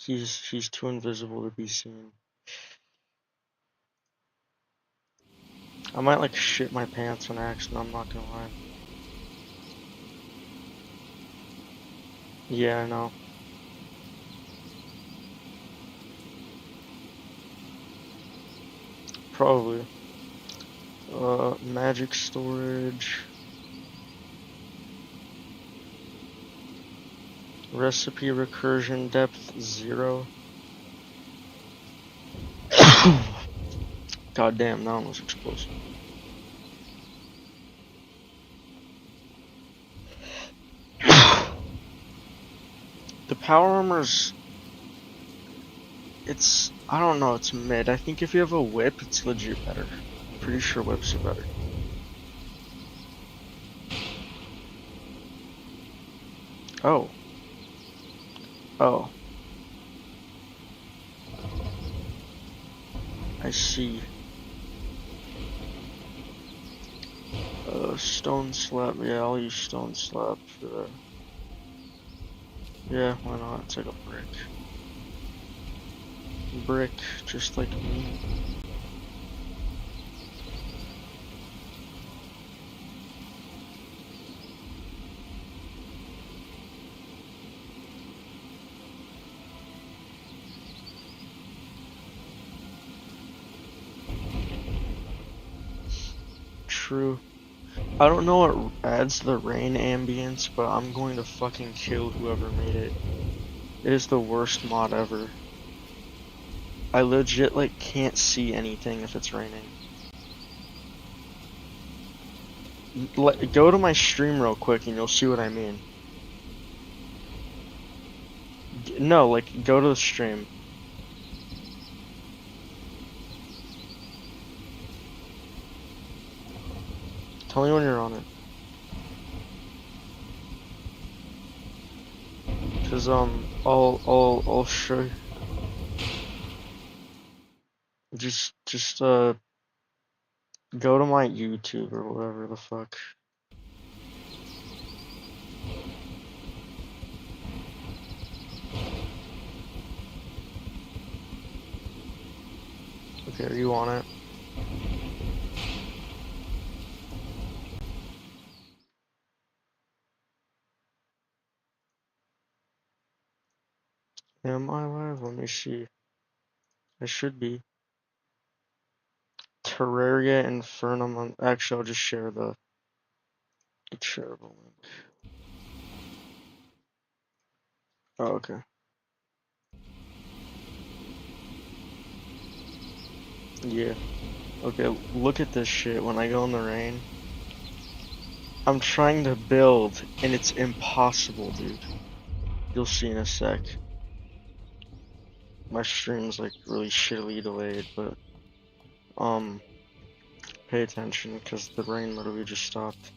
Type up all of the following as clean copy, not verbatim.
He's too invisible to be seen. I might like shit my pants on accident, I'm not gonna lie. Yeah, I know. Probably. Magic storage. Recipe recursion depth 0. God damn, that one was explosive. The power armor's... I don't know, it's mid. I think if you have a whip, it's legit better. I'm pretty sure whips are better. Oh. Oh. I see. Stone slab. Yeah, I'll use stone slab for that. Yeah, why not? It's like a brick. Brick, just like me. True. I don't know what adds the rain ambience, but I'm going to fucking kill whoever made it. It is the worst mod ever. I legit, like, can't see anything if it's raining. Go to my stream real quick and you'll see what I mean. No, like, go to the stream. Tell me when you're on it. Cause, I'll show you. Just, go to my YouTube or whatever the fuck. Okay, are you on it? Am I live? Let me see. I should be. Terraria Infernum. Actually, I'll just share the shareable link. Oh, okay. Yeah. Okay, look at this shit when I go in the rain. I'm trying to build, and it's impossible, dude. You'll see in a sec. My stream's like really shittily delayed, but pay attention because the rain literally just stopped.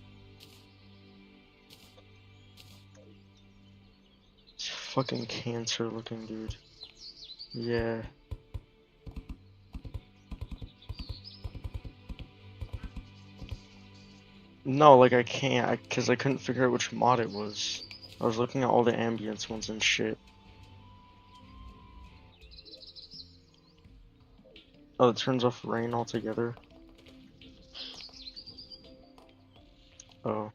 It's fucking cancer looking, dude. Yeah. No, like I can't, because I couldn't figure out which mod it was. I was looking at all the ambience ones and shit. Oh, it turns off rain altogether. Oh.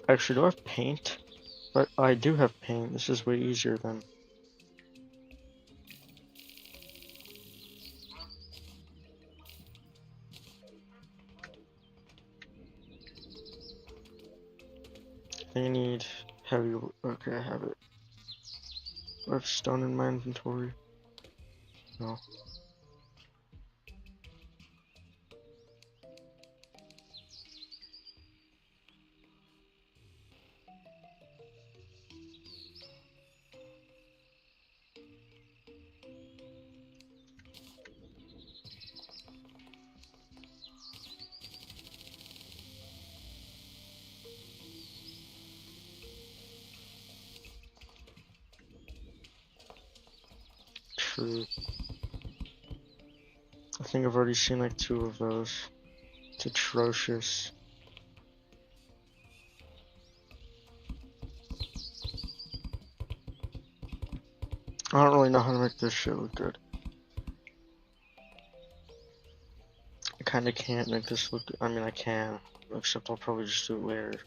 Actually, do I have paint? But I do have paint. This is way easier than... I need heavy... Okay, I have it. Do I have stone in my inventory? No. True. I think I've already seen like 2 of those. It's atrocious. I don't really know how to make this shit look good. I kinda can't make this look good. I mean, I can, except I'll probably just do it later.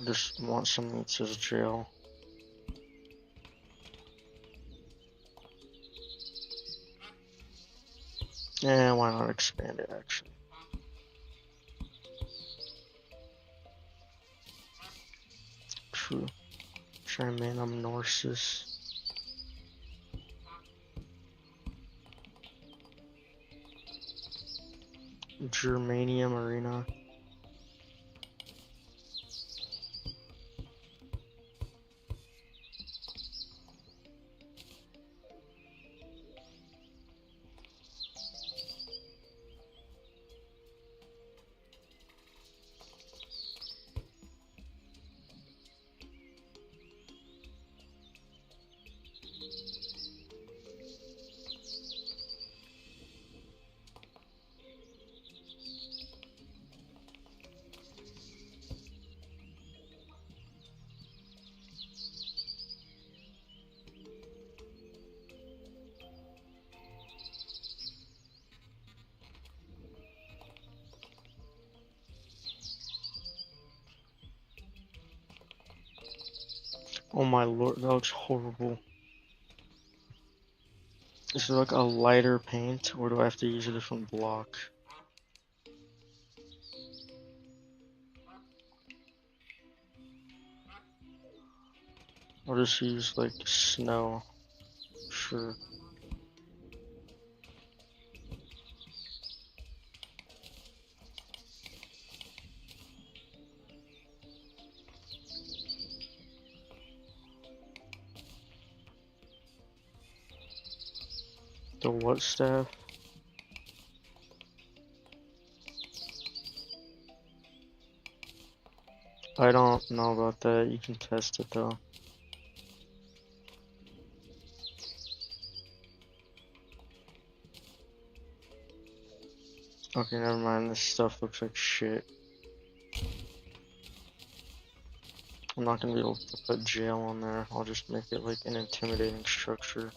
I just want something that says jail. Yeah, why not expand it actually? True. Germanum Norsis. Germanium Arena. Oh my lord, that looks horrible. Is it like a lighter paint, or do I have to use a different block? I'll just use like snow. Sure. The what staff? I don't know about that. You can test it though. Okay, never mind. This stuff looks like shit. I'm not gonna be able to put jail on there. I'll just make it like an intimidating structure.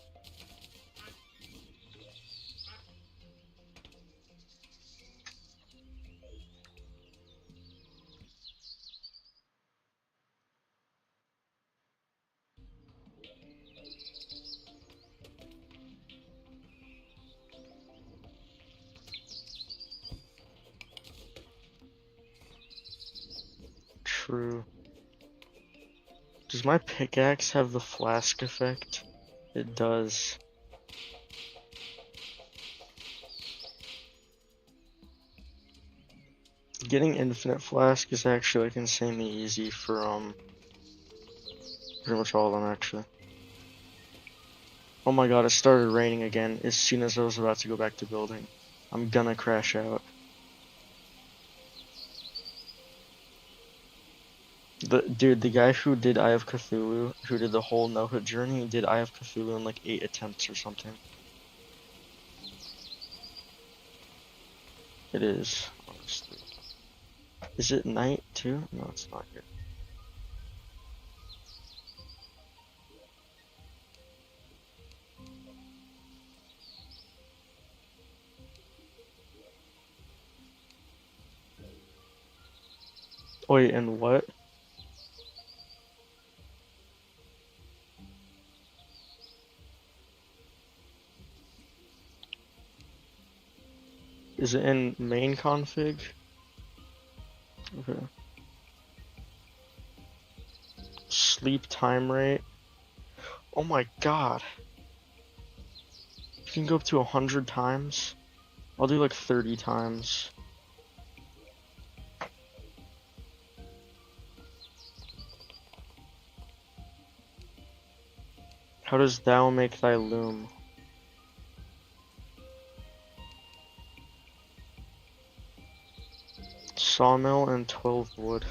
True. Does my pickaxe have the flask effect? It does. Getting infinite flask is actually like insanely easy for pretty much all of them actually. Oh my god, it started raining again as soon as I was about to go back to building. I'm gonna crash out. Dude, the guy who did Eye of Cthulhu, who did the whole no-hit journey, did Eye of Cthulhu in like 8 attempts or something. It is, honestly. Is it night too? No, it's not yet. Wait, and what? Is it in main config? Okay. Sleep time rate. Oh my god. You can go up to 100 times. I'll do like 30 times. How does thou make thy loom? Sawmill and 12 wood.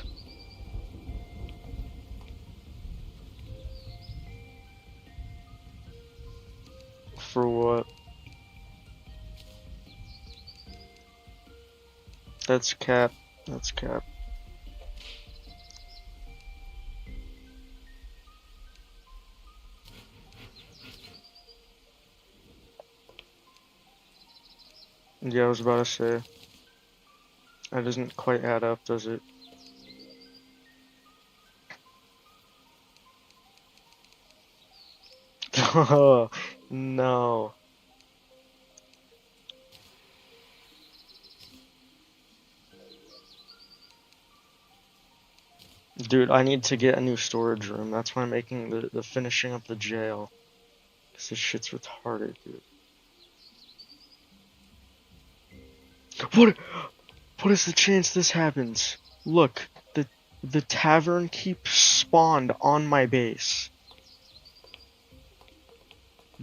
That's cap. That's cap. Yeah, I was about to say. That doesn't quite add up, does it? Oh, no. Dude, I need to get a new storage room. That's why I'm making the finishing up the jail. Cause this shit's retarded, dude. What is the chance this happens? Look, the tavern keeps spawned on my base.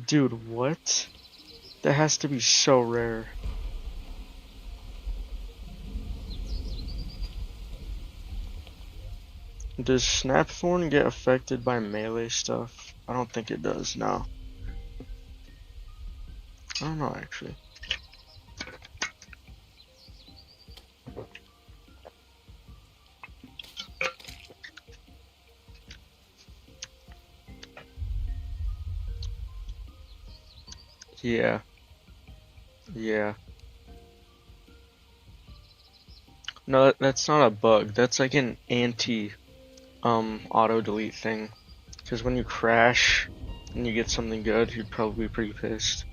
Dude, what? That has to be so rare. Does Snapthorn get affected by melee stuff? I don't think it does, no. I don't know, actually. Yeah. Yeah. No, that's not a bug. That's like an anti auto delete thing. Because when you crash and you get something good, you'd probably be pretty pissed.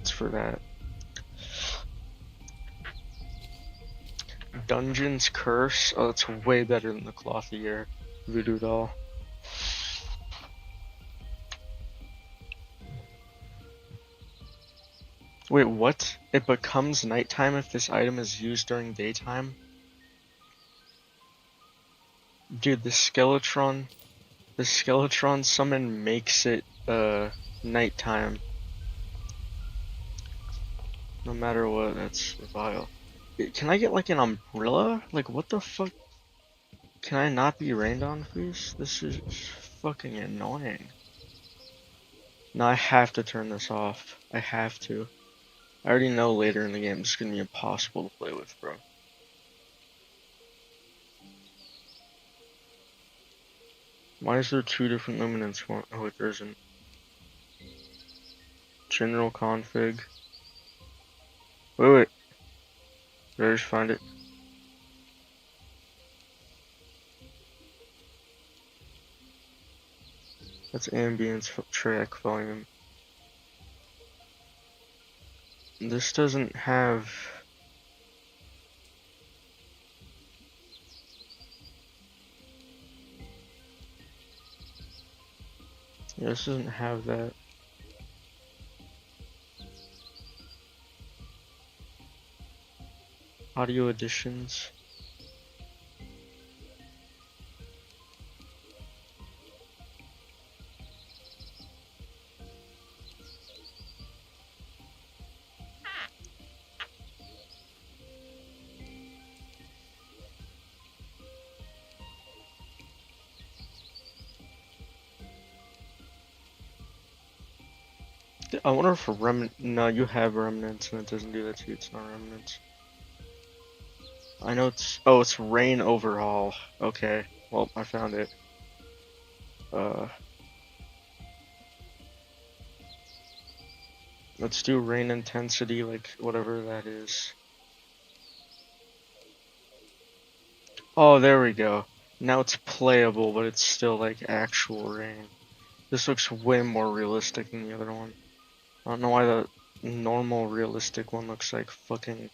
It's for that. Dungeon's Curse. Oh, that's way better than the Clothier Voodoo Doll. Wait, what? It becomes nighttime if this item is used during daytime? Dude, the Skeletron summon makes it nighttime. No matter what, that's vile. Can I get like an umbrella? Like what the fuck? Can I not be rained on, please? This is fucking annoying. No, I have to turn this off. I have to. I already know later in the game it's gonna be impossible to play with, bro. Why is there two different luminance one? Oh, wait, there isn't. General config. Wait. Did I just find it? That's ambience track volume. This doesn't have. Yeah, this doesn't have that. Audio additions. I wonder if remnant. No, you have remnants and it doesn't do that to you. It's not remnants. I know it's. Oh, it's rain overhaul. Okay. Well, I found it. Let's do rain intensity, like whatever that is. Oh, there we go. Now it's playable, but it's still like actual rain. This looks way more realistic than the other one. I don't know why the normal realistic one looks like fucking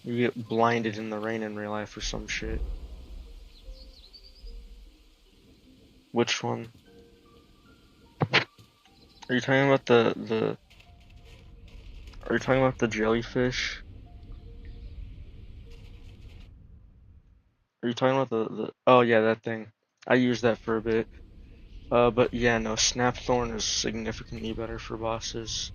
you get blinded in the rain in real life or some shit. Which one? Are you talking about the are you talking about the jellyfish? Are you talking about the oh yeah, that thing. I used that for a bit. But yeah, no, Snapthorn is significantly better for bosses.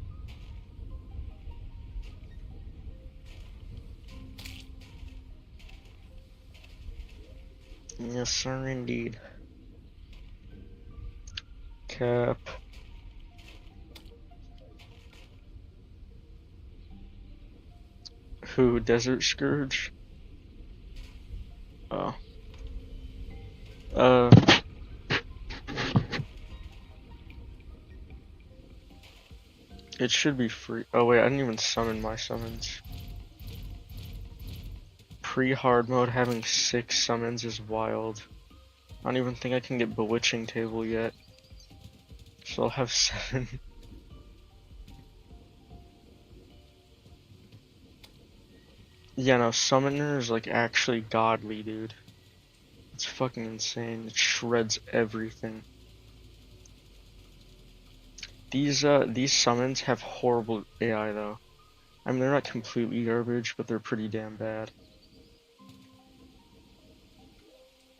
Yes, sir, indeed. Cap. Who? Desert Scourge? Oh. Uh. It should be free. Oh wait, I didn't even summon my summons. Pre-hard mode having 6 summons is wild. I don't even think I can get Bewitching Table yet. So I'll have 7. Yeah, no, Summoner is like actually godly, dude. It's fucking insane. It shreds everything. These summons have horrible AI though. I mean, they're not completely garbage, but they're pretty damn bad.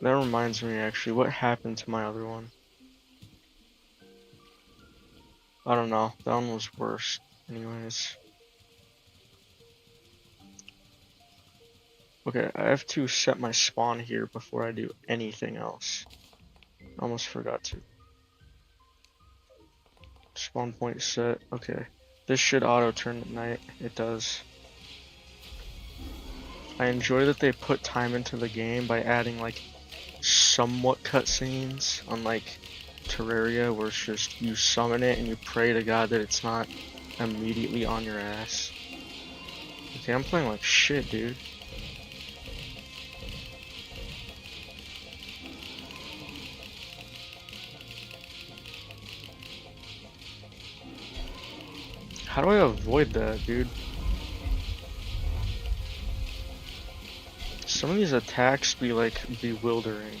That reminds me, actually, what happened to my other one? I don't know. That one was worse. Anyways. Okay, I have to set my spawn here before I do anything else. Almost forgot to. Spawn point set. Okay. This should auto turn at night. It does. I enjoy that they put time into the game by adding like somewhat cutscenes, unlike Terraria, where it's just you summon it and you pray to God that it's not immediately on your ass. Okay, I'm playing like shit, dude. How do I avoid that, dude? Some of these attacks be like bewildering.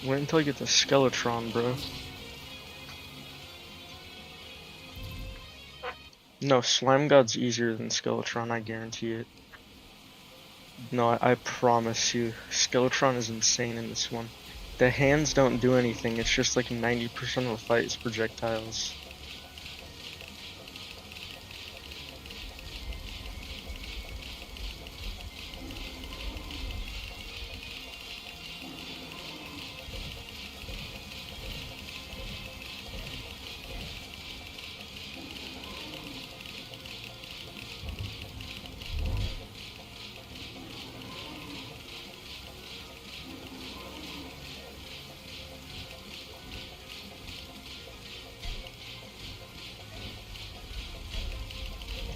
Wait until I get the Skeletron, bro. No, Slime God's easier than Skeletron, I guarantee it. No, I promise you. Skeletron is insane in this one. The hands don't do anything, it's just like 90% of the fight is projectiles.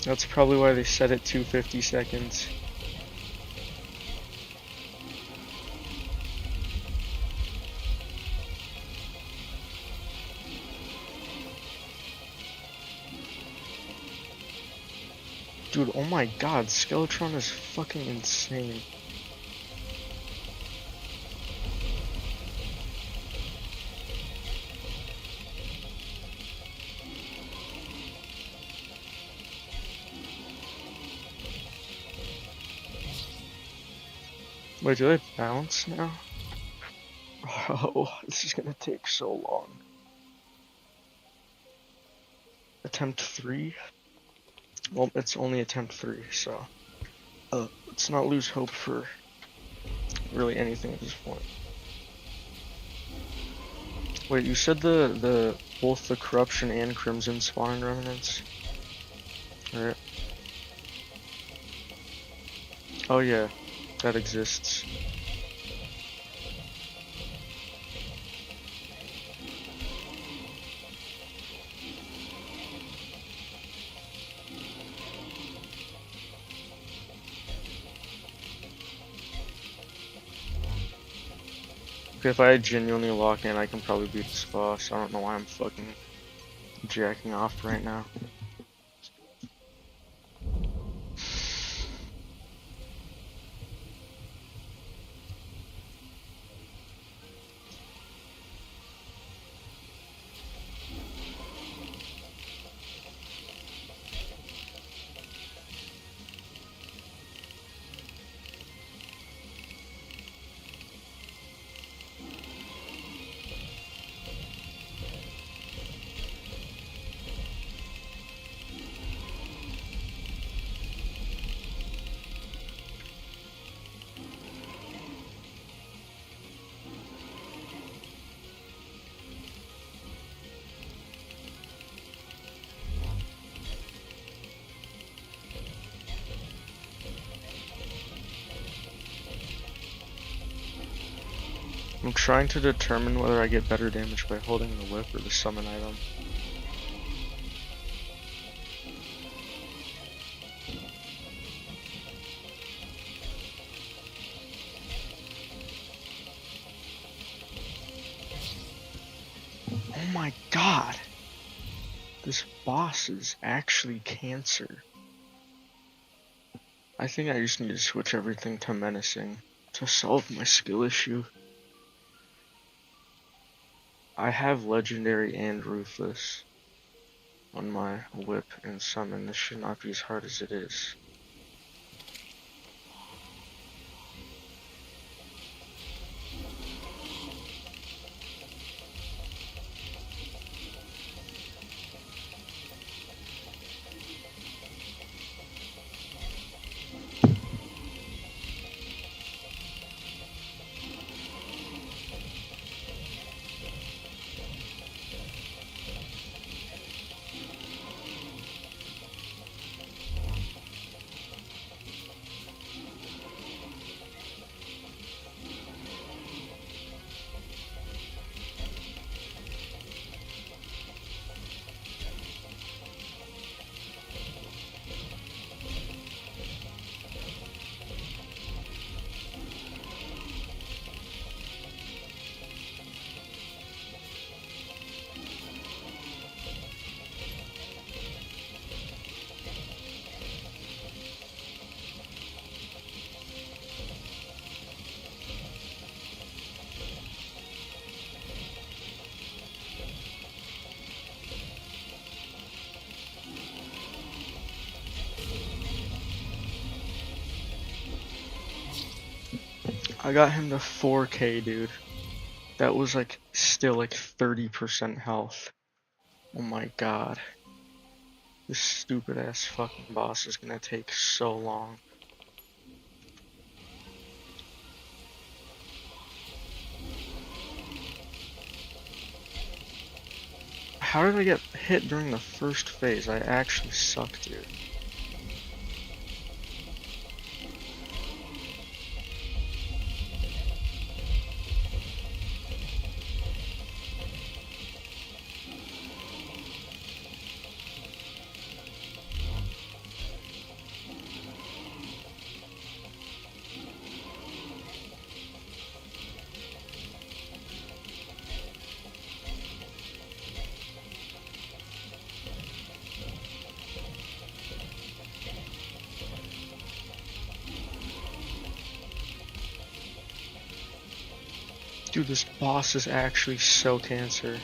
That's probably why they set it to 50 seconds. Dude, oh my god, Skeletron is fucking insane. Wait, do they bounce now? Oh, this is gonna take so long. Attempt 3? Well, it's only attempt 3, so let's not lose hope for really anything at this point. Wait, you said the both the Corruption and Crimson spawn in Remnants? Right. Oh yeah, that exists. Okay, if I genuinely lock in, I can probably beat this boss. I don't know why I'm fucking jacking off right now. I'm trying to determine whether I get better damage by holding the whip or the summon item. Oh my god! This boss is actually cancer. I think I just need to switch everything to menacing to solve my skill issue. I have legendary and ruthless on my whip and summon. This should not be as hard as it is. I got him to 4k, dude. That was like still like 30% health. Oh my god. This stupid ass fucking boss is gonna take so long. How did I get hit during the first phase? I actually suck, dude. Dude, this boss is actually so cancer.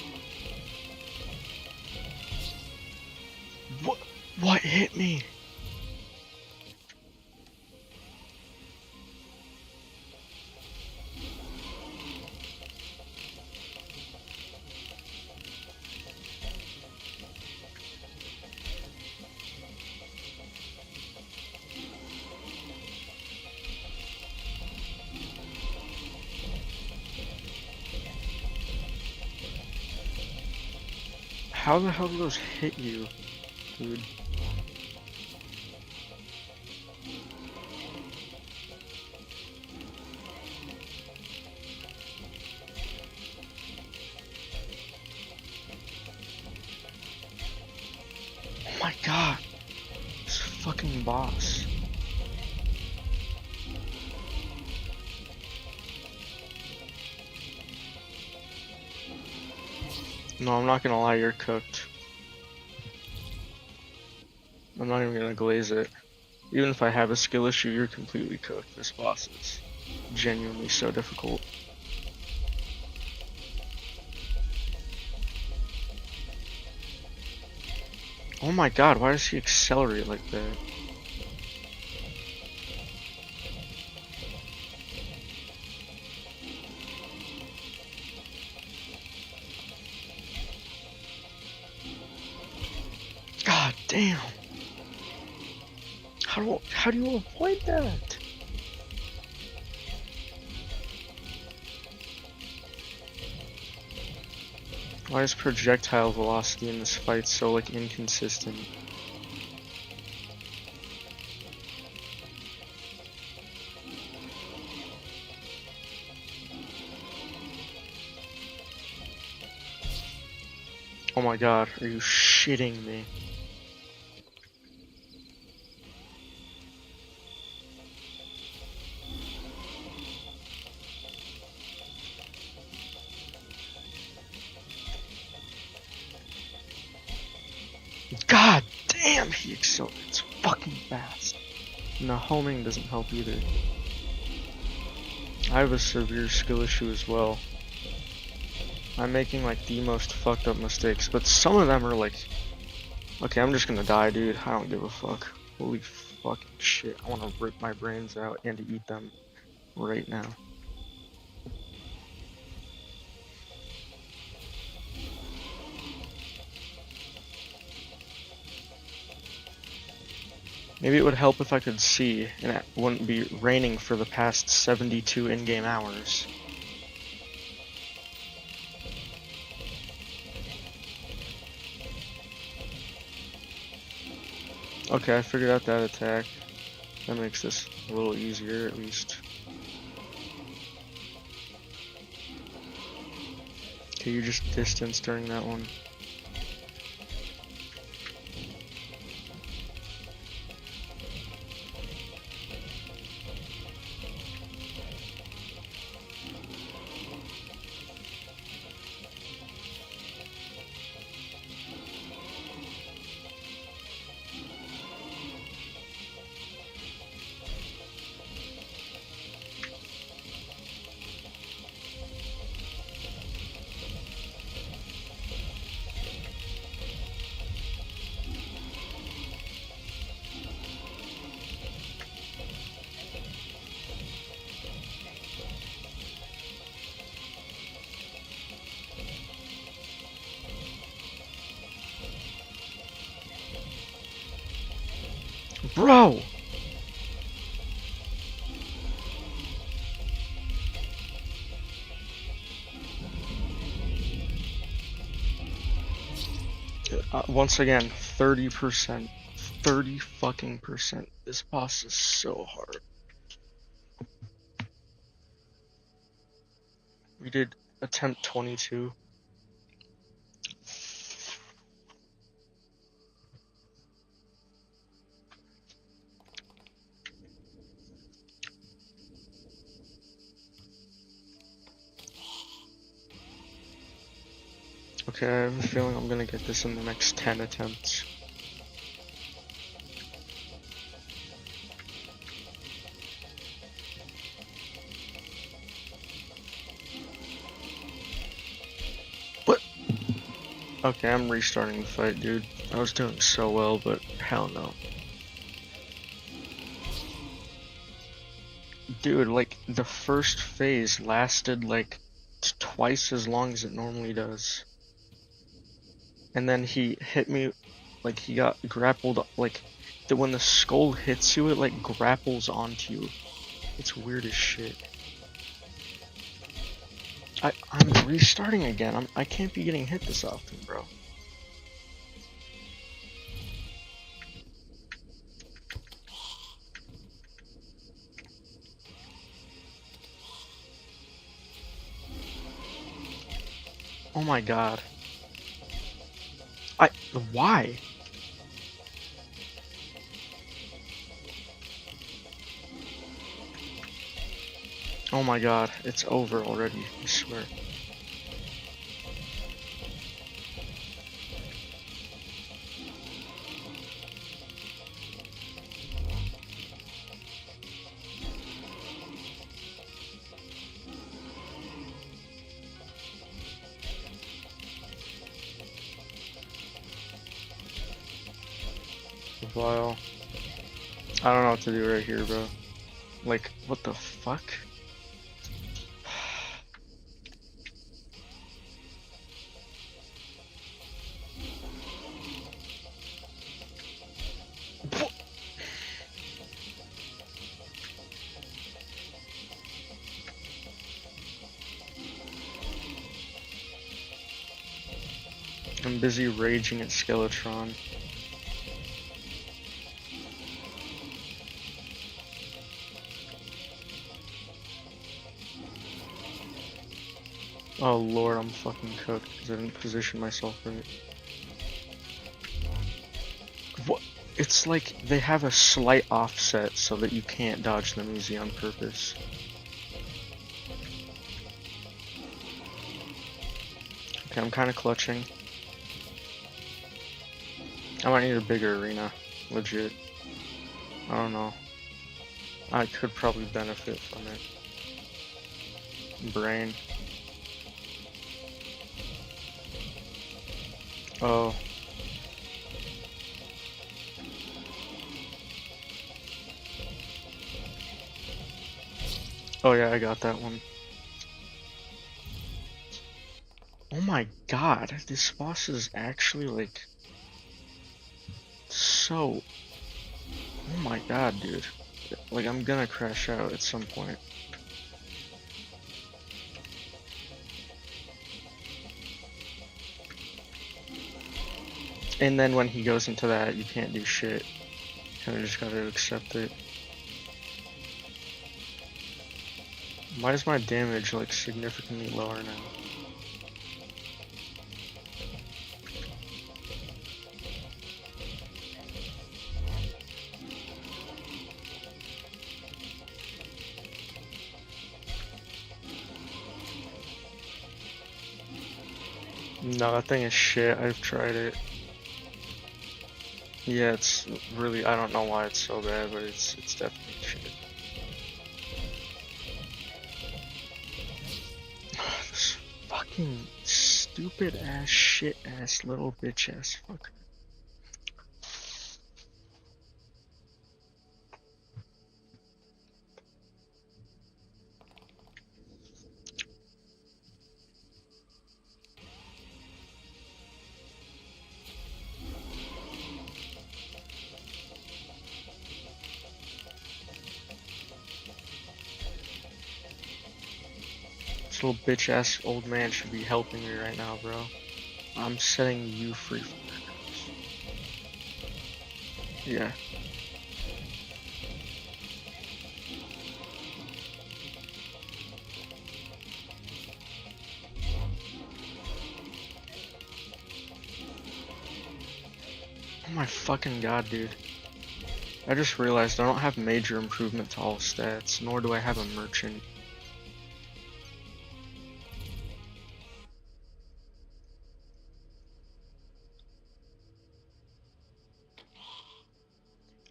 What hit me? How the hell do those hit you, dude? Oh my god. This fucking boss. No, I'm not gonna lie, you're cooked. I'm not even gonna glaze it. Even if I have a skill issue, you're completely cooked. This boss is genuinely so difficult. Oh my god, why does he accelerate like that? God damn. How do you avoid that? Why is projectile velocity in this fight so like inconsistent? Oh my god, are you shitting me? God damn, he accelerates fucking fast. And the homing doesn't help either. I have a severe skill issue as well. I'm making like the most fucked up mistakes, but some of them are like, okay, I'm just gonna die, dude. I don't give a fuck. Holy fucking shit. I wanna rip my brains out and eat them right now. Maybe it would help if I could see and it wouldn't be raining for the past 72 in-game hours. Okay, I figured out that attack. That makes this a little easier, at least. Okay, you just distanced during that one. Bro! Once again, 30%. 30 fucking percent. This boss is so hard. We did attempt 22. Okay, I have a feeling I'm gonna get this in the next 10 attempts. What? Okay, I'm restarting the fight, dude. I was doing so well, but hell no. Dude, like, the first phase lasted like twice as long as it normally does. And then he hit me, like, he got grappled, like, when the skull hits you, it, like, grapples onto you. It's weird as shit. I'm restarting again. I can't be getting hit this often, bro. Oh my god. Why? Oh my god, it's over already, I swear. Wow. I don't know what to do right here, bro. Like, what the fuck? I'm busy raging at Skeletron. Oh lord, I'm fucking cooked because I didn't position myself right. It's like they have a slight offset so that you can't dodge them easy on purpose. Okay, I'm kind of clutching. I might need a bigger arena. Legit. I don't know. I could probably benefit from it. Brain. Oh. Oh yeah, I got that one. Oh my god, this boss is actually like so. Oh my god, dude. Like I'm gonna crash out at some point. And then when he goes into that, you can't do shit. Kinda just gotta accept it. Why is my damage like significantly lower now? No, that thing is shit. I've tried it. Yeah, it's really, I don't know why it's so bad, but it's definitely shit. This fucking stupid ass shit ass little bitch ass fucker. This little bitch ass old man should be helping me right now, bro. I'm setting you free from that curse. Yeah. Oh my fucking god, dude. I just realized I don't have major improvement to all stats, nor do I have a merchant.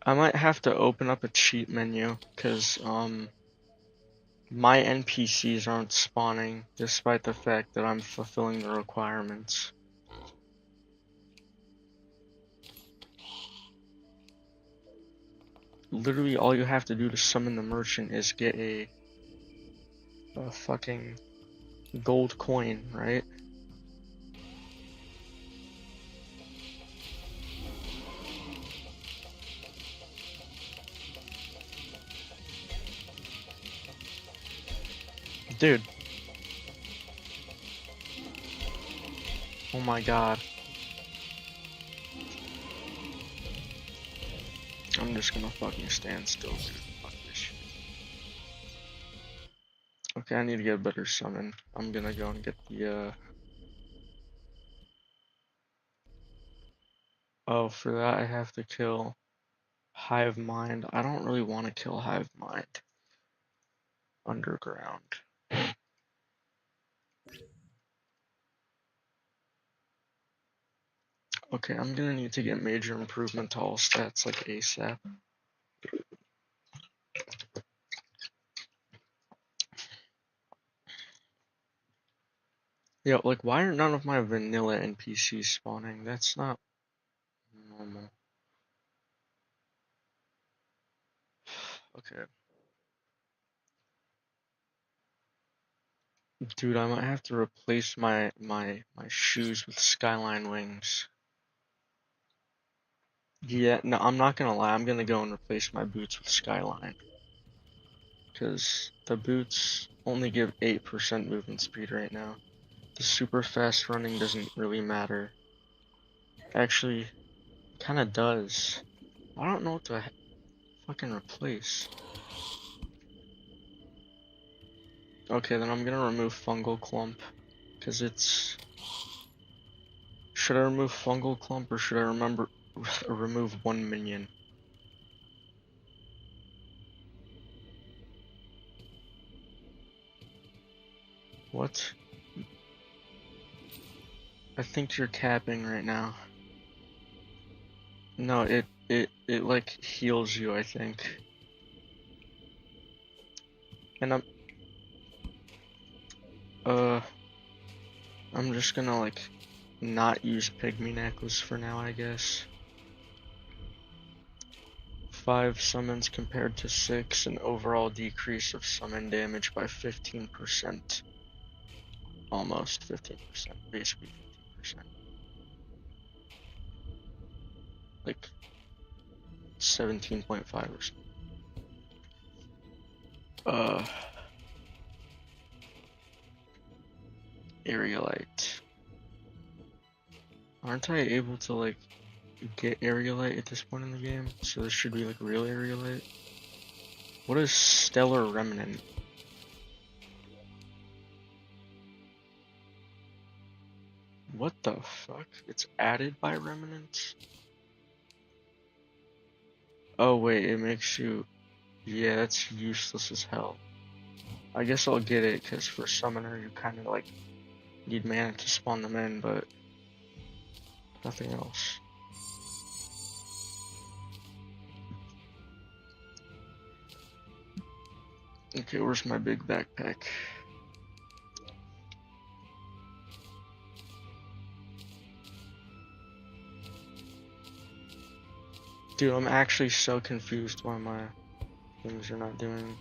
I might have to open up a cheat menu, cause my NPCs aren't spawning, despite the fact that I'm fulfilling the requirements. Literally all you have to do to summon the merchant is get a fucking gold coin, right? Dude. Oh my god. I'm just gonna fucking stand still, dude. Fuck this shit. Okay, I need to get a better summon. I'm gonna go and get the, Oh, for that I have to kill Hive Mind. I don't really want to kill Hive Mind underground. Okay, I'm gonna need to get major improvement to all stats like ASAP. Yeah, like why are none of my vanilla NPCs spawning? That's not normal. Okay. Dude, I might have to replace my shoes with skyline wings. Yeah, no, I'm not gonna lie, I'm gonna go and replace my boots with skyline. Because the boots only give 8% movement speed right now. The super fast running doesn't really matter. Actually, kinda does. I don't know what to fucking replace. Okay, then I'm gonna remove Fungal Clump. Because it's... Should I remove Fungal Clump or should I remove 1 minion. What? I think you're capping right now. No, it like heals you, I think. And I'm just gonna like not use Pygmy Necklace for now, I guess. 5 summons compared to 6, an overall decrease of summon damage by 15%. Almost 15%, basically 15%. Like 17.5 or something. Aerialite. Aren't I able to like get Aerialite at this point in the game? So this should be like real Aerialite. What is Stellar Remnant? What the fuck? It's added by Remnants? Oh wait, it makes you... Yeah, that's useless as hell. I guess I'll get it, because for Summoner you kind of like need mana to spawn them in, but nothing else. Okay, where's my big backpack? Dude, I'm actually so confused why my things are not doing.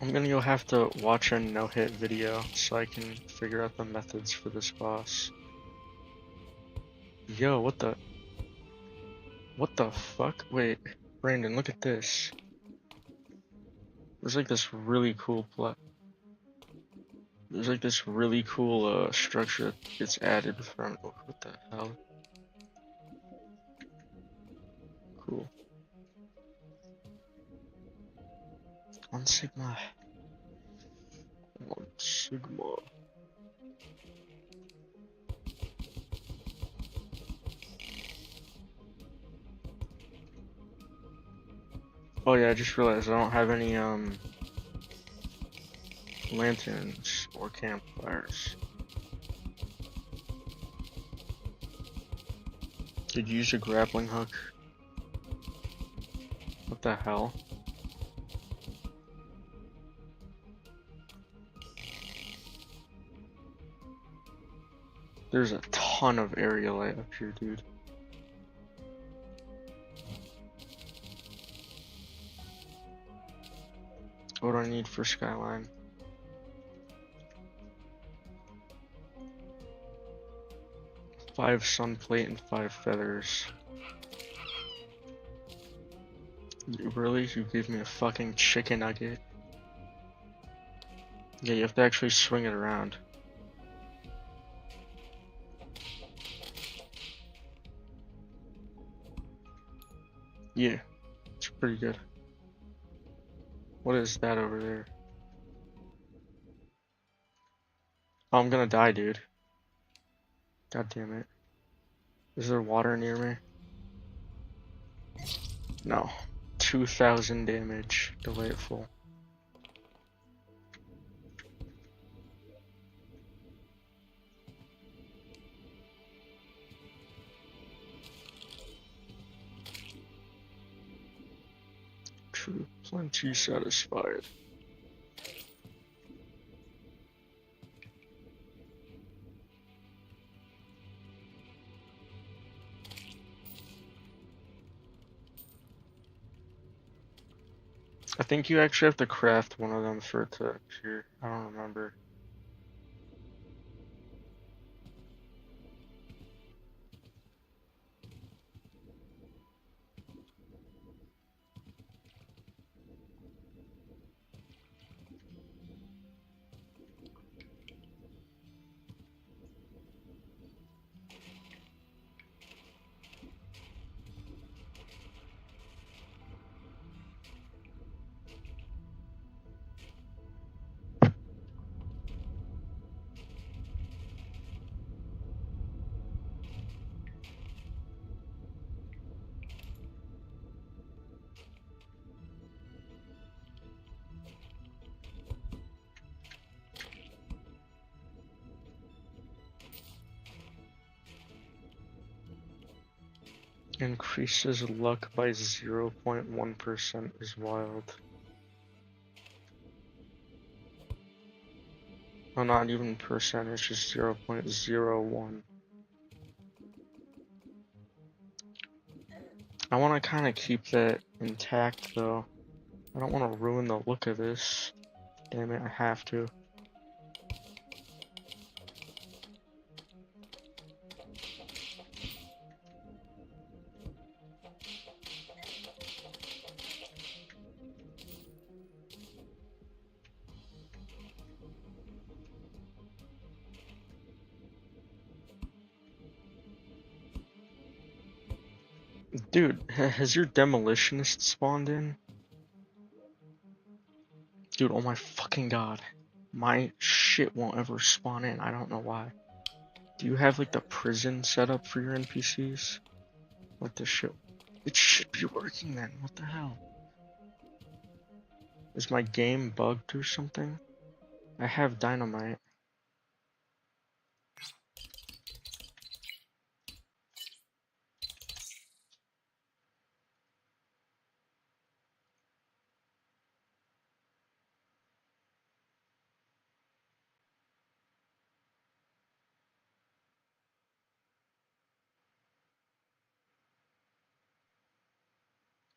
I'm gonna go have to watch a no-hit video so I can figure out the methods for this boss. Yo, what the fuck? Wait, Brandon, look at this. There's like this really cool There's like this really cool structure that gets added from... Oh, what the hell? Cool. One Sigma. One Sigma. Oh yeah, I just realized I don't have any lanterns or campfires. Did you use a grappling hook? What the hell? There's a ton of aerialite up here, dude. What do I need for Skyline? Five sunplate and 5 feathers. Really? You gave me a fucking chicken nugget? Yeah, you have to actually swing it around. Yeah, it's pretty good. What is that over there? Oh, I'm gonna die, dude. God damn it. Is there water near me? No. 2,000 damage. Delightful. True. Plenty satisfied. I think you actually have to craft one of them for it to appear. I don't remember. Increases luck by 0.1% is wild. Oh, not even percent, it's just 0.01. I want to kind of keep that intact though. I don't want to ruin the look of this. Damn it, I have to. Dude, has your demolitionist spawned in? Dude, oh my fucking god. My shit won't ever spawn in, I don't know why. Do you have like the prison set up for your NPCs? What the shit? It should be working then, what the hell? Is my game bugged or something? I have dynamite.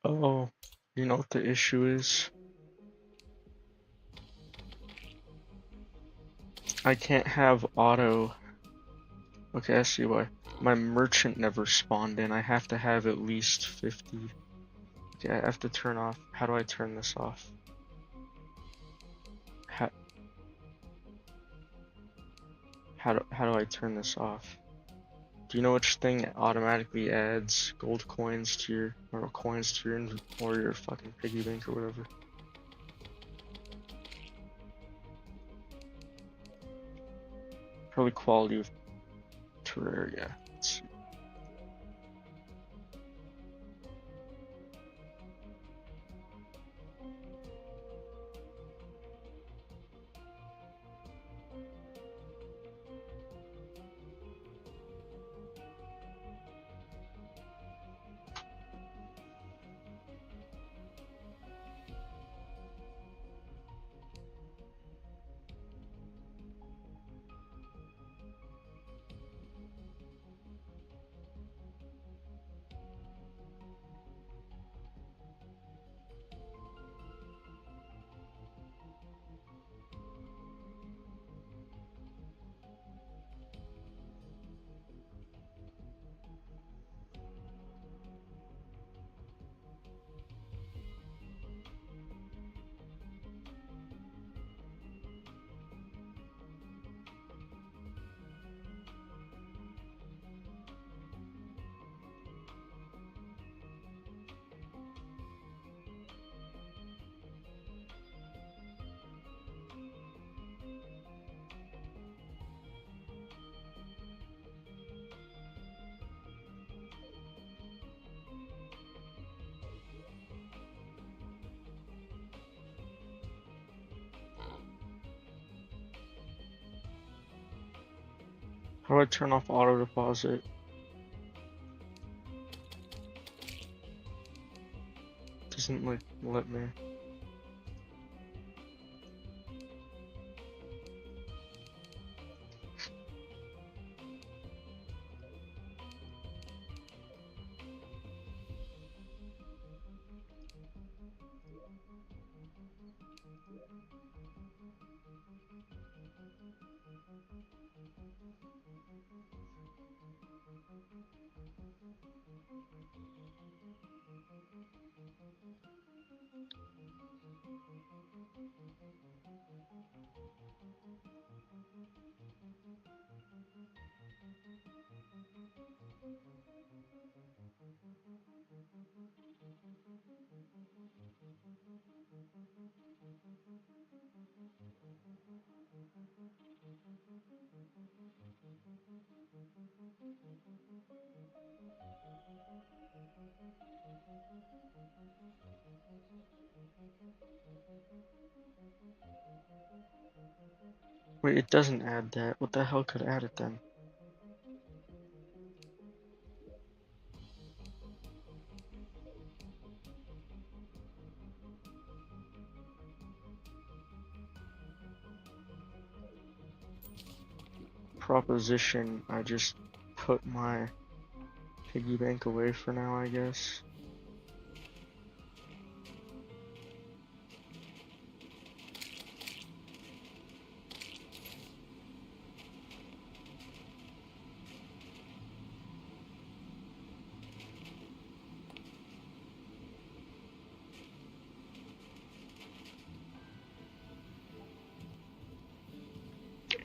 Oh, you know what the issue is? I can't have auto. Okay, I see why. My merchant never spawned in. I have to have at least 50. Okay, I have to turn off. How do I turn this off? How how do I turn this off? Do you know which thing automatically adds gold coins to your or coins to your or your fucking piggy bank or whatever? Probably quality of Terraria. Let's see. How do I turn off auto deposit? Doesn't like let me. Wait, it doesn't add that. What the hell could add it then? proposition, I just put my piggy bank away for now, I guess.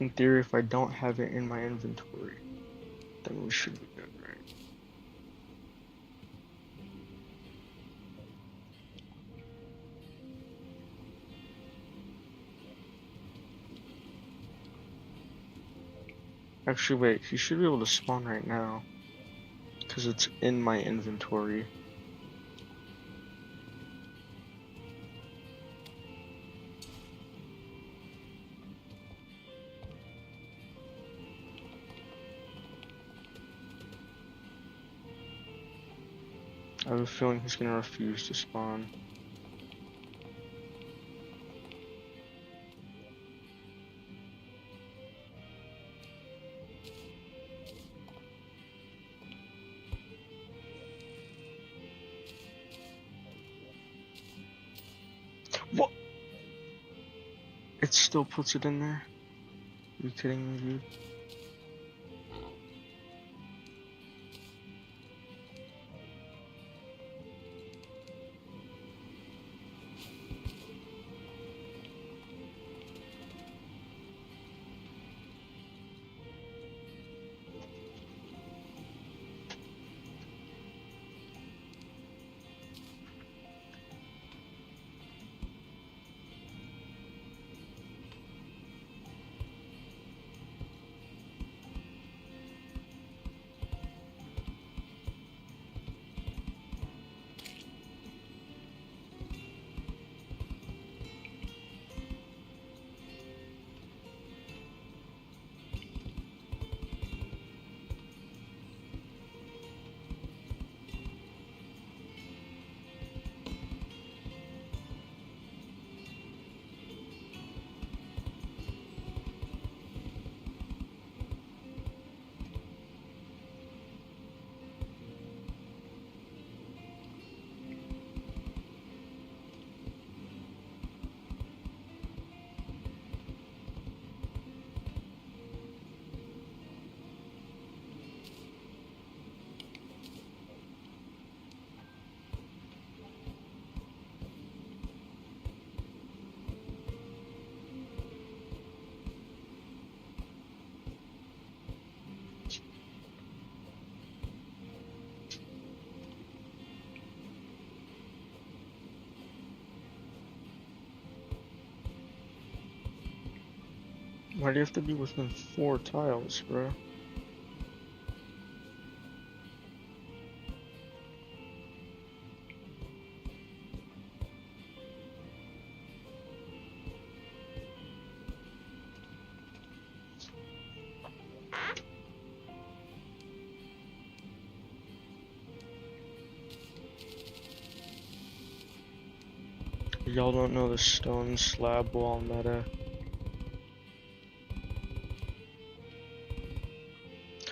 In theory, if I don't have it in my inventory, then we should be good, right? Actually, wait, he should be able to spawn right now, because it's in my inventory. I have a feeling he's gonna refuse to spawn. What? It still puts it in there? Are you kidding me, dude? Why do you have to be within 4 tiles, bro? Y'all don't know the stone slab wall meta.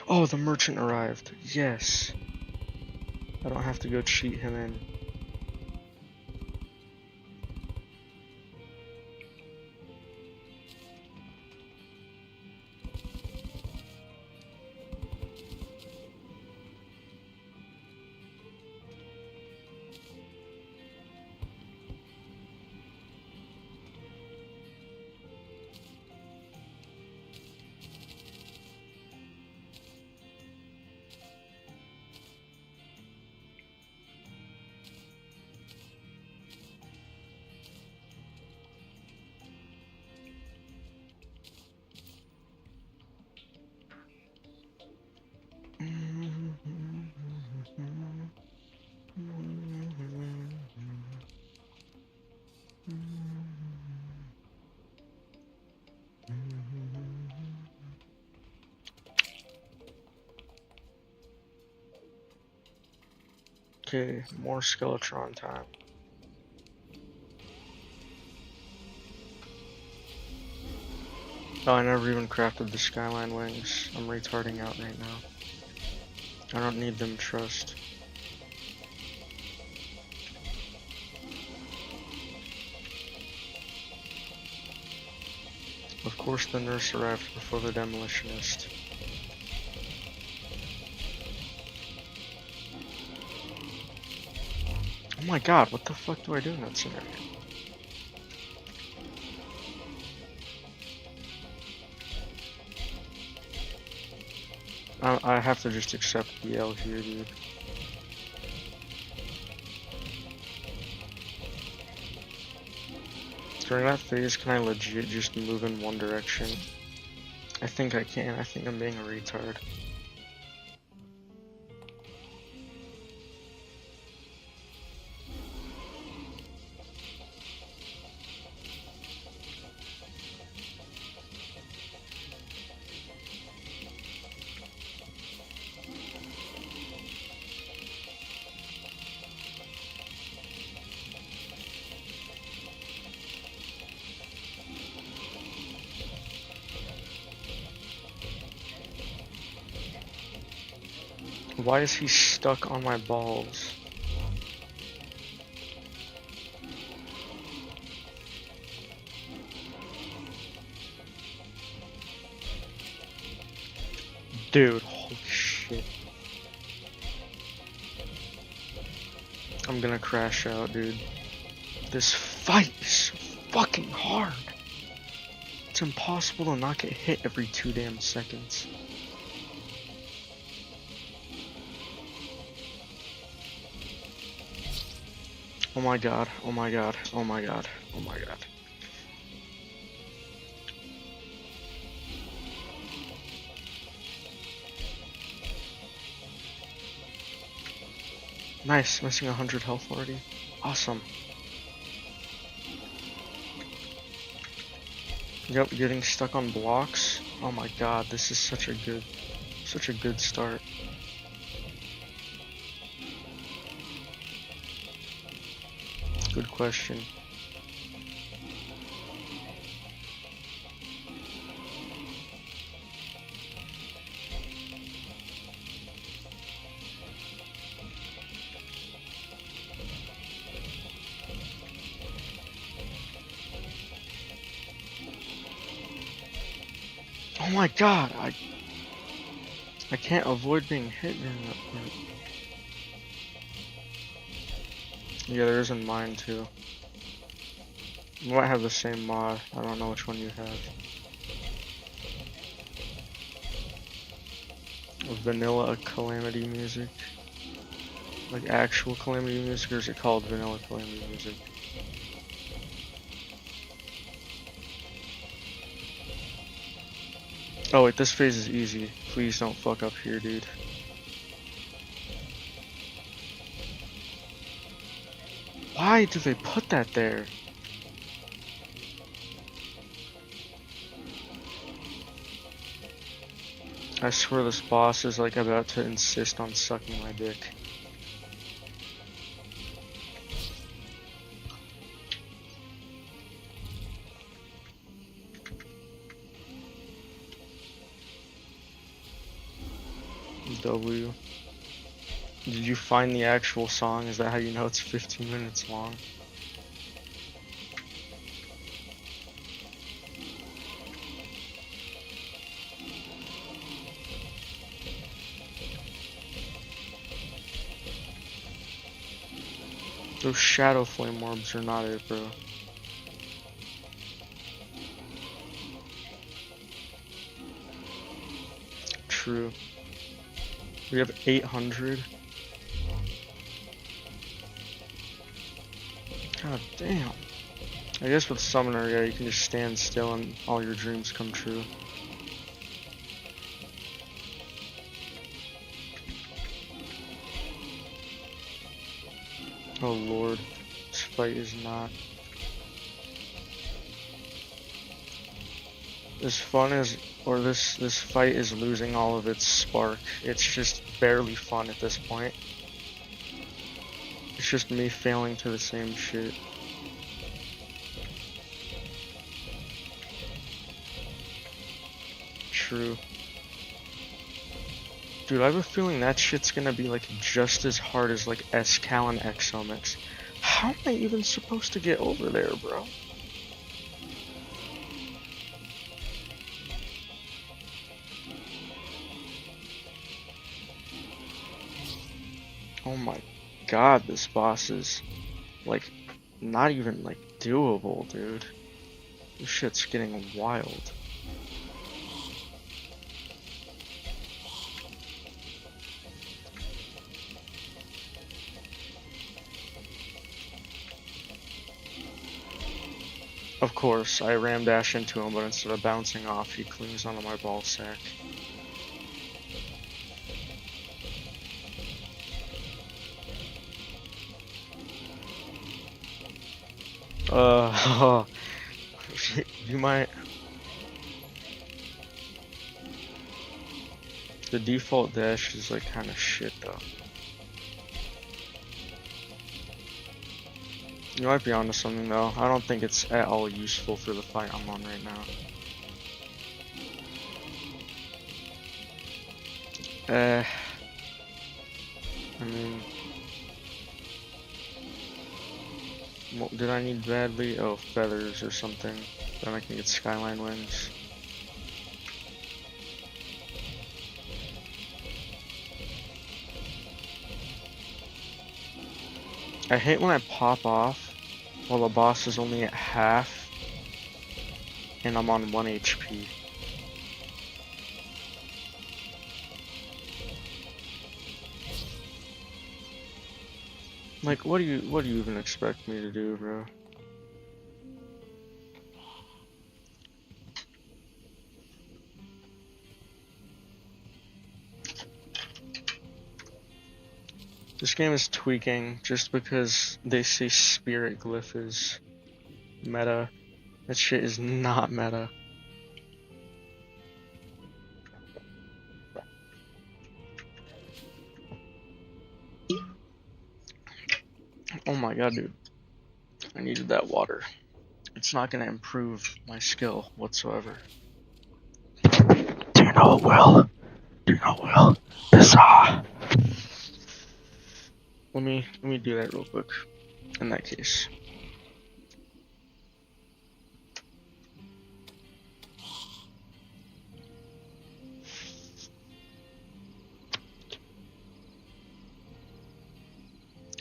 Oh, the merchant arrived. Yes. I don't have to go cheat him in. Okay, more Skeletron time. Oh, I never even crafted the skyline wings. I'm retarding out right now. I don't need them, trust. Of course the nurse arrived before the demolitionist. Oh my god, what the fuck do I do in that scenario? I have to just accept the L here, dude. During that phase, can I legit just move in one direction? I think I can. I think I'm being a retard. Why is he stuck on my balls? Dude, holy shit. I'm gonna crash out, dude. This fight is so fucking hard. It's impossible to not get hit every 2 damn seconds. Oh my god, oh my god, oh my god, oh my god. Nice, missing 100 health already. Awesome. Yep, getting stuck on blocks. Oh my god, this is such a good start. Good question. Oh my god, I can't avoid being hit during that part. Yeah, there is in mine too. You might have the same mod. I don't know which one you have. Vanilla Calamity music. Like actual Calamity music, or is it called Vanilla Calamity music? Oh wait, this phase is easy. Please don't fuck up here, dude. Why do they put that there? I swear this boss is like about to insist on sucking my dick. W. Did you find the actual song? Is that how you know it's 15 minutes long? Those shadow flame orbs are not it, bro. True. We have 800. God damn. I guess with Summoner, yeah, you can just stand still and all your dreams come true. Oh lord, this fight is not as fun as, or this fight is losing all of its spark. It's just barely fun at this point. It's just me failing to the same shit. true. Dude, I have a feeling that shit's gonna be like just as hard as like S-Cal and Exomix. How am I even supposed to get over there, bro? Oh my god, this boss is like not even like doable, dude. This shit's getting wild. Of course, I ram dash into him, but instead of bouncing off, he clings onto my ball sack. You might. The default dash is like kind of shit though. You might be onto something though. I don't think it's at all useful for the fight I'm on right now. I mean, what did I need badly? Oh, feathers or something. Then I can get skyline wings. I hate when I pop off while the boss is only at half and I'm on 1 HP. Like, what do you even expect me to do, bro? This game is tweaking just because they say spirit glyph is meta. That shit is not meta. Oh my god, dude. I needed that water. It's not gonna improve my skill whatsoever. Do you know it will? Do you know it will? Bizarre. Let me do that real quick. In that case.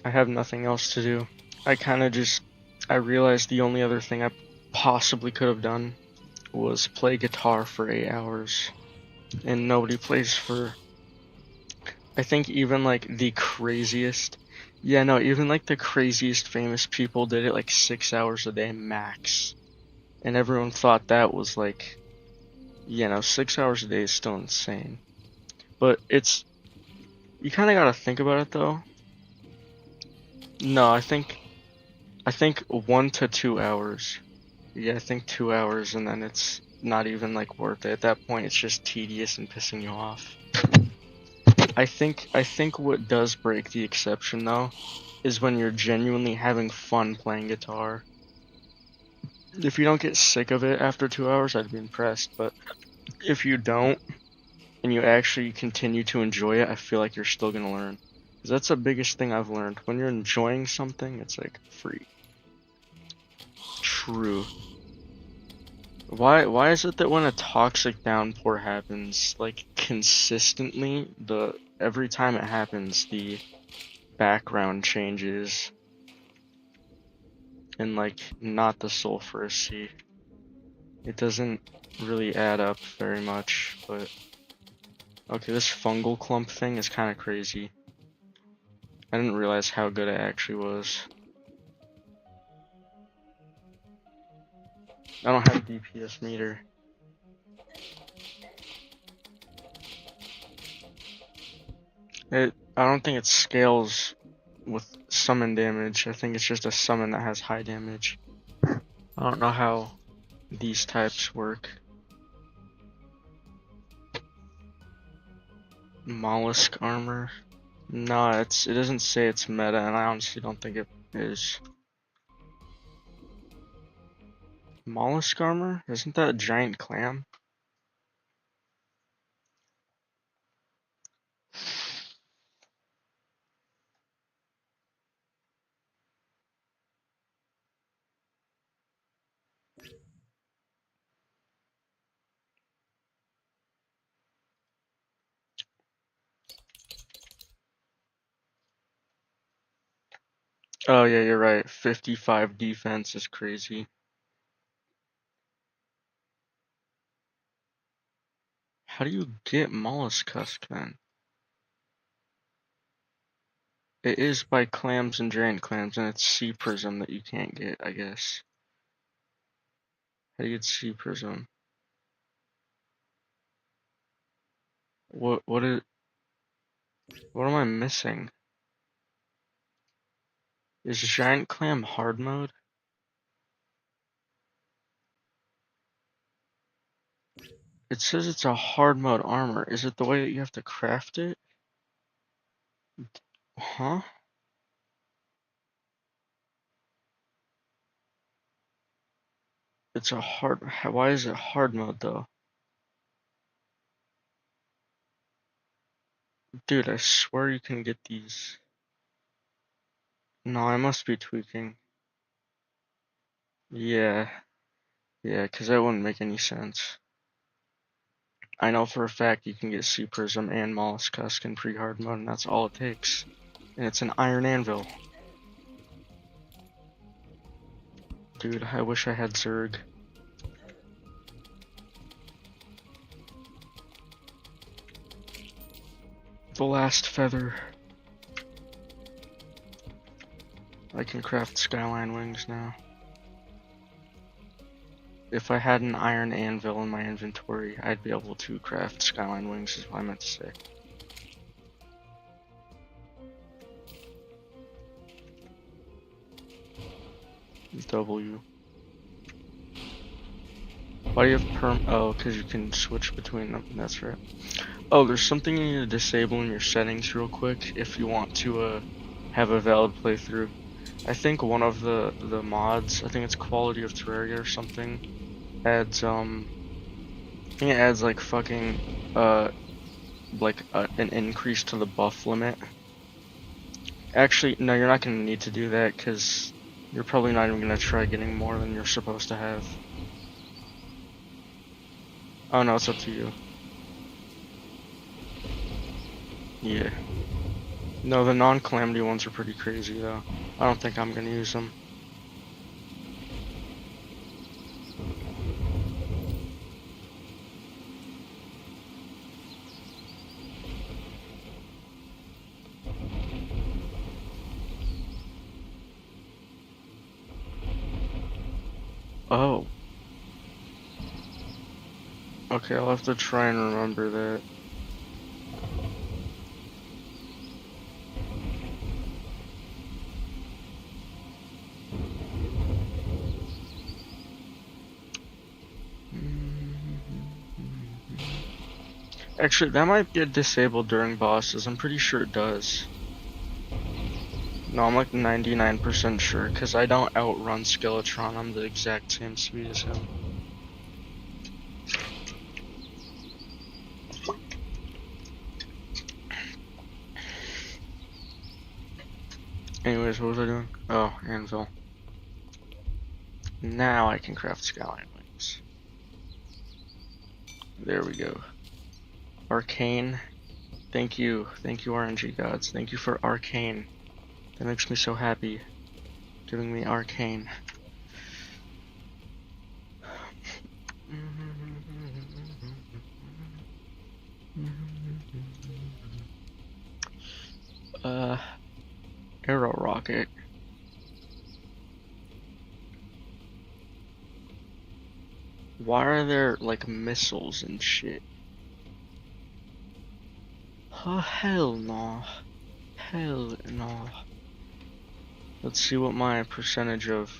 I have nothing else to do. I realized the only other thing I possibly could have done was play guitar for 8 hours. And nobody plays for, I think even like the craziest, yeah, no, even like the craziest famous people did it like 6 hours a day max. And everyone thought that was like, 6 hours a day is still insane. But you kind of gotta think about it though. No, I think 1 to 2 hours. Yeah, I think 2 hours, and then it's not even like worth it. At that point, it's just tedious and pissing you off. I think what does break the exception though is when you're genuinely having fun playing guitar. If you don't get sick of it after 2 hours, I'd be impressed. But if you don't, and you actually continue to enjoy it, I feel like you're still gonna learn. Because that's the biggest thing I've learned. When you're enjoying something, it's like free. True. Why is it that when a toxic downpour happens, like consistently, every time it happens, the background changes, and like not the sulfuracy. It doesn't really add up very much, but okay, this fungal clump thing is kind of crazy. I didn't realize how good it actually was. I don't have a DPS meter. I don't think it scales with summon damage. I think it's just a summon that has high damage. I don't know how these types work. Mollusk armor? No, it doesn't say it's meta, and I honestly don't think it is. Mollusk armor? Isn't that a giant clam? Oh yeah, you're right. 55 defense is crazy. How do you get mollusk husk then? It is by clams and giant clams, and it's sea prism that you can't get, I guess. How do you get sea prism? What is what am I missing? Is giant clam hard mode? It says it's a hard mode armor. Is it the way that you have to craft it? Huh? It's a hard. Why is it hard mode though? Dude, I swear you can get these. No, I must be tweaking. Yeah, yeah, 'cause that wouldn't make any sense. I know for a fact you can get Sea Prism and Mollusk Husk in pre-hard mode, and that's all it takes. And it's an iron anvil. Dude, I wish I had Zerg. The last feather. I can craft Skyline Wings now. If I had an iron anvil in my inventory, I'd be able to craft Skyline Wings, is what I meant to say. W. Why do you have perm? Oh, because you can switch between them. That's right. Oh, there's something you need to disable in your settings real quick if you want to have a valid playthrough. I think one of the mods, I think it's Quality of Terraria or something, adds I think it adds like fucking an increase to the buff limit. Actually, no, you're not gonna need to do that because you're probably not even gonna try getting more than you're supposed to have. Oh no, it's up to you. Yeah. No, the non-calamity ones are pretty crazy though. I don't think I'm gonna use them. Oh. Okay, I'll have to try and remember that. Actually, that might get disabled during bosses. I'm pretty sure it does. No, I'm like 99% sure, because I don't outrun Skeletron. I'm the exact same speed as him. Anyways, what was I doing? Oh, anvil. Now I can craft Skyline Wings. There we go. Arcane. Thank you. Thank you, RNG gods. Thank you for Arcane. That makes me so happy. Giving me Arcane. Arrow rocket. Why are there like missiles and shit? Oh, hell no. Hell no. Let's see what my percentage of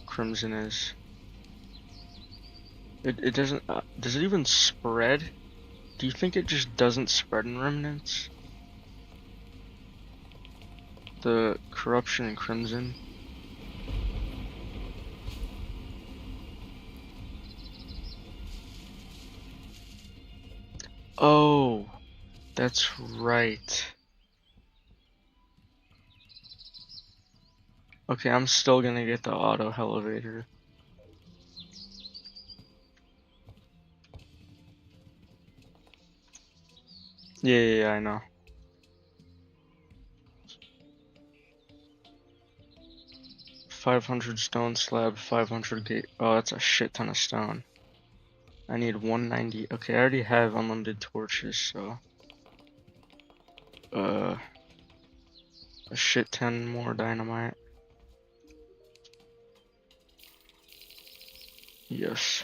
crimson is. It doesn't, does it even spread? Do you think it just doesn't spread in remnants? The corruption in crimson? Oh, that's right. Okay, I'm still gonna get the auto elevator. Yeah, I know. 500 stone slab, 500 gate. Oh, that's a shit ton of stone. I need 190. Okay, I already have unlimited torches, so a shit ton more dynamite. Yes.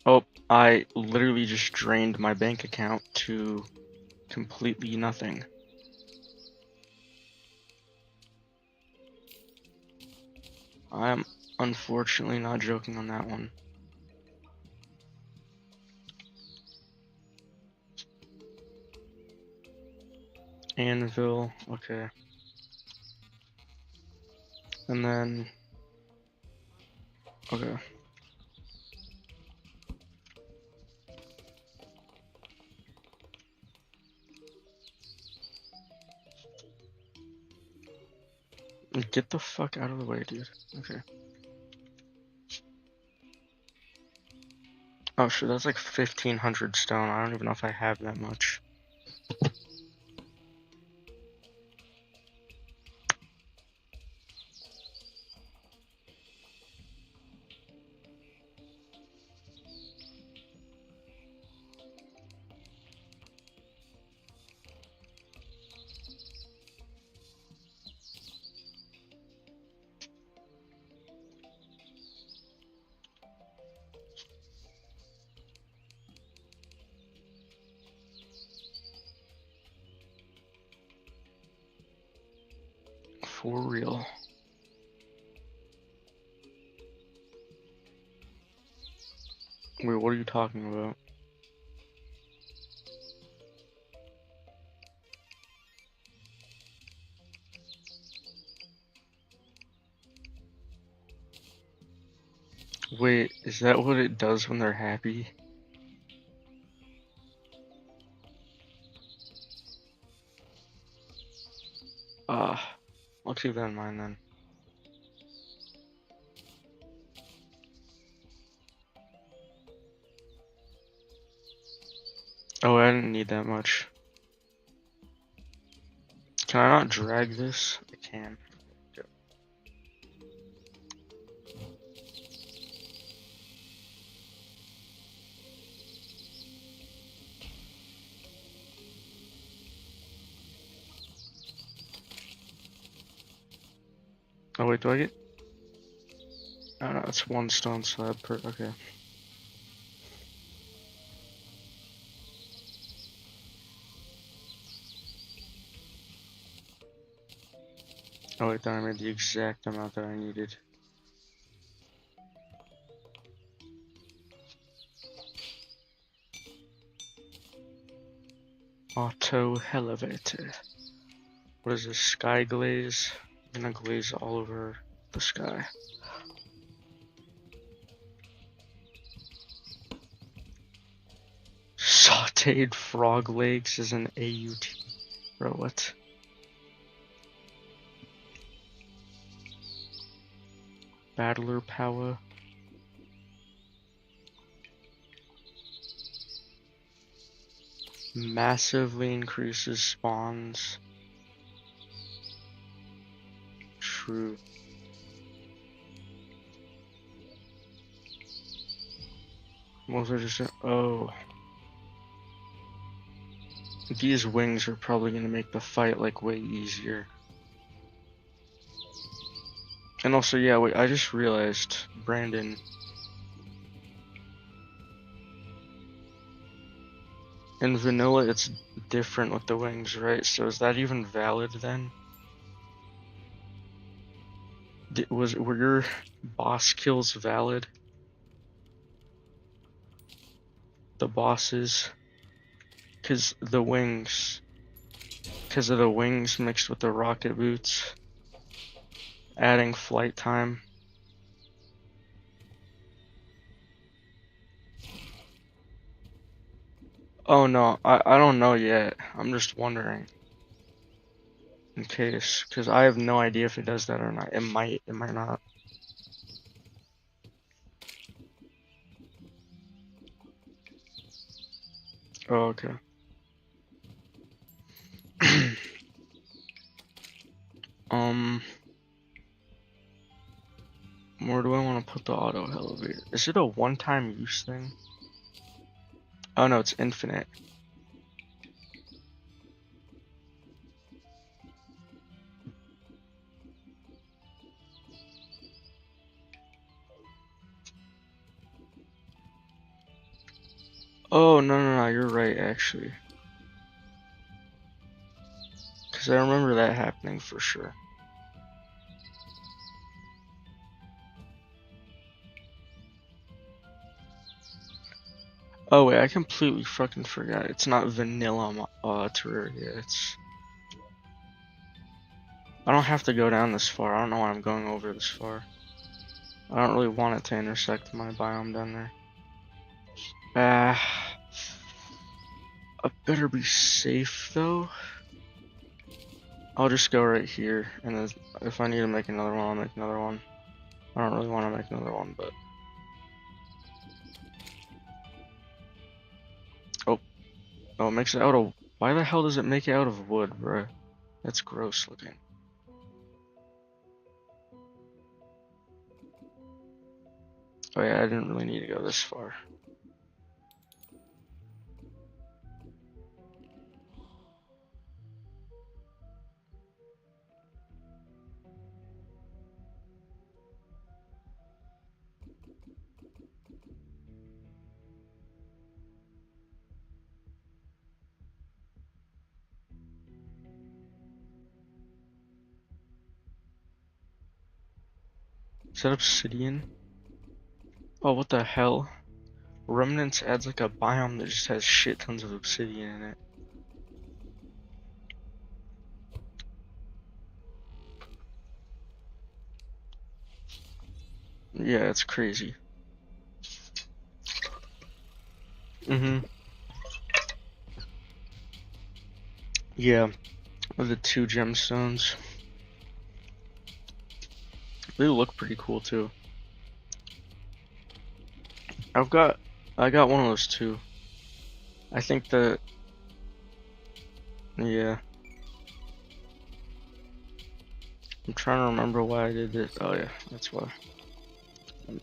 Oh, I literally just drained my bank account to completely nothing. I am unfortunately not joking on that one. Anvil, okay. And then, okay. Get the fuck out of the way, dude. Okay. Oh shit, that's like 1500 stone. I don't even know if I have that much. For real. Wait, what are you talking about? Wait, is that what it does when they're happy? I'll keep that in mind then. Oh, I didn't need that much. Can I not drag this? I can. Yep. Oh wait, do I get? Oh no, it's one stone slab per. Okay. Oh wait, then I made the exact amount that I needed. Auto elevator. What is this? Sky glaze? I'm gonna glaze all over the sky. Sauteed frog legs is an AUT. Bro, what? Battler power. Massively increases spawns. True. What was I just saying? Oh. These wings are probably gonna make the fight like way easier. And also, yeah, wait, I just realized, Brandon. In vanilla, it's different with the wings, right? So is that even valid then? Were your boss kills valid? The bosses? Because of the wings mixed with the rocket boots, adding flight time. Oh no, I don't know yet. I'm just wondering. In case, because I have no idea if it does that or not. It might not. Oh, okay. Um, with the auto elevator. Is it a one-time use thing? Oh no, it's infinite. Oh, no, you're right, actually. Because I remember that happening for sure. Oh wait, I completely fucking forgot. It's not vanilla Terraria, it's... I don't have to go down this far. I don't know why I'm going over this far. I don't really want it to intersect my biome down there. I better be safe though. I'll just go right here, and then if I need to make another one, I'll make another one. I don't really want to make another one, but... Oh, it makes it out of... Why the hell does it make it out of wood, bruh? That's gross looking. Oh yeah, I didn't really need to go this far. Is that obsidian? Oh, what the hell? Remnants adds like a biome that just has shit tons of obsidian in it. Yeah, it's crazy. Yeah, with the 2 gemstones. They look pretty cool too. I got one of those too. I think that, yeah. I'm trying to remember why I did it. Oh yeah, that's why.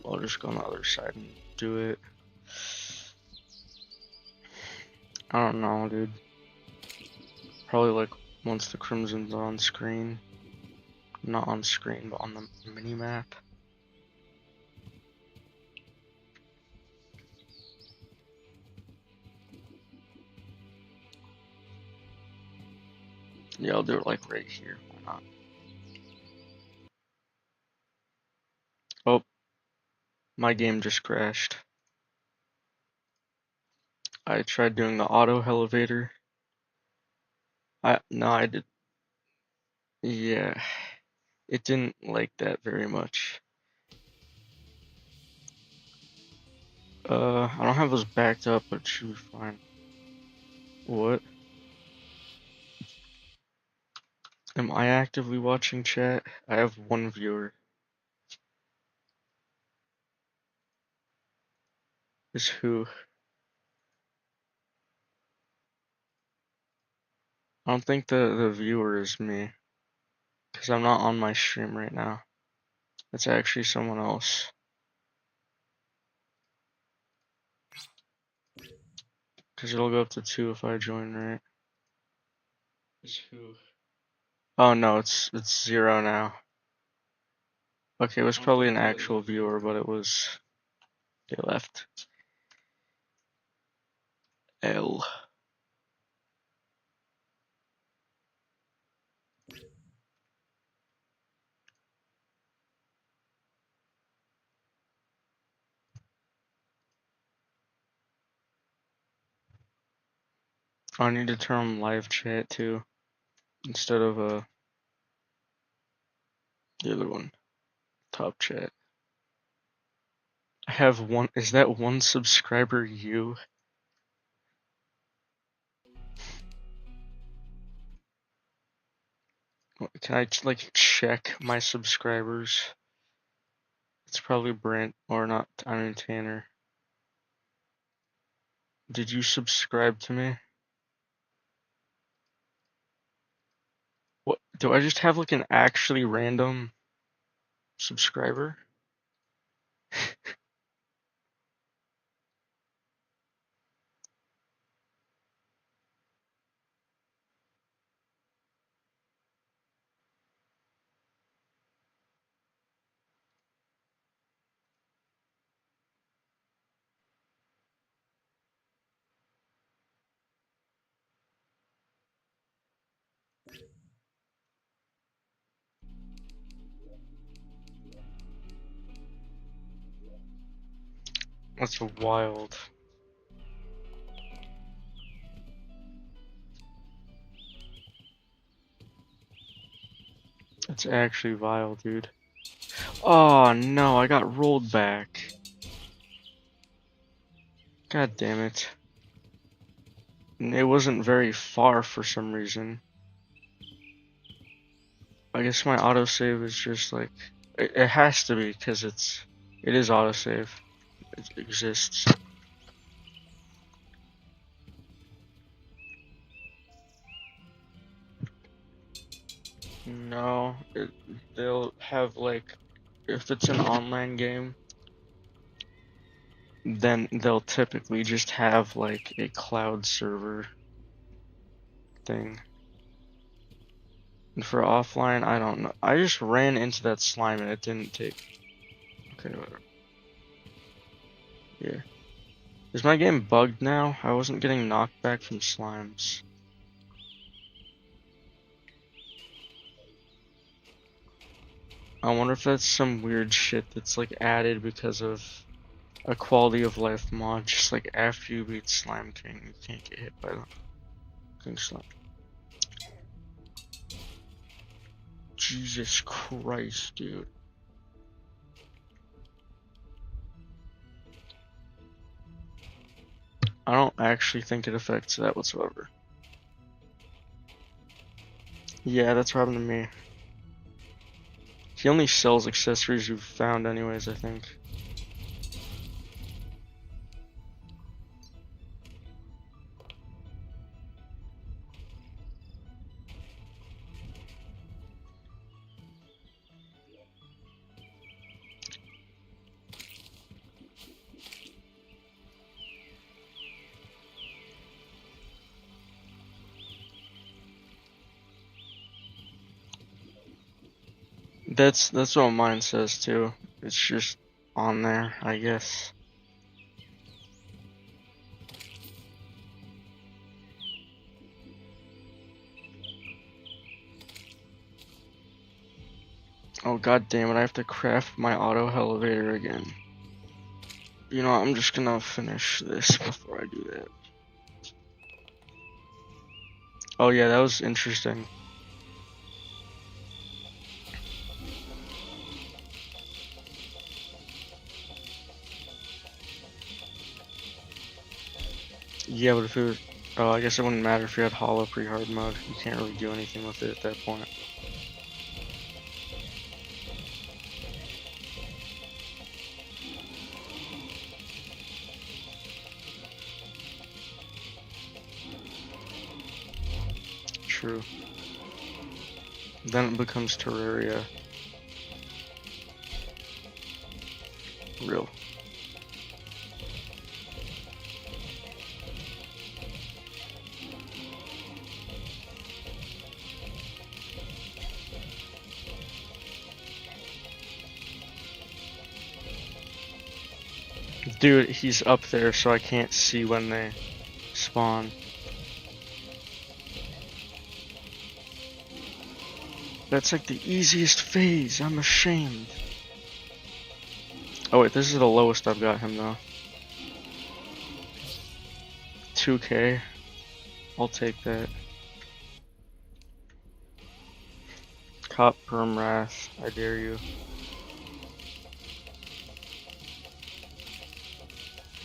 I'll just go on the other side and do it. I don't know, dude. Probably like once the crimson's on screen. Not on screen, but on the mini map. Yeah, I'll do it like right here. Why not? Oh, my game just crashed. I tried doing the auto elevator. No, I did. Yeah, it didn't like that very much. I don't have those backed up, but it should be fine. What? Am I actively watching chat? I have one viewer. Is who? I don't think the viewer is me, because I'm not on my stream right now. It's actually someone else. Because it'll go up to 2 if I join, right? Is who? Oh no, it's 0 now. Okay, it was probably an actual viewer, but it was... They left. L. I need to turn on live chat too, instead of the other one, top chat. I have one. Is that one subscriber you? Can I like check my subscribers? It's probably Brent or not. I mean Tanner. Did you subscribe to me? What? Do I just have like an actually random subscriber? That's wild. That's actually vile, dude. Oh no, I got rolled back. God damn it. And it wasn't very far for some reason. I guess my autosave is just like... It has to be, because it is autosave. It exists. No, they'll have like... If it's an online game, then they'll typically just have like a cloud server thing. And for offline, I don't know. I just ran into that slime and it didn't take... Okay, whatever. Yeah. Is my game bugged now? I wasn't getting knocked back from slimes. I wonder if that's some weird shit that's like added because of a quality of life mod. Just like after you beat Slime King, you can't get hit by the King Slime. Jesus Christ, dude. I don't actually think it affects that whatsoever. Yeah, that's what happened to me. He only sells accessories you've found anyways, I think. That's what mine says too. It's just on there, I guess. Oh god damn it, I have to craft my auto elevator again. You know, I'm just gonna finish this before I do that. Oh yeah, that was interesting. Yeah, but if it was... Oh, I guess it wouldn't matter if you had hollow pre-hard mode. You can't really do anything with it at that point. True. Then it becomes Terraria. Real. Dude, he's up there so I can't see when they spawn. That's like the easiest phase, I'm ashamed. Oh wait, this is the lowest I've got him though. 2k. I'll take that. Cop Perm Wrath, I dare you.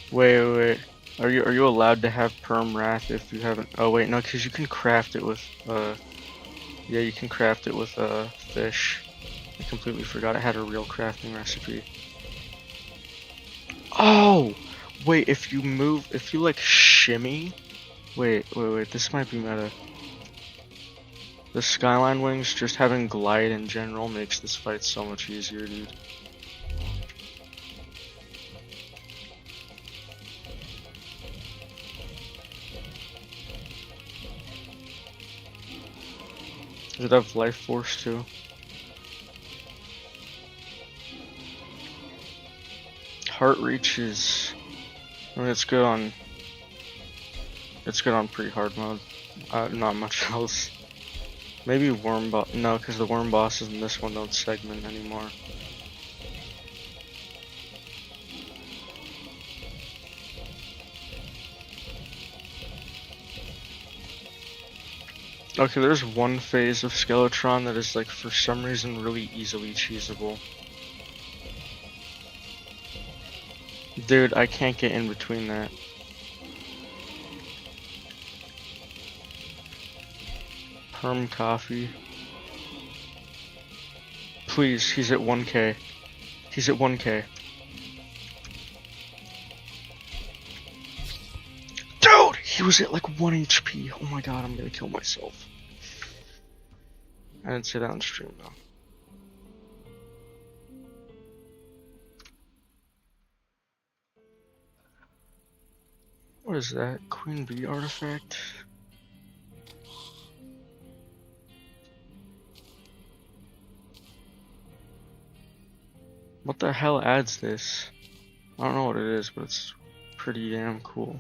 Wait. Are you allowed to have Perm Wrath if you haven't? Oh wait, no, because you can craft it with yeah, you can craft it with fish. I completely forgot it had a real crafting recipe. Oh! Wait, if you like shimmy... Wait, this might be meta. The Skyline Wings, just having glide in general makes this fight so much easier, dude. Does it have Life Force too? Heart Reach is... I mean, it's good on pretty hard mode. Not much else. Maybe Worm Boss. No, because the Worm Bosses in this one don't segment anymore. Okay, there's one phase of Skeletron that is like for some reason really easily cheesable. Dude, I can't get in between that. Perm coffee. Please, he's at 1k. He's at 1k. Dude! He was at like 1 HP. Oh my god, I'm gonna kill myself. I didn't say that on stream though. What is that? Queen Bee artifact? What the hell adds this? I don't know what it is, but it's pretty damn cool.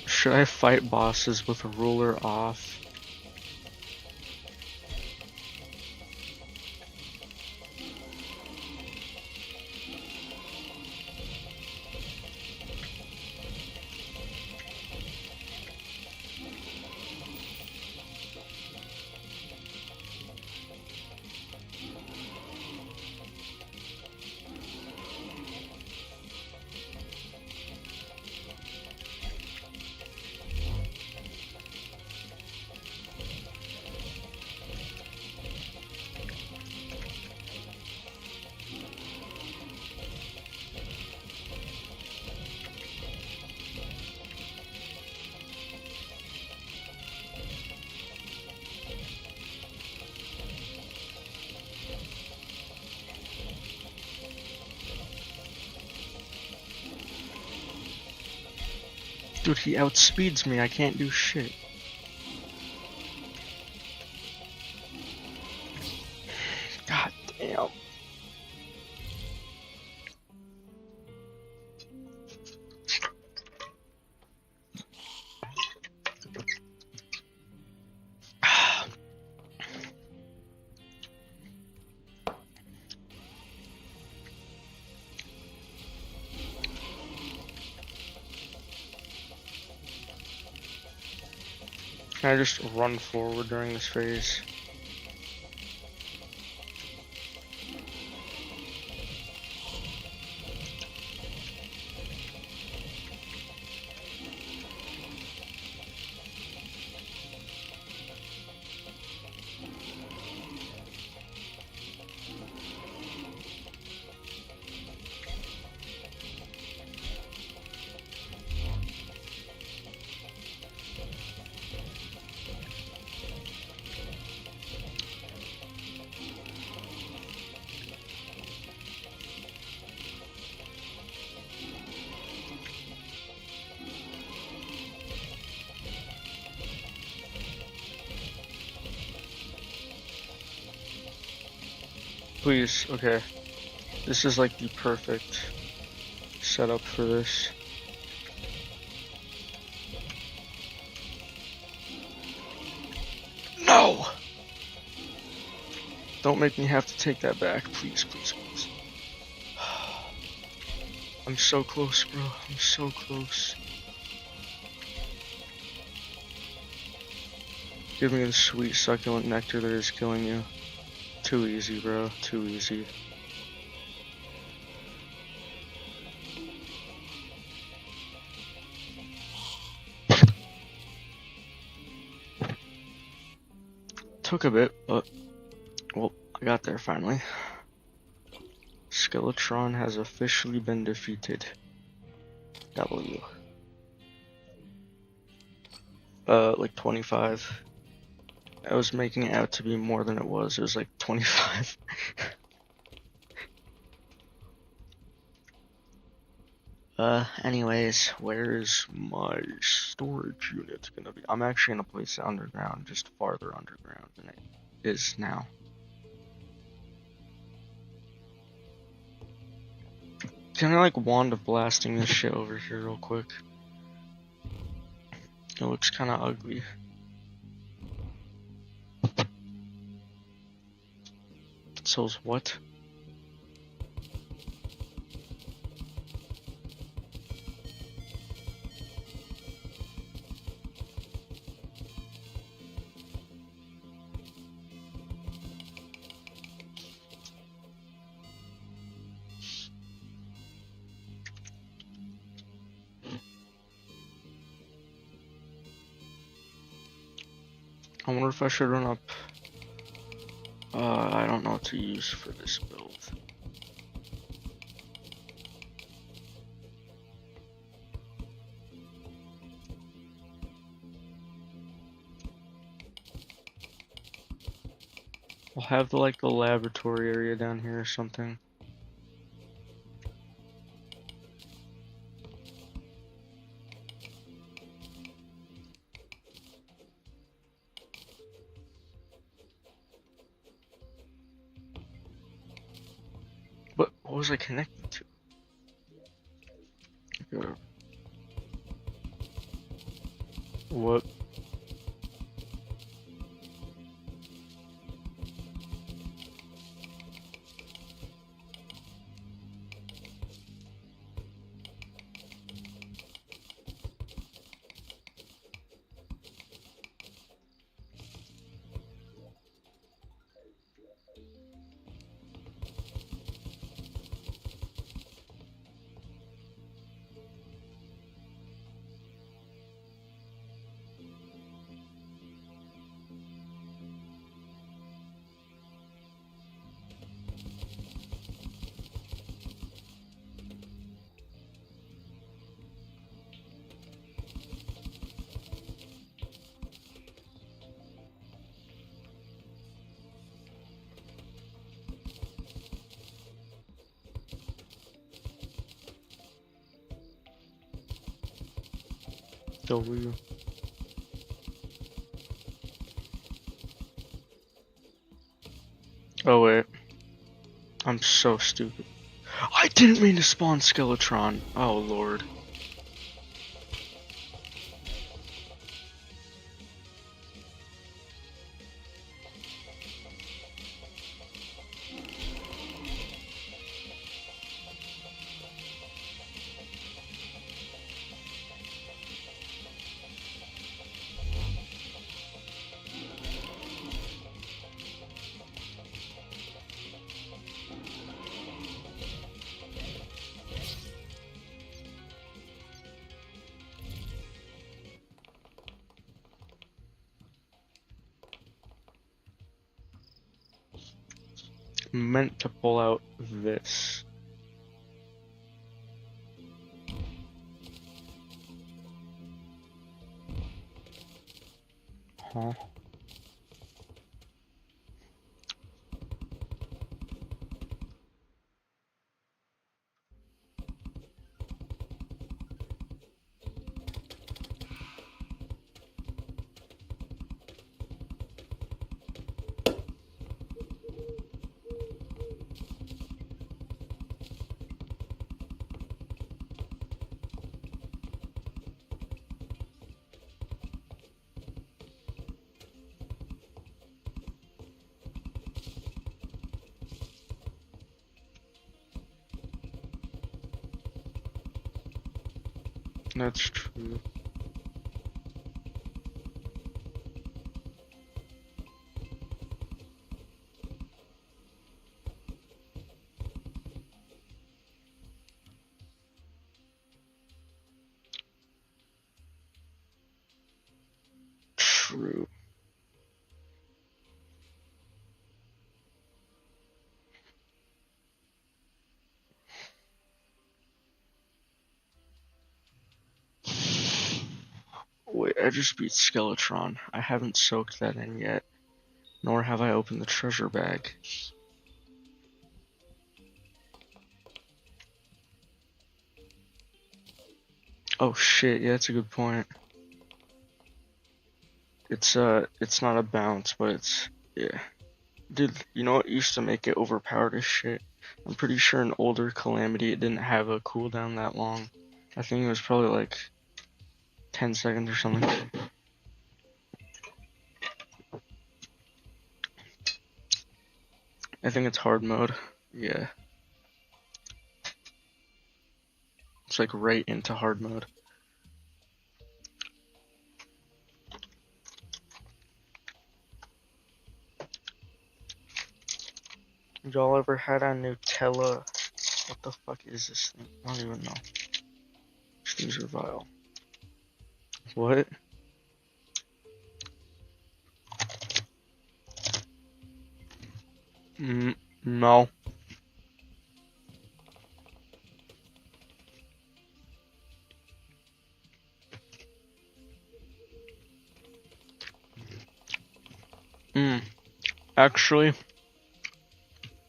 Should I fight bosses with a ruler off? Dude, he outspeeds me. I can't do shit. God damn. Can I just run forward during this phase? Please, okay. This is like the perfect setup for this. No! Don't make me have to take that back, please, please, please. I'm so close, bro. I'm so close. Give me the sweet succulent nectar that is killing you. Too easy, bro. Too easy. Took a bit, but well, I got there finally. Skeletron has officially been defeated. W. Like 25. I was making it out to be more than it was. It was like 25. Anyways, where is my storage unit gonna be? I'm actually gonna place it underground, just farther underground than it is now. Can I like wand of blasting this shit over here real quick? It looks kind of ugly. So's what? I wonder if I should run up. I don't know what to use for this build. I'll have the laboratory area down here or something. What was I connected to? What? W. Oh wait, I'm so stupid. I didn't mean to spawn Skeletron. Oh lord. Meant to pull out this. Huh? That's true. True. Wait, I just beat Skeletron. I haven't soaked that in yet, nor have I opened the treasure bag. Oh shit, yeah, that's a good point. It's not a bounce, but it's, yeah. Dude, you know what used to make it overpowered as shit? I'm pretty sure in older Calamity it didn't have a cooldown that long. I think it was probably like 10 seconds or something. I think it's hard mode. Yeah. It's like right into hard mode. Y'all ever had a Nutella? What the fuck is this thing? I don't even know. These are vile. What? No. Actually,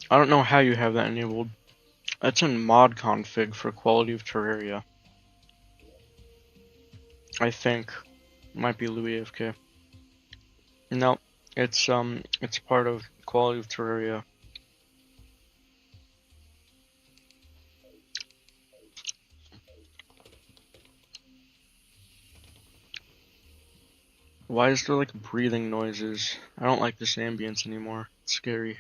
I don't know how you have that enabled. That's in mod config for quality of Terraria. I think. Might be Louis AFK. No, it's part of quality of Terraria. Why is there like breathing noises? I don't like this ambience anymore. It's scary.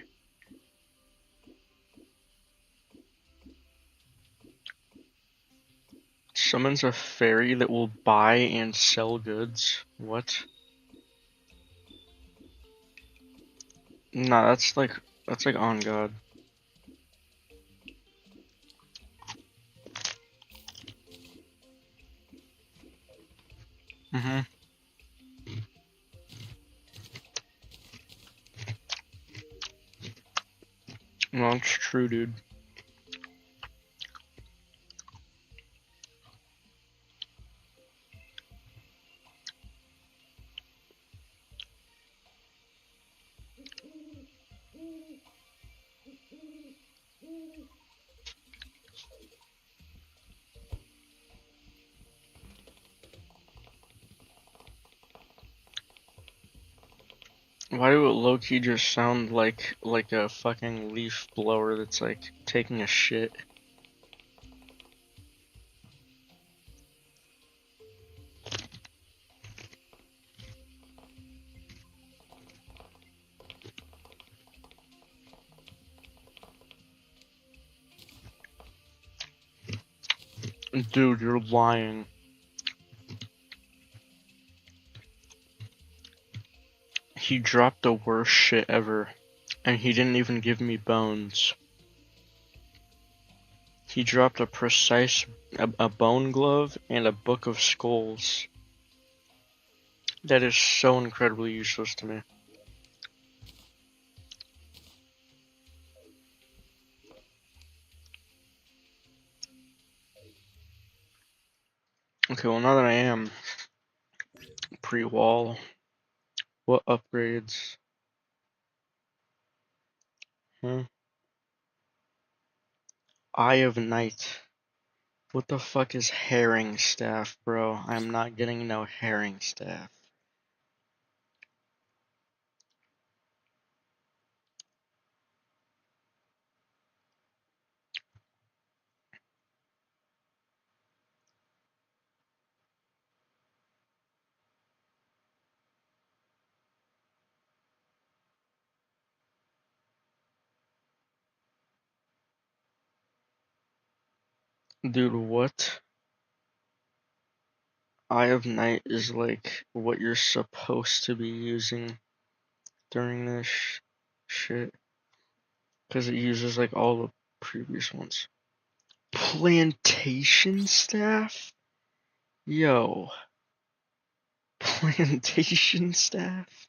Summons a fairy that will buy and sell goods. What? Nah, that's like on God. Mm-hmm. No, it's true, dude. Why do it low-key just sound like a fucking leaf blower that's like taking a shit? Dude, you're lying. He dropped the worst shit ever, and he didn't even give me bones. He dropped a bone glove and a book of skulls. That is so incredibly useless to me. Okay, well now that I am pre-wall, what upgrades? Eye of Night. What the fuck is herring staff, bro? I'm not getting no herring staff. Dude, what? Eye of Night is like what you're supposed to be using during this shit. Because it uses like all the previous ones. Plantation staff? Yo. Plantation staff?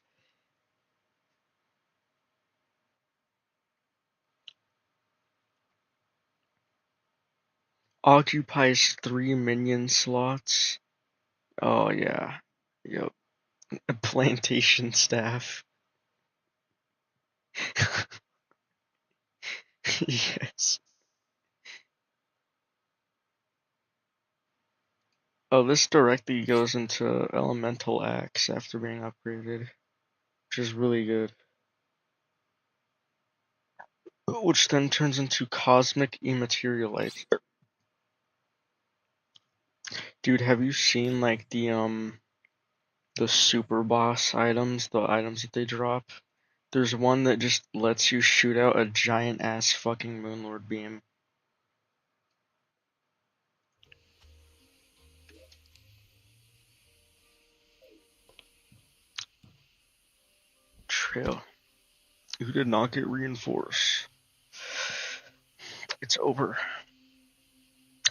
Occupies 3 minion slots? Oh yeah. Yep. A plantation staff. Yes. Oh, this directly goes into Elemental Axe after being upgraded, which is really good. Which then turns into Cosmic Immaterialite. Dude, have you seen like the super boss items, the items that they drop? There's one that just lets you shoot out a giant ass fucking Moonlord beam. Trail. You did not get reinforced. It's over.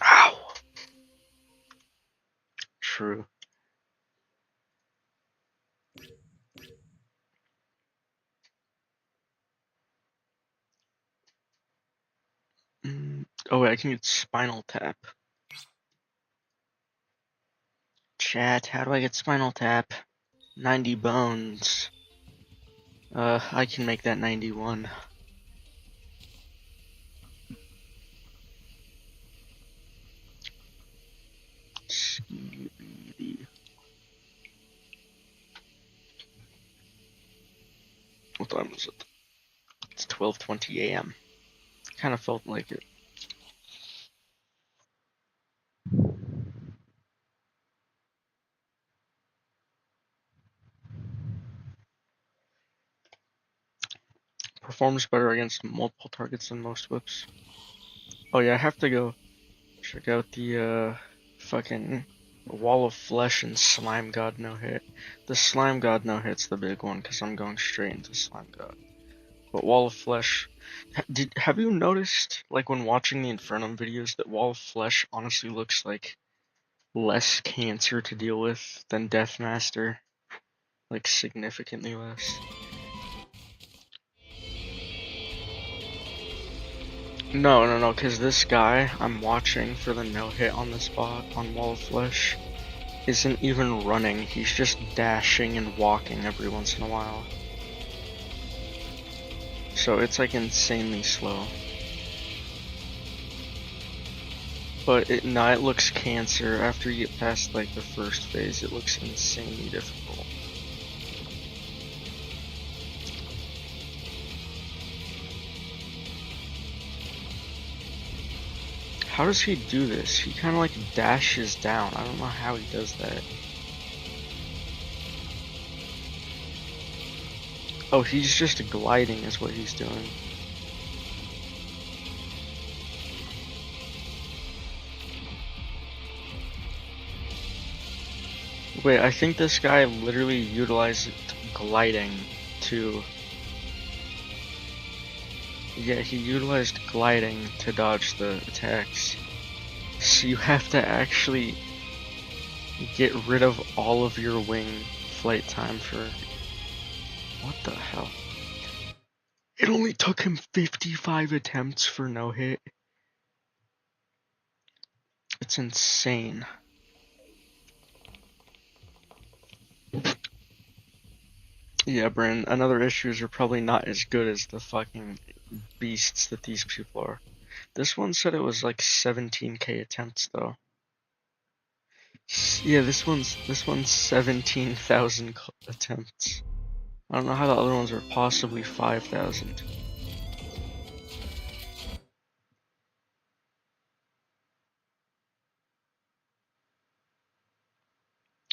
Ow! True. Oh wait, I can get Spinal Tap. Chat, how do I get Spinal Tap? 90 bones. I can make that 91. What time is it? It's 12:20 a.m. Kind of felt like it. Performs better against multiple targets than most whips. Oh yeah, I have to go check out the fucking Wall of Flesh and Slime God no hit. The Slime God no hit's the big one because I'm going straight into Slime God. But Wall of Flesh, have you noticed, like when watching the Infernum videos, that Wall of Flesh honestly looks like less cancer to deal with than Deathmaster? Like significantly less. No, because this guy I'm watching for the no-hit on the spot on Wall of Flesh isn't even running, he's just dashing and walking every once in a while. So it's like insanely slow. But it looks cancer. After you get past like the first phase, it looks insanely difficult. How does he do this? He kind of like dashes down. I don't know how he does that. Oh, he's just gliding is what he's doing. Wait, I think this guy literally utilized gliding to... Yeah, he utilized gliding to dodge the attacks. So you have to actually get rid of all of your wing flight time for... What the hell? It only took him 55 attempts for no hit. It's insane. Yeah, Brandon, another issues are probably not as good as the fucking beasts that these people are. This one said it was like 17k attempts though. Yeah, this one's 17,000 attempts. I don't know how the other ones are possibly 5,000.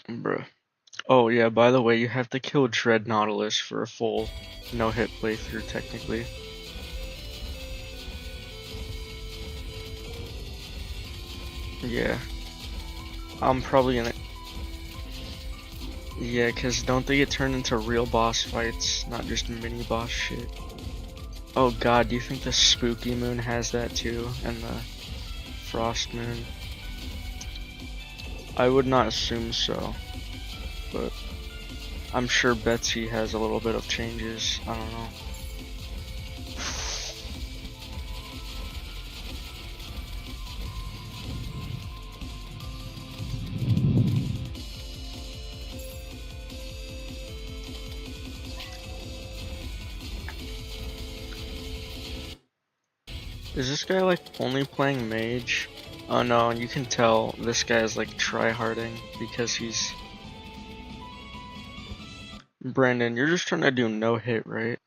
Bruh. Oh yeah, by the way, you have to kill Dread Nautilus for a full no-hit playthrough, technically. Yeah. I'm probably gonna... Yeah, cause don't they get turned into real boss fights, not just mini boss shit? Oh god, do you think the Spooky Moon has that too, and the Frost Moon? I would not assume so, but I'm sure Betsy has a little bit of changes, I don't know. Is this guy like only playing mage? Oh no, you can tell this guy is like tryharding because he's... Brandon, you're just trying to do no hit, right?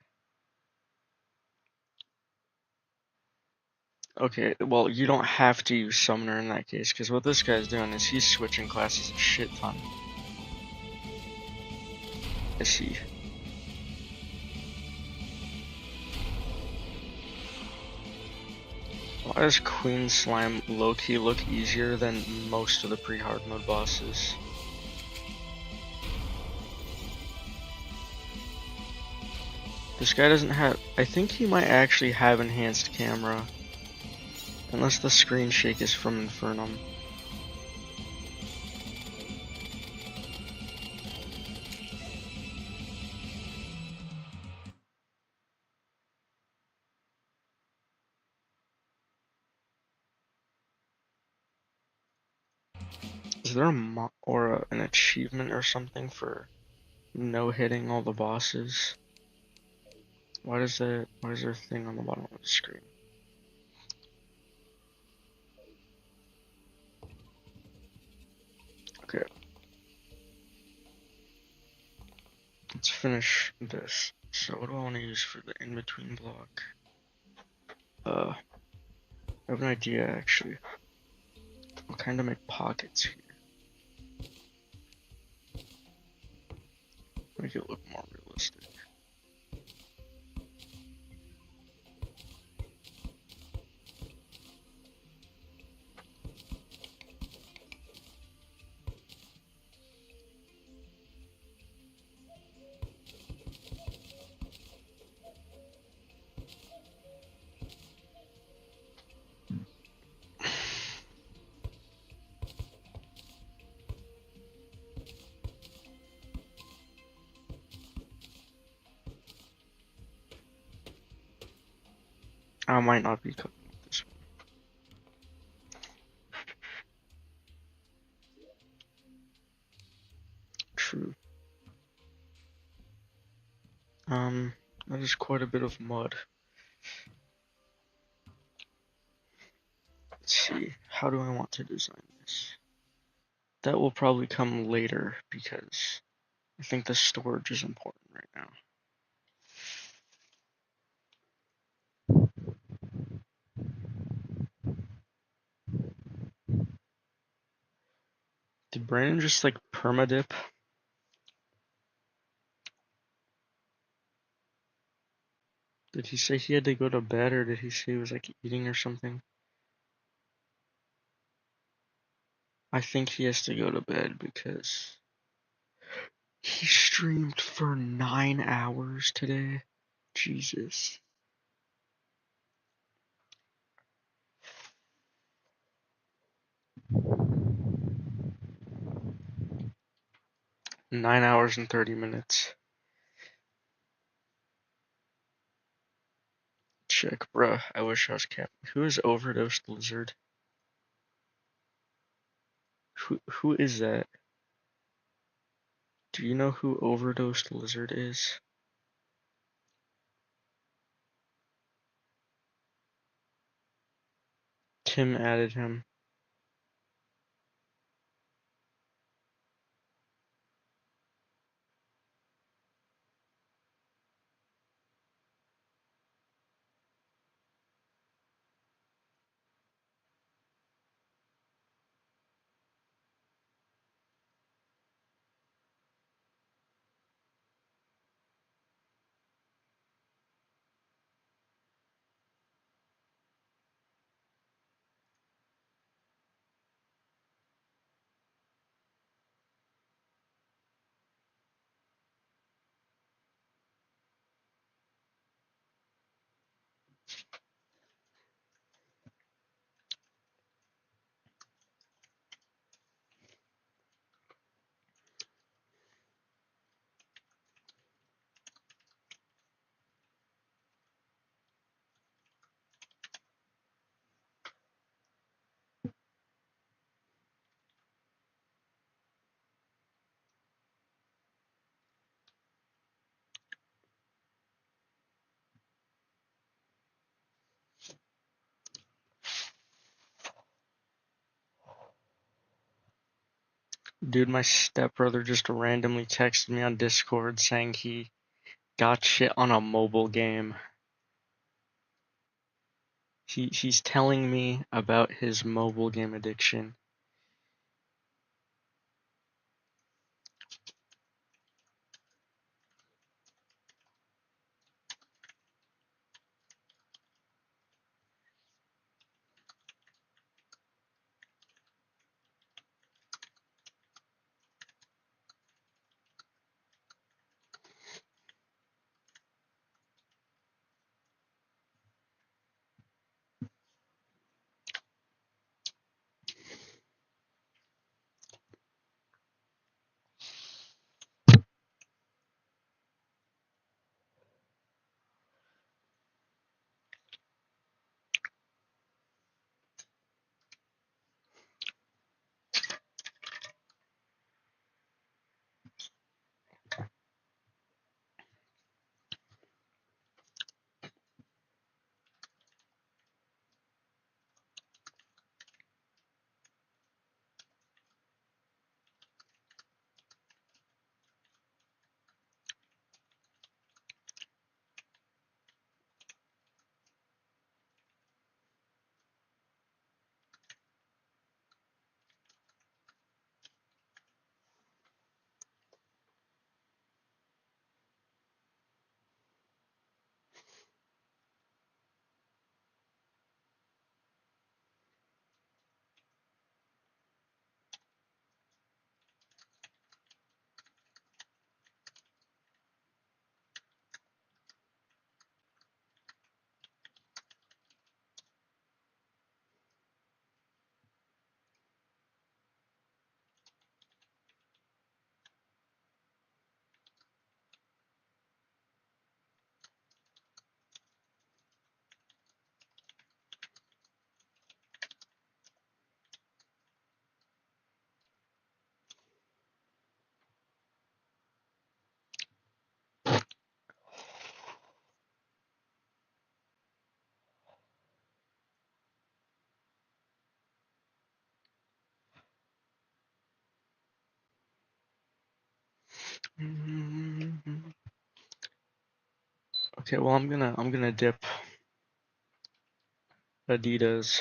Okay, well you don't have to use Summoner in that case, because what this guy's doing is he's switching classes a shit ton. Is he? Why does Queen Slime low-key look easier than most of the pre-hard mode bosses? This guy doesn't have... I think he might actually have enhanced camera. Unless the screen shake is from Infernum. there an achievement or something for no hitting all the bosses? Why is there a thing on the bottom of the screen? Okay, let's finish this. So what do I want to use for the in-between block? I have an idea actually. I'll kind of make pockets here. Make it look more realistic. I might not be cooking with this one. True. That is quite a bit of mud. Let's see, how do I want to design this? That will probably come later because I think the storage is important right now. Did Brandon just like permadip? Did he say he had to go to bed or did he say he was like eating or something? I think he has to go to bed because he streamed for 9 hours today. Jesus. Nine hours and 30 minutes. Check, bruh. I wish I was Captain. Who is Overdosed Lizard? Who is that? Do you know who Overdosed Lizard is? Tim added him. Dude, my stepbrother just randomly texted me on Discord saying he got shit on a mobile game. He's telling me about his mobile game addiction. Okay, well I'm gonna dip Adidas.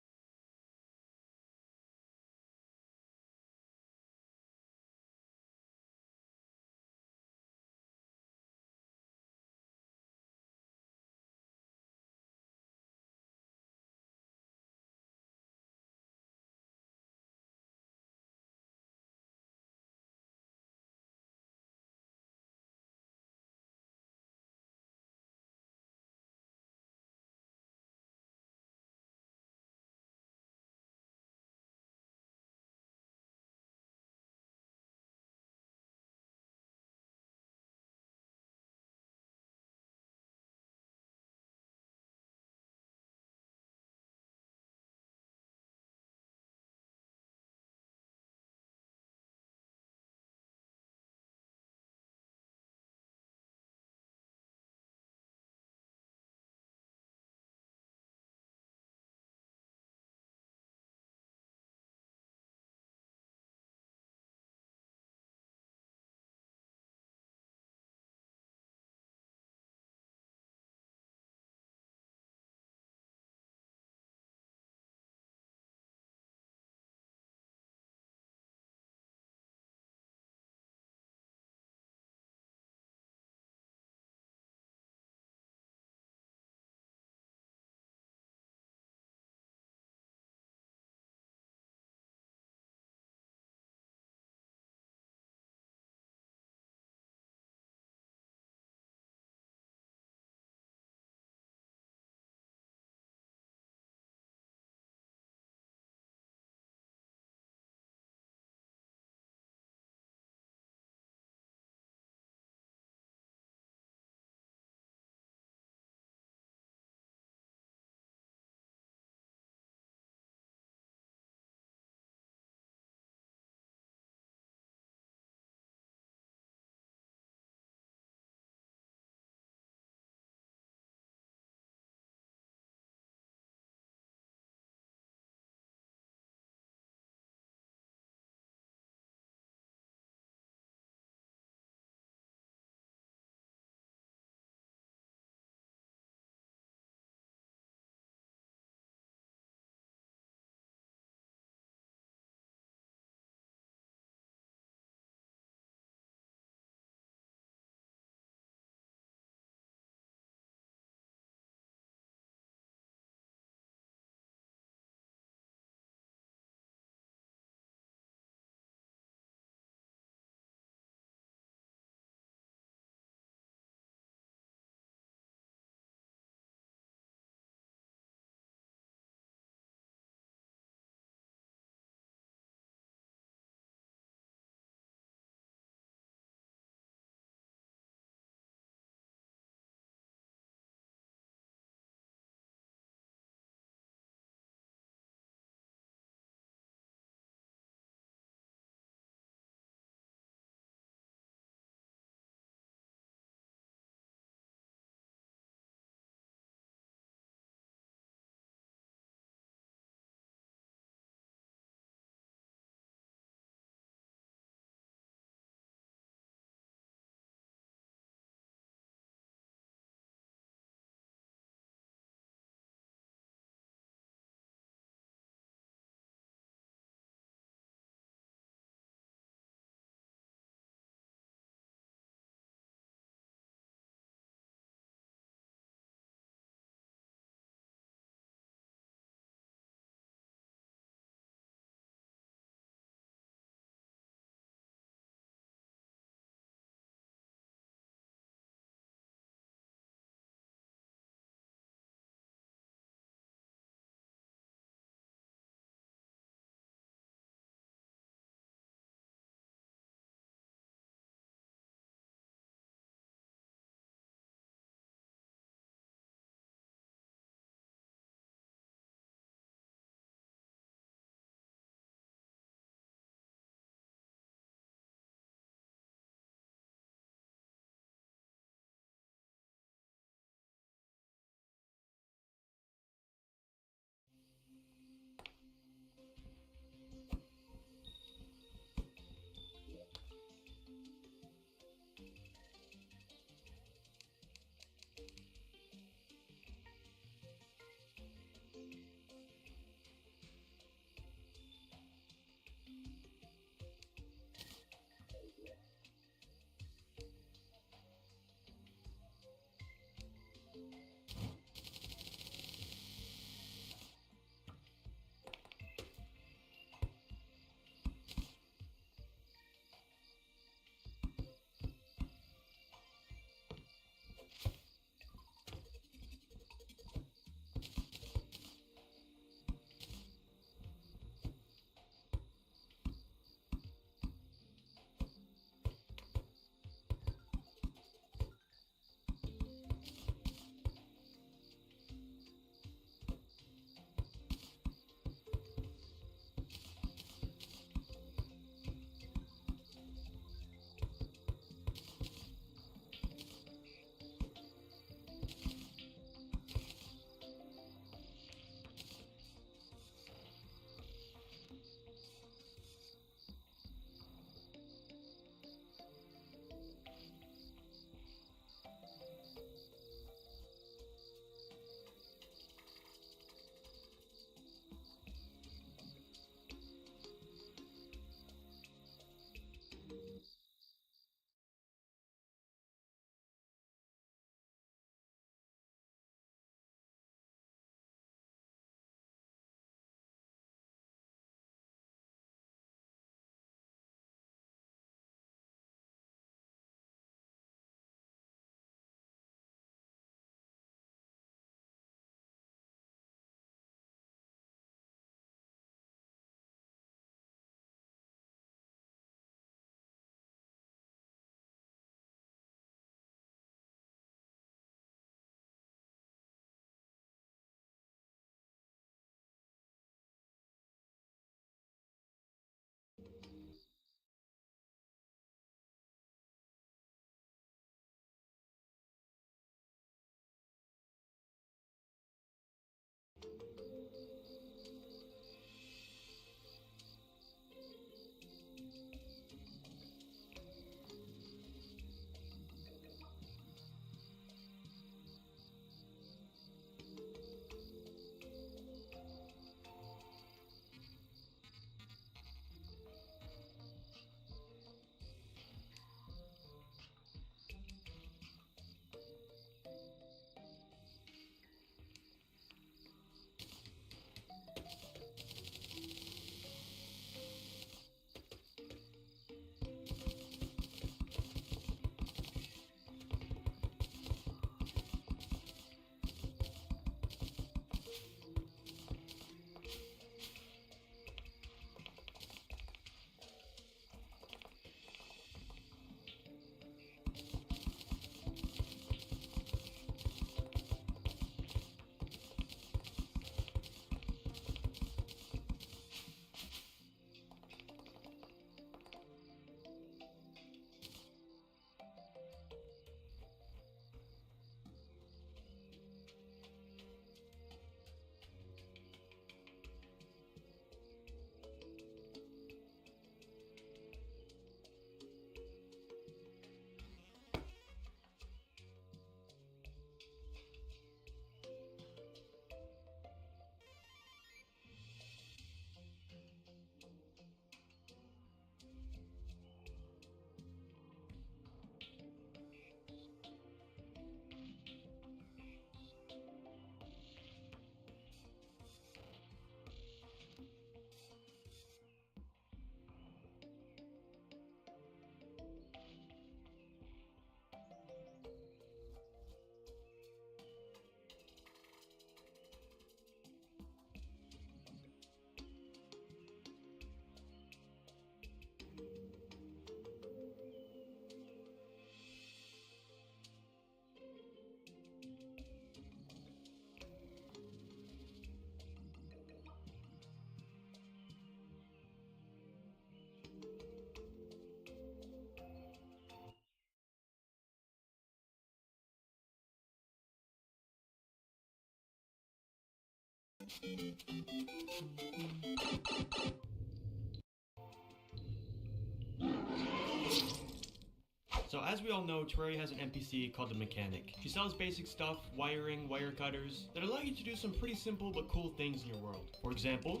So as we all know, Terraria has an NPC called the Mechanic. She sells basic stuff, wiring, wire cutters, that allow you to do some pretty simple but cool things in your world. For example,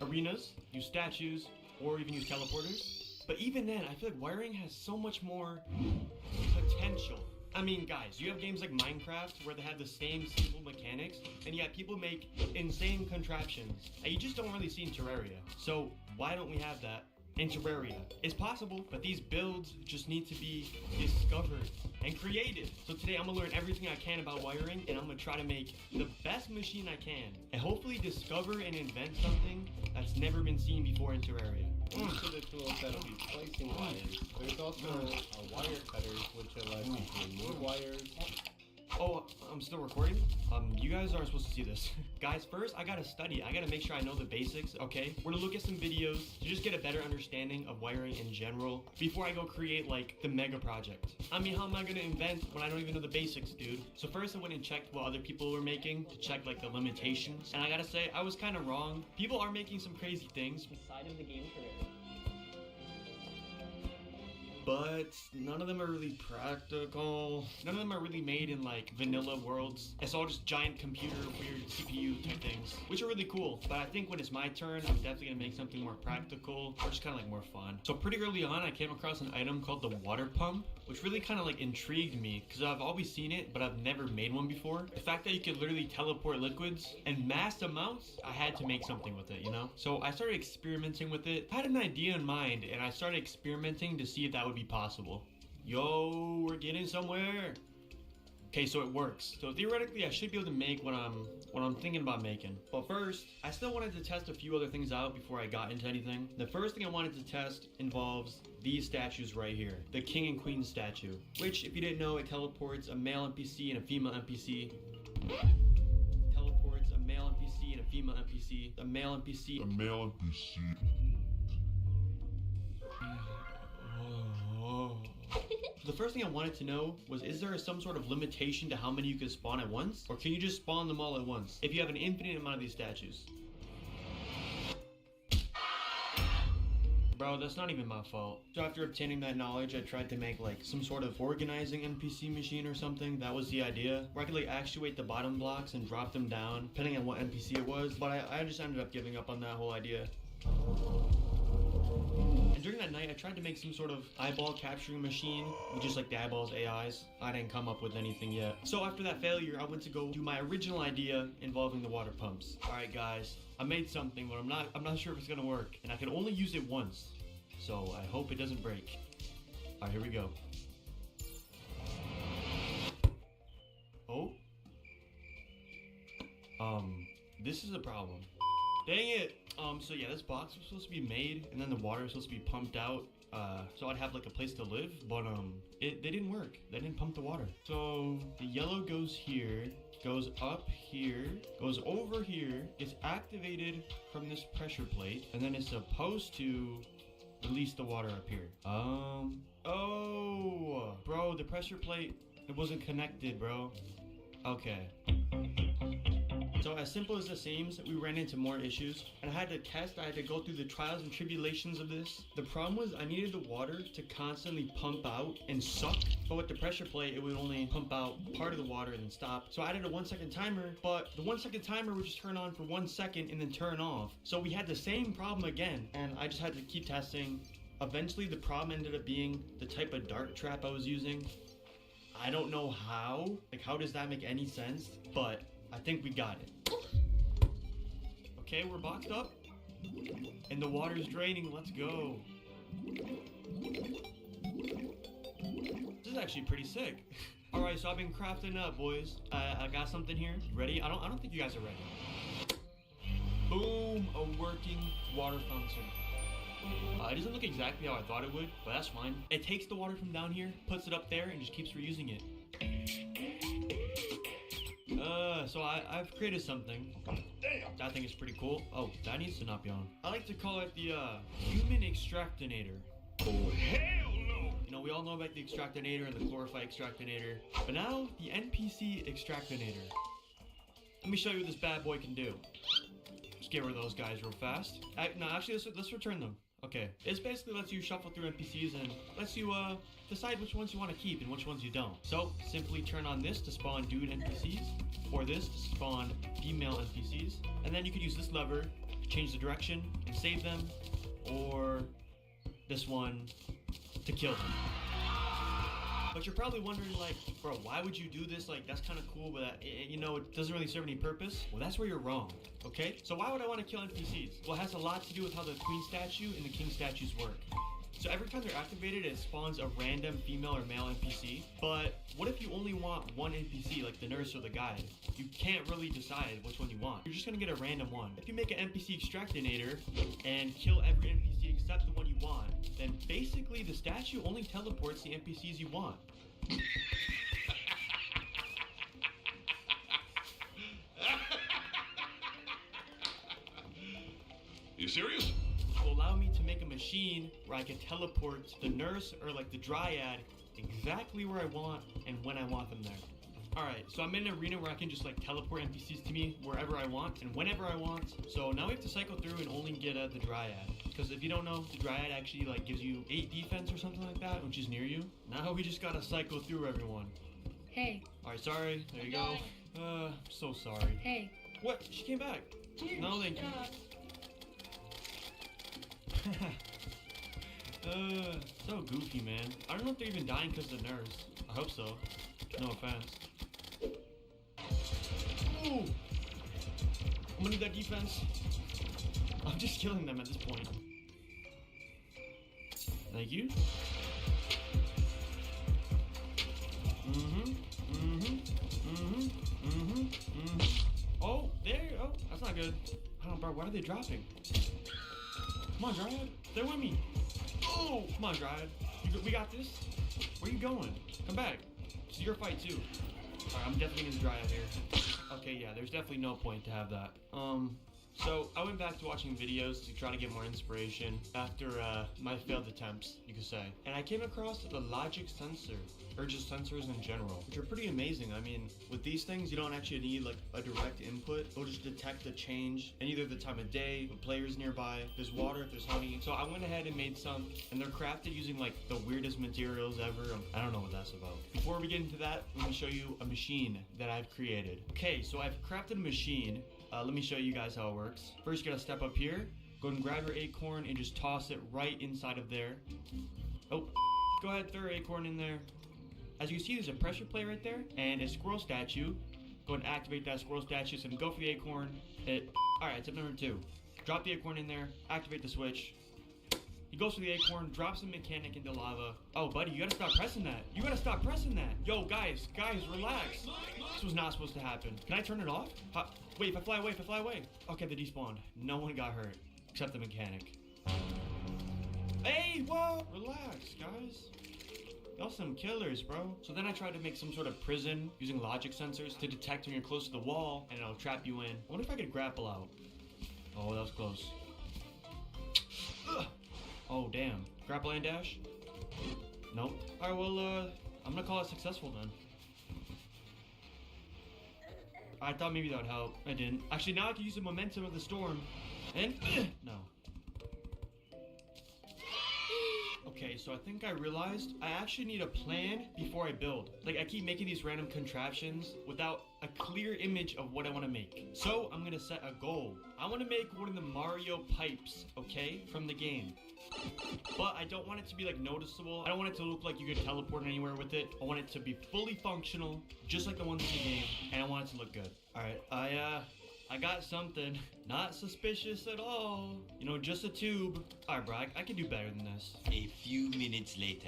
arenas, use statues, or even use teleporters. But even then, I feel like wiring has so much more potential. I mean, guys, you have games like Minecraft where they have the same simple mechanics, and yet people make insane contraptions that you just don't really see in Terraria. So why don't we have that in Terraria? It's possible, but these builds just need to be discovered and created. So today I'm gonna learn everything I can about wiring, and I'm gonna try to make the best machine I can, and hopefully discover and invent something that's never been seen before in Terraria. These are the tools that'll be placing wires. There's also a wire cutter, which allows you to remove wires. Oh, I'm still recording? You guys aren't supposed to see this. Guys, first I gotta study. I gotta make sure I know the basics, okay? We're gonna look at some videos to just get a better understanding of wiring in general before I go create like the mega project. I mean, how am I gonna invent when I don't even know the basics, dude? So first I went and checked what other people were making to check like the limitations. And I gotta say, I was kind of wrong. People are making some crazy things inside of the game Terraria. But none of them are really practical. None of them are really made in like vanilla worlds. It's all just giant computer, weird CPU type things, which are really cool. But I think when it's my turn, I'm definitely gonna make something more practical or just kind of like more fun. So pretty early on, I came across an item called the water pump, which really kind of like intrigued me because I've always seen it, but I've never made one before. The fact that you could literally teleport liquids in mass amounts, I had to make something with it, you know? So I started experimenting with it. I had an idea in mind and I started experimenting to see if that would be possible. Yo, we're getting somewhere. Okay, so it works. So theoretically, I should be able to make what I'm thinking about making. But first, I still wanted to test a few other things out before I got into anything. The first thing I wanted to test involves these statues right here. The King and Queen statue, which if you didn't know, it teleports a male NPC and a female NPC. Teleports a male NPC and a female NPC. A male NPC. A male NPC. So the first thing I wanted to know was, is there some sort of limitation to how many you can spawn at once? Or can you just spawn them all at once if you have an infinite amount of these statues? Bro, that's not even my fault. So after obtaining that knowledge, I tried to make like some sort of organizing NPC machine or something. That was the idea, where I could like actuate the bottom blocks and drop them down, depending on what NPC it was. But I just ended up giving up on that whole idea. And during that night, I tried to make some sort of eyeball capturing machine with just like the eyeballs AIs. I didn't come up with anything yet. So after that failure, I went to go do my original idea involving the water pumps. All right, guys, I made something, but I'm not sure if it's gonna work, and I can only use it once. So I hope it doesn't break. All right, here we go. Oh. This is a problem. Dang it! So yeah, this box was supposed to be made, and then the water was supposed to be pumped out, so I'd have like a place to live, but they didn't work. They didn't pump the water. So the yellow goes here, goes up here, goes over here, gets activated from this pressure plate, and then it's supposed to release the water up here. Oh, bro, the pressure plate, it wasn't connected, bro. Okay. So as simple as this seems, we ran into more issues, and I had to go through the trials and tribulations of this. The problem was I needed the water to constantly pump out and suck, but with the pressure plate, it would only pump out part of the water and then stop. So I added a 1 second timer, but the 1 second timer would just turn on for 1 second and then turn off. So we had the same problem again, and I just had to keep testing. Eventually the problem ended up being the type of dart trap I was using. I don't know how, like how does that make any sense, but I think we got it. Okay, we're boxed up. And the water's draining, let's go. This is actually pretty sick. Alright, so I've been crafting up, boys. I got something here. You ready? I don't think you guys are ready. Boom, a working water fountain. It doesn't look exactly how I thought it would, but that's fine. It takes the water from down here, puts it up there, and just keeps reusing it. So I've created something. Damn. I think it's pretty cool. Oh, that needs to not be on. I like to call it the human extractinator. Oh, hell no! You know, we all know about the extractinator and the chlorophyte extractinator, but now the NPC extractinator. let me show you what this bad boy can do. Let's get rid of those guys real fast. No, actually, let's return them. Okay, it basically lets you shuffle through NPCs and lets you decide which ones you want to keep and which ones you don't. So simply turn on this to spawn dude NPCs, or this to spawn female NPCs, and then you could use this lever to change the direction and save them, or this one to kill them. But you're probably wondering, like, bro, why would you do this? Like, that's kind of cool, but you know, it doesn't really serve any purpose. Well, that's where you're wrong, okay? So why would I want to kill NPCs? Well, it has a lot to do with how the queen statue and the king statues work. So every time they're activated, it spawns a random female or male NPC. But what if you only want one NPC, like the nurse or the guide? You can't really decide which one you want. You're just gonna get a random one. If you make an NPC extractinator and kill every NPC except the one you want, then basically the statue only teleports the NPCs you want. You serious? Will allow me to make a machine where I can teleport the nurse or like the dryad exactly where I want and when I want them there. Alright, so I'm in an arena where I can just like teleport NPCs to me wherever I want and whenever I want. So now we have to cycle through and only get the dryad. Because if you don't know, the dryad actually like gives you 8 defense or something like that, which is near you. Now we just gotta cycle through everyone. Hey. Alright, sorry. There you go. So sorry. Hey. What? She came back. No, thank you. So goofy, man. I don't know if they're even dying because of the nurse. I hope so. No offense. Ooh! I'm gonna need that defense. I'm just killing them at this point. Thank you. Oh, there. Oh, that's not good. I don't know, bro. Why are they dropping? Come on, Dryad. Stay with me. Oh, come on, Dryad. We got this. Where you going? Come back. It's your fight, too. Alright, I'm definitely gonna Dryad here. Okay, yeah, there's definitely no point to have that. So I went back to watching videos to try to get more inspiration after my failed attempts, you could say. And I came across the logic sensor, or just sensors in general, which are pretty amazing. I mean, with these things, you don't actually need like a direct input. It'll just detect a change in either the time of day, the players nearby, if there's water, if there's honey. So I went ahead and made some, and they're crafted using like the weirdest materials ever. I don't know what that's about. Before we get into that, let me show you a machine that I've created. Okay, so I've crafted a machine. Let me show you guys how it works. First, you gotta step up here, go and grab your acorn and just toss it right inside of there. Oh, go ahead, throw your acorn in there. As you can see, there's a pressure plate right there and a squirrel statue. Go and activate that squirrel statue, so go for the acorn. Alright, tip number 2. Drop the acorn in there, activate the switch. He goes for the acorn, drops the mechanic into lava. Oh, buddy, you gotta stop pressing that. You gotta stop pressing that. Yo, guys, relax. This was not supposed to happen. Can I turn it off? Wait, if I fly away. Okay, they despawned. No one got hurt, except the mechanic. Hey, whoa, relax, guys. Y'all some killers, bro. So then I tried to make some sort of prison using logic sensors to detect when you're close to the wall, and it'll trap you in. I wonder if I could grapple out. Oh, that was close. Ugh. Oh, damn. Grapple and dash? Nope. Alright, well, I'm gonna call it successful then. I thought maybe that would help. I didn't. Actually, now I can use the momentum of the storm. And, no. Okay, so I think I realized I actually need a plan before I build. Like, I keep making these random contraptions without a clear image of what I want to make. So, I'm gonna set a goal. I want to make one of the Mario pipes, okay, from the game. But I don't want it to be, like, noticeable. I don't want it to look like you could teleport anywhere with it. I want it to be fully functional, just like the ones in the game, and I want it to look good. Alright, I got something. Not suspicious at all. You know, just a tube. Alright, bro, I can do better than this. A few minutes later.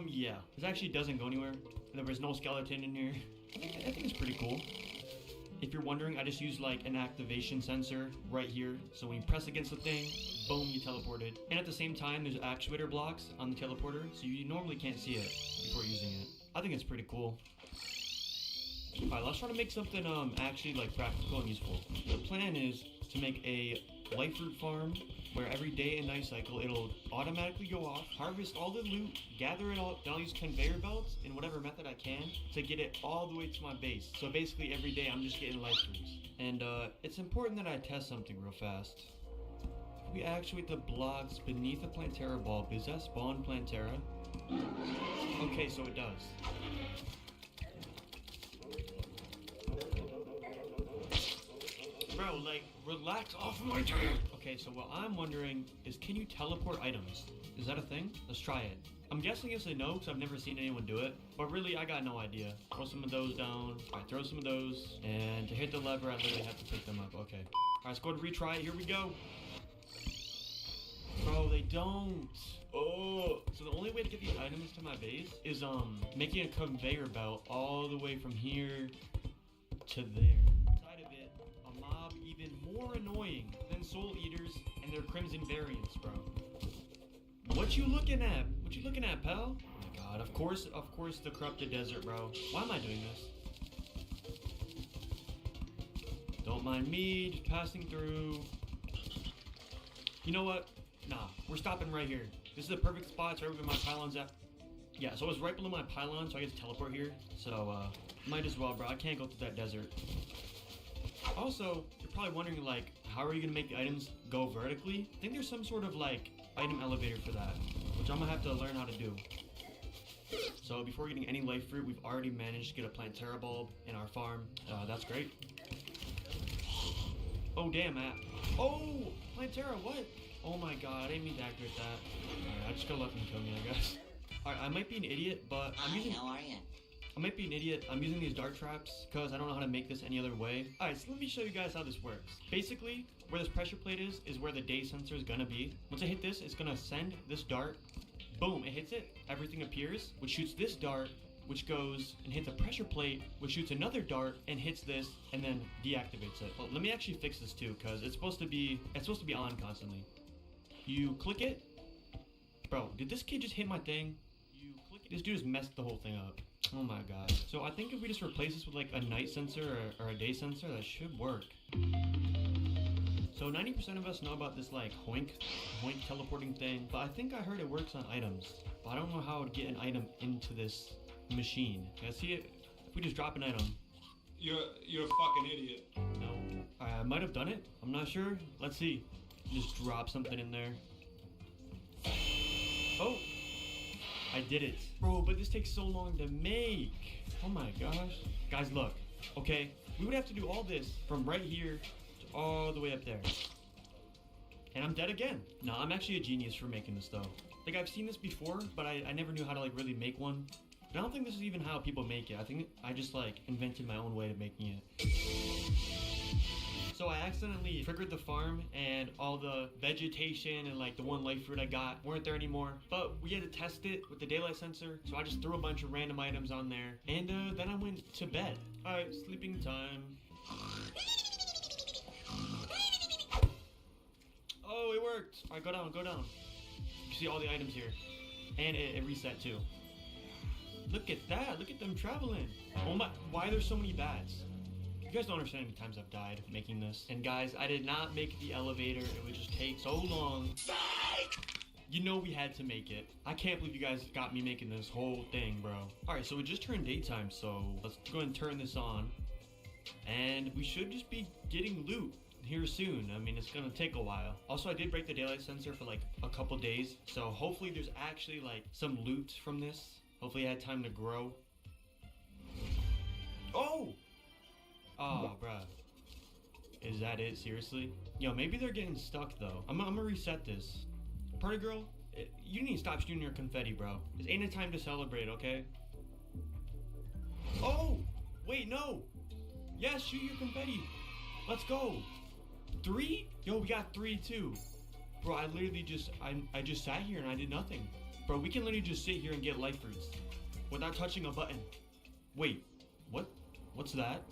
Yeah. This actually doesn't go anywhere. There was no skeleton in here. I think it's pretty cool. If you're wondering, I just used like an activation sensor right here. So when you press against the thing, boom, you teleported. And at the same time, there's actuator blocks on the teleporter, so you normally can't see it before using it. I think it's pretty cool. Alright, let's try to make something actually like practical and useful. The plan is to make a life fruit farm where every day and night cycle it'll automatically go off, harvest all the loot, gather it all, then I'll use conveyor belts in whatever method I can to get it all the way to my base. So basically every day I'm just getting life fruits. And it's important that I test something real fast. If we actuate the blocks beneath the Plantera bulb, does that spawn Plantera? Okay, so it does. Bro, like, relax off my turret! Okay, so what I'm wondering is, can you teleport items? Is that a thing? Let's try it. I'm guessing it's a no, because I've never seen anyone do it. But really, I got no idea. Throw some of those down. Alright, throw some of those. And to hit the lever, I literally have to pick them up. Okay. Alright, let's go to retry it. Here we go. Bro, they don't. Oh, so the only way to get these items to my base is making a conveyor belt all the way from here to there. Inside of it, a mob even more annoying than Soul Eaters and their Crimson variants, bro. What you looking at? What you looking at, pal? Oh my god, of course the corrupted desert, bro. Why am I doing this? Don't mind me, just passing through. You know what? Nah, we're stopping right here. This is the perfect spot. It's right where my pylon's at. Yeah, so it's right below my pylon, so I get to teleport here. So, might as well, bro. I can't go through that desert. Also, you're probably wondering, like, how are you gonna make the items go vertically? I think there's some sort of, like, item elevator for that, which I'm gonna have to learn how to do. So, before getting any life fruit, we've already managed to get a Plantera bulb in our farm. That's great. Oh, damn, Matt. Oh, Plantera, what? Oh my god, I didn't mean to activate that. Alright, I just gotta let them kill me, I guess. Alright, I might be an idiot, but How are you? I might be an idiot. I'm using these dart traps because I don't know how to make this any other way. Alright, so let me show you guys how this works. Basically, where this pressure plate is where the day sensor is gonna be. Once I hit this, it's gonna send this dart. Boom, it hits it. Everything appears, which shoots this dart, which goes and hits a pressure plate, which shoots another dart and hits this, and then deactivates it. Well, let me actually fix this too, because it's supposed to be on constantly. You click it. Bro, did this kid just hit my thing? You click it. This dude just messed the whole thing up. Oh my god. So I think if we just replace this with like a night sensor or a day sensor, that should work. So 90% of us know about this like hoink teleporting thing, but I think I heard it works on items. But I don't know how I would get an item into this machine. Can I see it? If we just drop an item. You're a fucking idiot. No. I might have done it. I'm not sure. Let's see. Just drop something in there. Oh! I did it. Bro, but this takes so long to make. Oh my gosh. Guys, look. Okay, we would have to do all this from right here to all the way up there. And I'm dead again. No, I'm actually a genius for making this though. Like, I've seen this before, but I never knew how to like really make one. And I don't think this is even how people make it. I think I just like invented my own way of making it. So I accidentally triggered the farm and all the vegetation and like the one life fruit I got weren't there anymore. But we had to test it with the daylight sensor. So I just threw a bunch of random items on there. And then I went to bed. Alright, sleeping time. Oh, it worked. Alright, go down, go down. You can see all the items here. And it reset too. Look at that. Look at them traveling. Oh my, why are there so many bats? You guys don't understand how many times I've died making this. And guys, I did not make the elevator. It would just take so long. You know we had to make it. I can't believe you guys got me making this whole thing, bro. Alright, so it just turned daytime, so let's go ahead and turn this on. And we should just be getting loot here soon. I mean, it's gonna take a while. Also, I did break the daylight sensor for like a couple days. So hopefully there's actually like some loot from this. Hopefully I had time to grow. Oh! Oh, bruh. Is that it? Seriously? Yo, maybe they're getting stuck, though. I'm gonna reset this. Party girl, you need to stop shooting your confetti, bro. This ain't a time to celebrate, okay? Oh! Wait, no! Yes, shoot your confetti! Let's go! 3? Yo, we got 3, too. Bro, I literally just, I just sat here and I did nothing. Bro, we can literally just sit here and get life fruits without touching a button. Wait, what? What's that?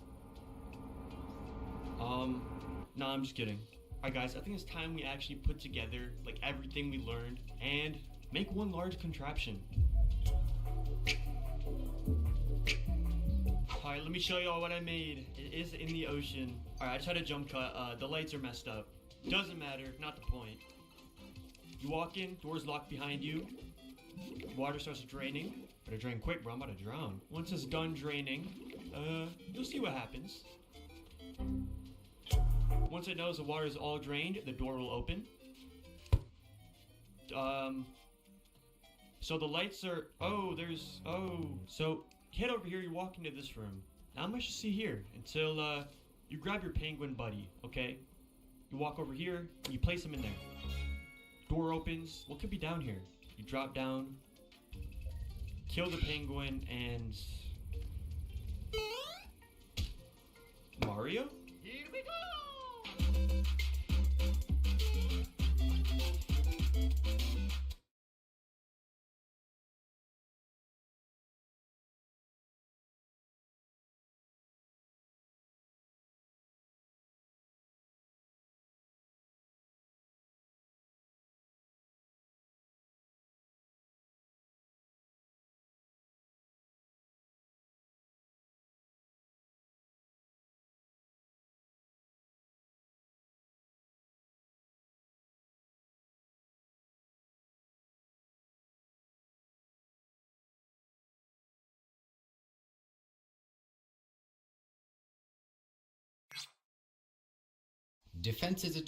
No, I'm just kidding. Alright guys, I think it's time we actually put together like everything we learned and make one large contraption. Alright, let me show y'all what I made. It is in the ocean. Alright, I just had a jump cut. The lights are messed up. Doesn't matter, not the point. You walk in, doors locked behind you. Water starts draining. Better drain quick, bro. I'm about to drown. Once it's done draining, you'll see what happens. Once it knows the water is all drained, the door will open. So the lights are... So, head over here, you walk into this room. Not much to see here until, you grab your penguin buddy, okay? You walk over here, and you place him in there. Door opens. What could be down here? You drop down, kill the penguin, and... Mario? Here we go! Defense is a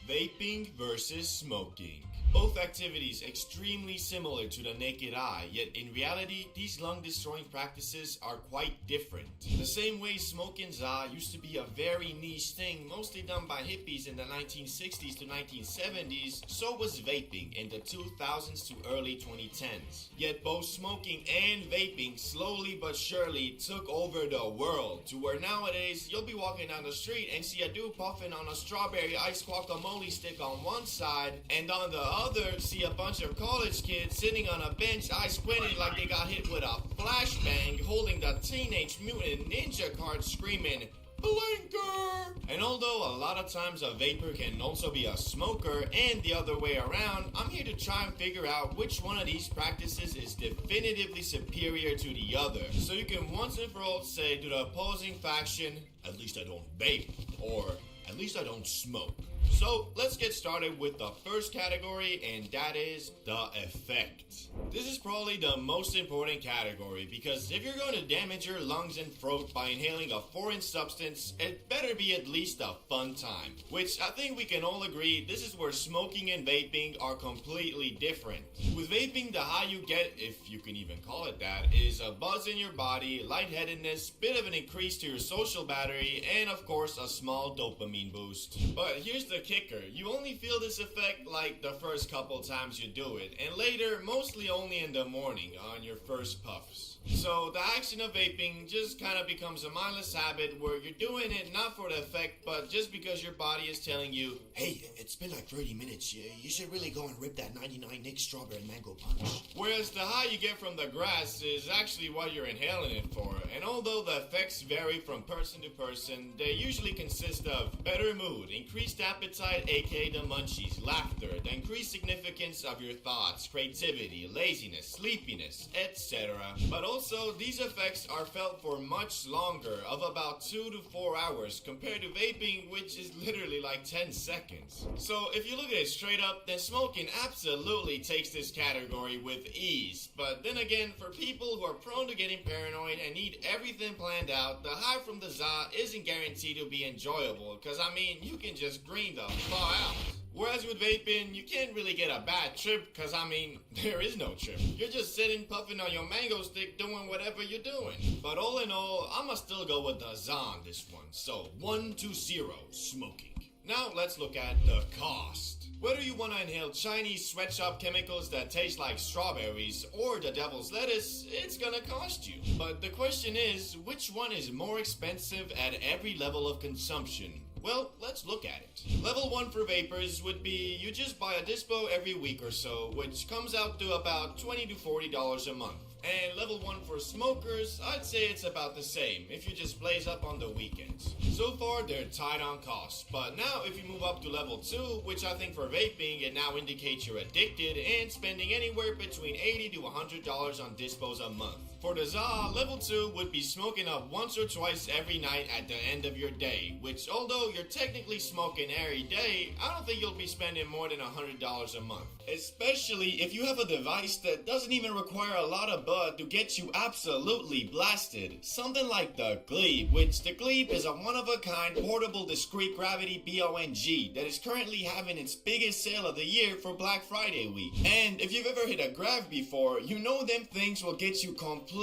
Vaping versus smoking. Both activities extremely similar to the naked eye, yet in reality, these lung-destroying practices are quite different. The same way smoking za used to be a very niche thing, mostly done by hippies in the 1960s to 1970s, so was vaping in the 2000s to early 2010s. Yet both smoking and vaping slowly but surely took over the world, to where nowadays you'll be walking down the street and see a dude puffing on a strawberry ice guacamole stick on one side, and on the other see a bunch of college kids sitting on a bench, eyes squinted like they got hit with a flashbang, holding the Teenage Mutant Ninja card, screaming, "Blinker!" And although a lot of times a vapor can also be a smoker and the other way around, I'm here to try and figure out which one of these practices is definitively superior to the other, so you can once and for all say to the opposing faction, at least I don't vape, or at least I don't smoke. So let's get started with the first category, and that is the effect. This is probably the most important category, because if you're going to damage your lungs and throat by inhaling a foreign substance, it better be at least a fun time. Which I think we can all agree, this is where smoking and vaping are completely different. With vaping, the high you get, if you can even call it that, is a buzz in your body, lightheadedness, bit of an increase to your social battery, and of course a small dopamine boost. But here's the kicker, you only feel this effect like the first couple times you do it, and later mostly only in the morning on your first puffs. So the action of vaping just kind of becomes a mindless habit where you're doing it not for the effect, but just because your body is telling you, hey, it's been like 30 minutes, you should really go and rip that 99 Nick Strawberry Mango Punch. Whereas the high you get from the grass is actually what you're inhaling it for, and although the effects vary from person to person, they usually consist of better mood, increased appetite, aka the munchies, laughter, the increased significance of your thoughts, creativity, laziness, sleepiness, etc. But also, these effects are felt for much longer, of about 2 to 4 hours, compared to vaping, which is literally like 10 seconds. So if you look at it straight up, then smoking absolutely takes this category with ease. But then again, for people who are prone to getting paranoid and need everything planned out, the high from the za isn't guaranteed to be enjoyable, cause I mean, you can just green the fuck out. Whereas with vaping, you can't really get a bad trip, cause I mean, there is no trip. You're just sitting puffing on your mango stick doing whatever you're doing. But all in all, I'ma still go with the za on this one. So 1-0 smoking. Now let's look at the cost. Whether you want to inhale Chinese sweatshop chemicals that taste like strawberries or the devil's lettuce, it's gonna cost you. But the question is, which one is more expensive at every level of consumption? Well, let's look at it. Level 1 for vapors would be you just buy a dispo every week or so, which comes out to about $20 to $40 a month. And level 1 for smokers, I'd say it's about the same, if you just blaze up on the weekends. So far, they're tight on cost, but now if you move up to level 2, which I think for vaping, it now indicates you're addicted and spending anywhere between $80 to $100 on dispos a month. For the ZA, level 2 would be smoking up once or twice every night at the end of your day, which although you're technically smoking every day, I don't think you'll be spending more than $100 a month. Especially if you have a device that doesn't even require a lot of bud to get you absolutely blasted. Something like the Glebe, which the Glebe is a one-of-a-kind portable discrete gravity BONG that is currently having its biggest sale of the year for Black Friday week. And if you've ever hit a grav before, you know them things will get you completely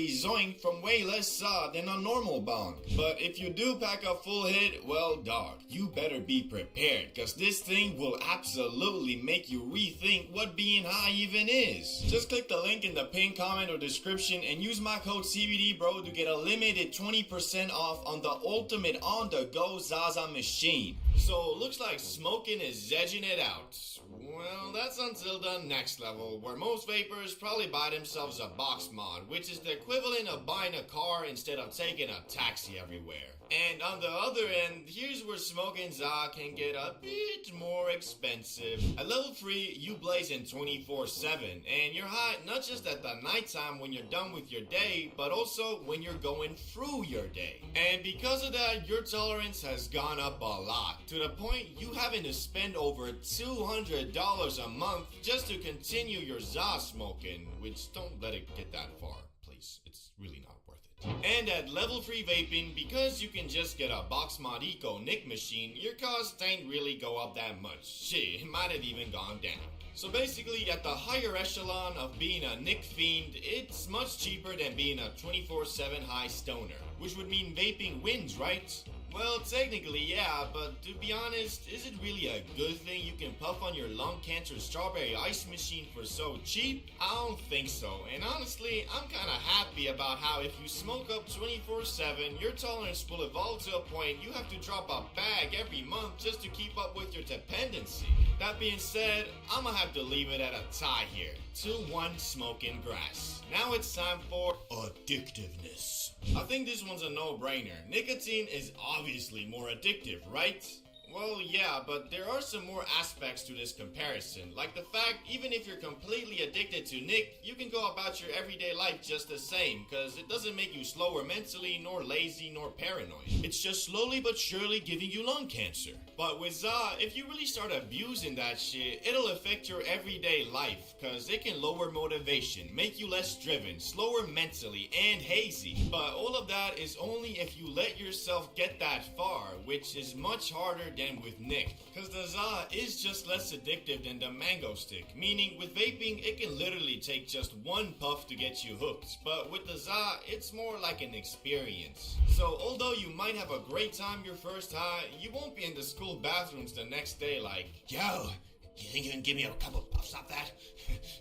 zoinked from way less saw than a normal bong. But if you do pack a full hit, well dog, you better be prepared, cause this thing will absolutely make you rethink what being high even is. Just click the link in the pinned comment or description and use my code CBDBRO to get a limited 20% off on the ultimate on-the-go Zaza machine. So looks like smoking is edging it out. Well, that's until the next level, where most vapors probably buy themselves a box mod, which is the equivalent of buying a car instead of taking a taxi everywhere. And on the other end, here's where smoking za can get a bit more expensive. At level 3, you blazing 24/7, and you're high not just at the nighttime when you're done with your day, but also when you're going through your day. And because of that, your tolerance has gone up a lot, to the point you having to spend over $200 a month just to continue your za smoking, which don't let it get that far, please. It's really not worth it. And at level 3 vaping, because you can just get a box mod eco nick machine, your costs ain't really go up that much. Shit, it might have even gone down. So basically, at the higher echelon of being a nick fiend, it's much cheaper than being a 24/7 high stoner. Which would mean vaping wins, right? Well, technically, yeah, but to be honest, is it really a good thing you can puff on your lung cancer strawberry ice machine for so cheap? I don't think so, and honestly, I'm kinda happy about how if you smoke up 24/7, your tolerance will evolve to a point you have to drop a bag every month just to keep up with your dependency. That being said, I'ma have to leave it at a tie here. 2-1 smoking grass. Now it's time for addictiveness. I think this one's a no-brainer. Nicotine is obviously more addictive, right? Well, yeah, but there are some more aspects to this comparison, like the fact even if you're completely addicted to Nick, you can go about your everyday life just the same, cause it doesn't make you slower mentally, nor lazy, nor paranoid. It's just slowly but surely giving you lung cancer. But with za, if you really start abusing that shit, it'll affect your everyday life, cause it can lower motivation, make you less driven, slower mentally, and hazy. But all of that is only if you let yourself get that far, which is much harder than with Nick, cause the za is just less addictive than the mango stick, meaning with vaping it can literally take just one puff to get you hooked, but with the za it's more like an experience. So although you might have a great time your first high, you won't be in the school bathrooms the next day like, yo, you think you can give me a couple puffs off that?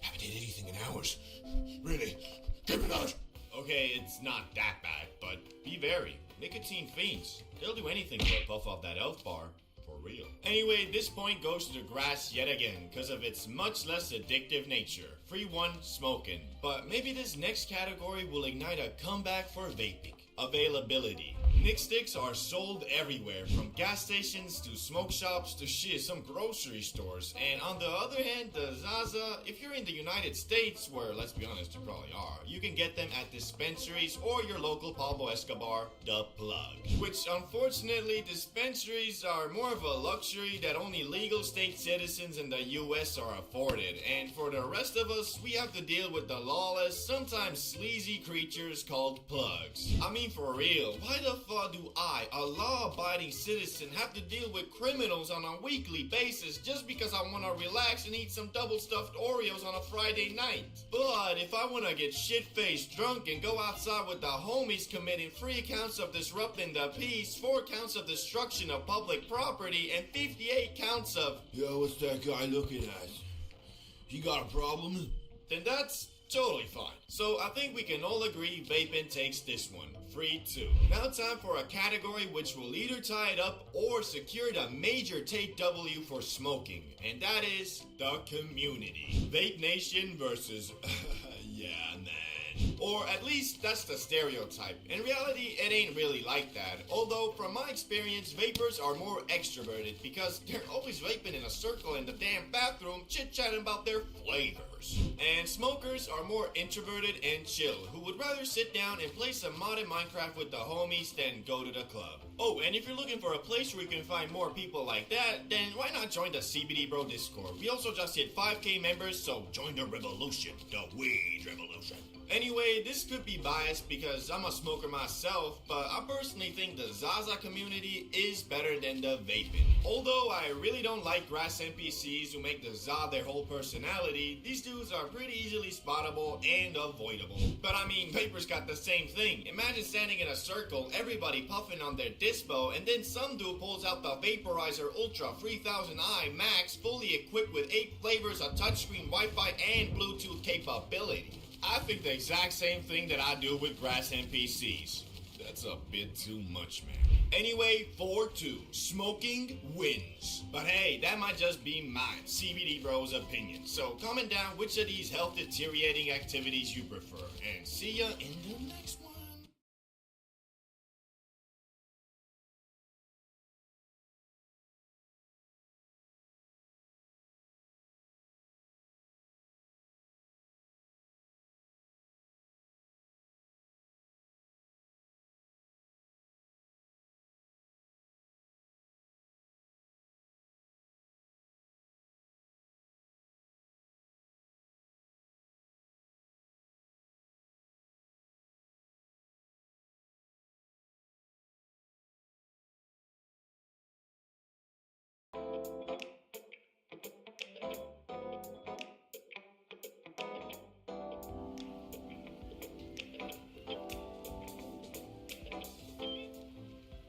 Haven't did anything in hours. Really? Give me those. Okay, it's not that bad, but be wary. Nicotine fiends. They'll do anything for a puff off that elf bar. For real. Anyway, this point goes to the grass yet again, because of its much less addictive nature. 3-1 smoking. But maybe this next category will ignite a comeback for vaping. Availability. Nick sticks are sold everywhere, from gas stations to smoke shops to shit, some grocery stores. And on the other hand, the Zaza, if you're in the United States, where let's be honest, you probably are, you can get them at dispensaries or your local Pablo Escobar, the plug. Which unfortunately, dispensaries are more of a luxury that only legal state citizens in the US are afforded. And for the rest of us, we have to deal with the lawless, sometimes sleazy creatures called plugs. I mean, for real, why the fuck do I, a law-abiding citizen, have to deal with criminals on a weekly basis just because I want to relax and eat some double-stuffed Oreos on a Friday night? But if I want to get shit-faced drunk and go outside with the homies committing 3 counts of disrupting the peace, 4 counts of destruction of public property, and 58 counts of, yo, what's that guy looking at? He got a problem? Then that's totally fine. So I think we can all agree vaping takes this one. 3-2. Now time for a category which will either tie it up or secure the major take W for smoking. And that is the community. Vape Nation versus yeah, man. Or at least that's the stereotype. In reality, it ain't really like that. Although, from my experience, vapors are more extroverted because they're always vaping in a circle in the damn bathroom, chit-chatting about their flavor. developers. And smokers are more introverted and chill, who would rather sit down and play some modded Minecraft with the homies than go to the club. Oh, and if you're looking for a place where you can find more people like that, then why not join the CBD Bro Discord? We also just hit 5K members, so join the revolution, the weed revolution. Anyway, this could be biased because I'm a smoker myself, but I personally think the Zaza community is better than the vaping. Although I really don't like grass NPCs who make the Za their whole personality, these dudes are pretty easily spottable and avoidable. But I mean, vapors got the same thing. Imagine standing in a circle, everybody puffing on their dispo, and then some dude pulls out the Vaporizer Ultra 3000i Max, fully equipped with 8 flavors, a touchscreen, Wi-Fi, and Bluetooth capability. I think the exact same thing that I do with grass NPCs. That's a bit too much, man. Anyway, 4-2. Smoking wins. But hey, that might just be mine, CBD Bro's opinion. So comment down which of these health deteriorating activities you prefer. And see ya in the next one.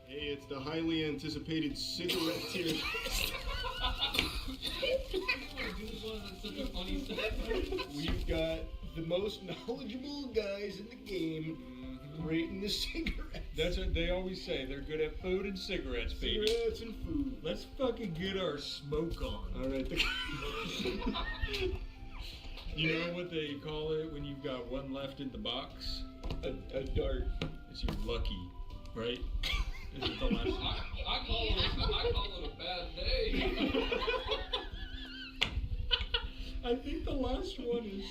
Hey, it's the highly anticipated cigarette tier. We've got the most knowledgeable guys in the game rating the cigarettes. That's what they always say. They're good at food and cigarettes, baby. Cigarettes and food. Let's fucking get our smoke on. All right. You know what they call it when you've got one left in the box? A dart. It's your lucky, right? Is it the last? I call it a bad day. I think the last one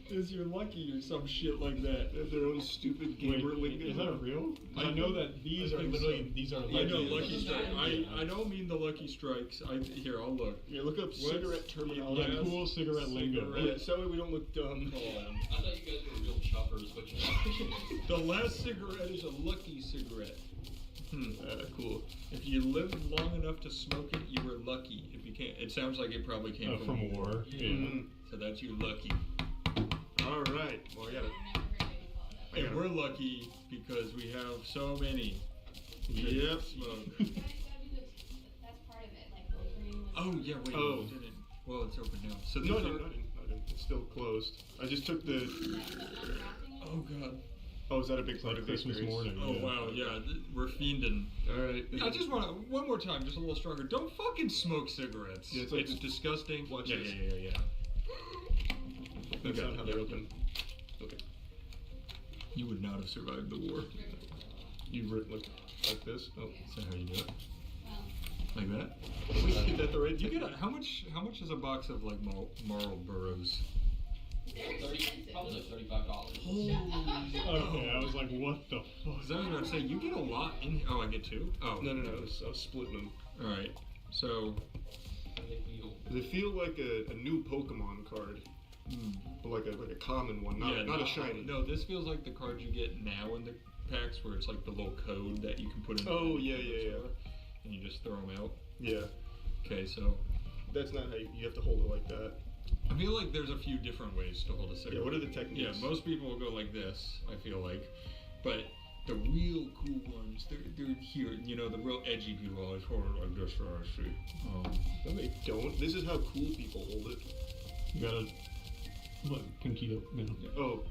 is your lucky or some shit like that. They have their own stupid gamer lingo. Is that real? I know that these are literally these are. I know Lucky Lucky Strike. Strike. I don't mean the Lucky Strikes. Here, I'll look. Yeah, look up cigarette terminology. Yeah, cool cigarette lingo. Yeah, so that way we don't look dumb. I thought you guys were real chuffers, but you're The last cigarette is a lucky cigarette. Cool. If you lived long enough to smoke it, you were lucky. If you can't, it sounds like it probably came From war. Yeah. So that's you lucky. All right. Well, I gotta. And we're lucky because we have so many. Yep. Smoke. That's part of it, like filtering. Oh yeah, wait. Oh. We didn't. Well, it's open now. So No, these no, are- not in. It's still closed. I just took the. Oh god. Oh, is that a big It's part like of Christmas experience? morning. Oh yeah. wow. Yeah, we're fiending. All right. I just want to one more time, just a little stronger. Don't fucking smoke cigarettes. Yeah, it's like- disgusting. Watch yeah, this. yeah. That's Okay, not how they yeah. open. Okay. You would not have survived the war. You like this? Oh. Is that how you do it? Like that? Is that the right? You get how much is a box of like Marlboros? probably like $35. Okay, I was like, what the fuck? Is that what I was about to say? You get a lot in. Oh, I get two. Oh No. I was splitting them. All right. So They feel like a new Pokemon card, but like a common one, not yeah, a shiny. No, this feels like the cards you get now in the packs, where it's like the little code that you can put in. Oh, the yeah. store, and you just throw them out. Yeah. Okay, so That's not how you have to hold it like that. I feel like there's a few different ways to hold a cigarette. Yeah. What are the Yeah, techniques? most people will go like this, I feel like. But the real cool ones, they're here. You know, the real edgy people always hold it like this, or I see. No, they don't. This is how cool people hold it. You gotta. What? Conquito. Yeah. Oh.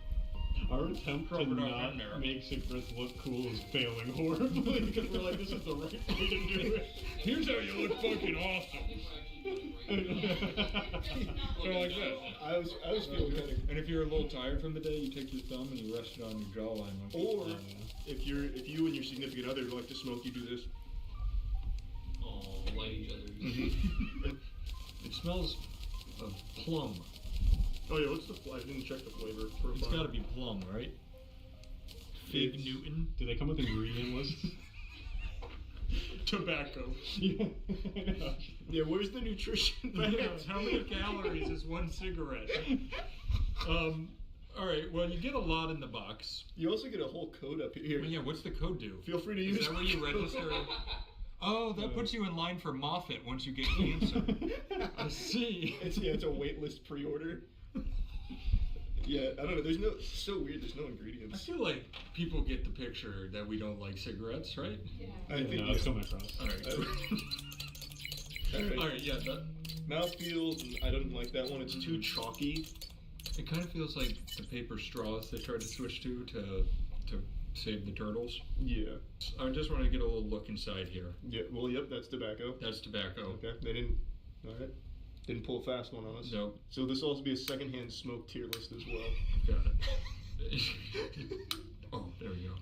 Our attempt to Rubber dog not mirror. make cigarettes look cool is failing horribly because we're like, this is the right way to do it. Here's how you look fucking awesome. So like this. I was feeling kind of. And if you're a little tired from the day, you take your thumb and you rest it on your jawline. Like Or if you and your significant other like to smoke, you do this. Oh, light each other. It smells of plum. Oh yeah, what's the? I didn't check the flavor profile. It's got to be plum, right? Fig It's- Newton. Do they come with ingredient lists? Tobacco. Yeah. Yeah, where's the nutrition facts? How many calories is one cigarette? All right. Well, you get a lot in the box. You also get a whole code up here. Well, yeah. What's the code do? Feel free to Is use. that where you register? Oh, that puts you in line for Moffat once you get cancer. I see. It's a waitlist pre-order. Yeah, I don't know. There's no. It's so weird. There's no I ingredients. feel like people get the picture that we don't like cigarettes, right? Yeah. I think. No, it's coming across. All right. All right. Yeah. That, Mouthfeel. I don't like that one. It's too chalky. it kind of feels like the paper straws they tried to switch to save the turtles. Yeah. I just want to get a little look inside here. Yeah. Well, yep. That's tobacco. That's tobacco. Okay. They didn't. All right. Didn't pull a fast one on us. No. So this will also be a secondhand smoke tier list as well. Got it. Oh, there we go.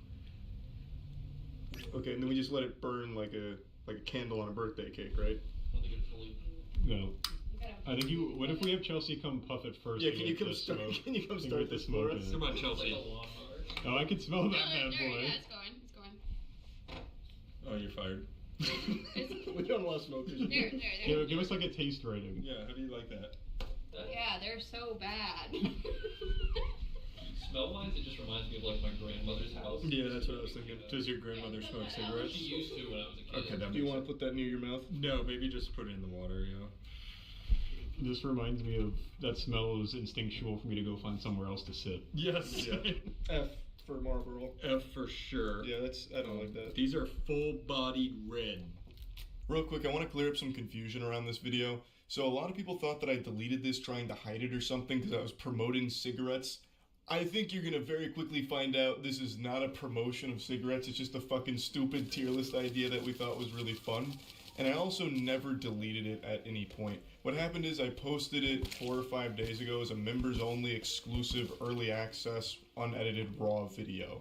Okay, and then we just let it burn like a candle on a birthday cake, right? I don't think it fully. No. You gotta- I think you. What if we have Chelsea come puff it first? Yeah. to Can you get come the start? smoke? Can you come and start get the this smoke for in us? it? Come on, It's like Chelsea. a lawnmower. Oh, I can smell that bad there, boy. yeah, it's going. It's going. Oh, you're fired. We don't allow smokers. There. Give us like a taste rating. Yeah. How do you like that? Yeah, they're so bad. Smell wise, it just reminds me of like my grandmother's house. Yeah, that's what I was thinking. Does your grandmother smoke cigarettes? She used to when I was a kid. Okay, that Do you makes want to put that near your mouth? No, maybe just put it in the water, yeah. This reminds me of that smell is instinctual for me to go find somewhere else to sit. Yes. Yeah. F for Marlboro. F for sure. Yeah, I don't like that. These are full-bodied red. Real quick, I want to clear up some confusion around this video. So a lot of people thought that I deleted this trying to hide it or something because I was promoting cigarettes. I think you're going to very quickly find out this is not a promotion of cigarettes. It's just a fucking stupid tier list idea that we thought was really fun. And I also never deleted it at any point. What happened is I posted it 4 or 5 days ago as a members only exclusive early access unedited raw video.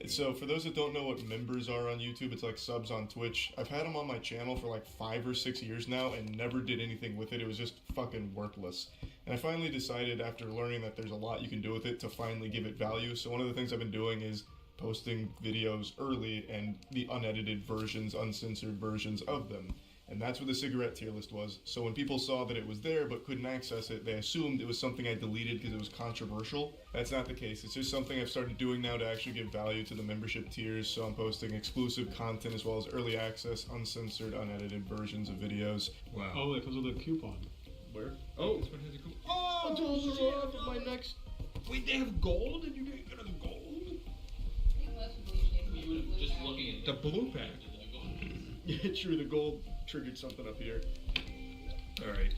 So for those that don't know what members are on YouTube, it's like subs on Twitch. I've had them on my channel for like 5 or 6 years now and never did anything with it. It was just fucking worthless. And I finally decided after learning that there's a lot you can do with it to finally give it value. So one of the things I've been doing is posting videos early and the unedited versions, uncensored versions of them. And that's what the cigarette tier list was. So when people saw that it was there but couldn't access it, they assumed it was something I deleted because it was controversial. That's not the case. It's just something I've started doing now to actually give value to the membership tiers. So I'm posting exclusive content as well as early access, uncensored, unedited versions of videos. Wow. Oh, that comes with a coupon. Where? Oh, This one has a cool. oh, those are off of my next. Wait, they have gold and you didn't get a gold? I think most people usually You would have just looking at The blue pack. Yeah, true. The gold triggered something up here. Alright.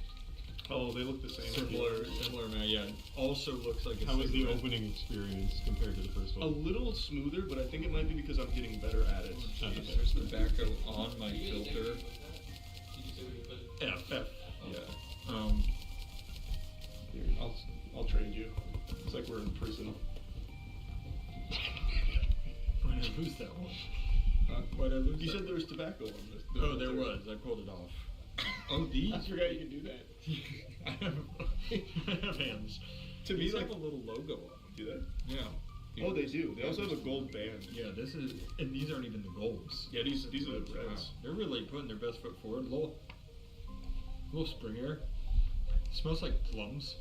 Oh, they look the same. Similar, man. Yeah. Also looks like a How was the cigarette. opening experience compared to the first A one? little smoother, but I think it might be because I'm getting better at it. There's tobacco on my filter. F. F. Yeah. Here, I'll trade you. It's like we're in prison. Why'd I lose that one? Why'd I lose You that? said there was tobacco on this. Oh, there was. I pulled it off. Oh, these? I forgot you could do that. I have hands. To me, These like, have a little logo on them. do that? Yeah. Oh, they do. They also have a gold band. Yeah, this is, and these aren't even the golds. Yeah, these are the Wow. reds. They're really putting their best foot forward. Little spring air. Smells like plums.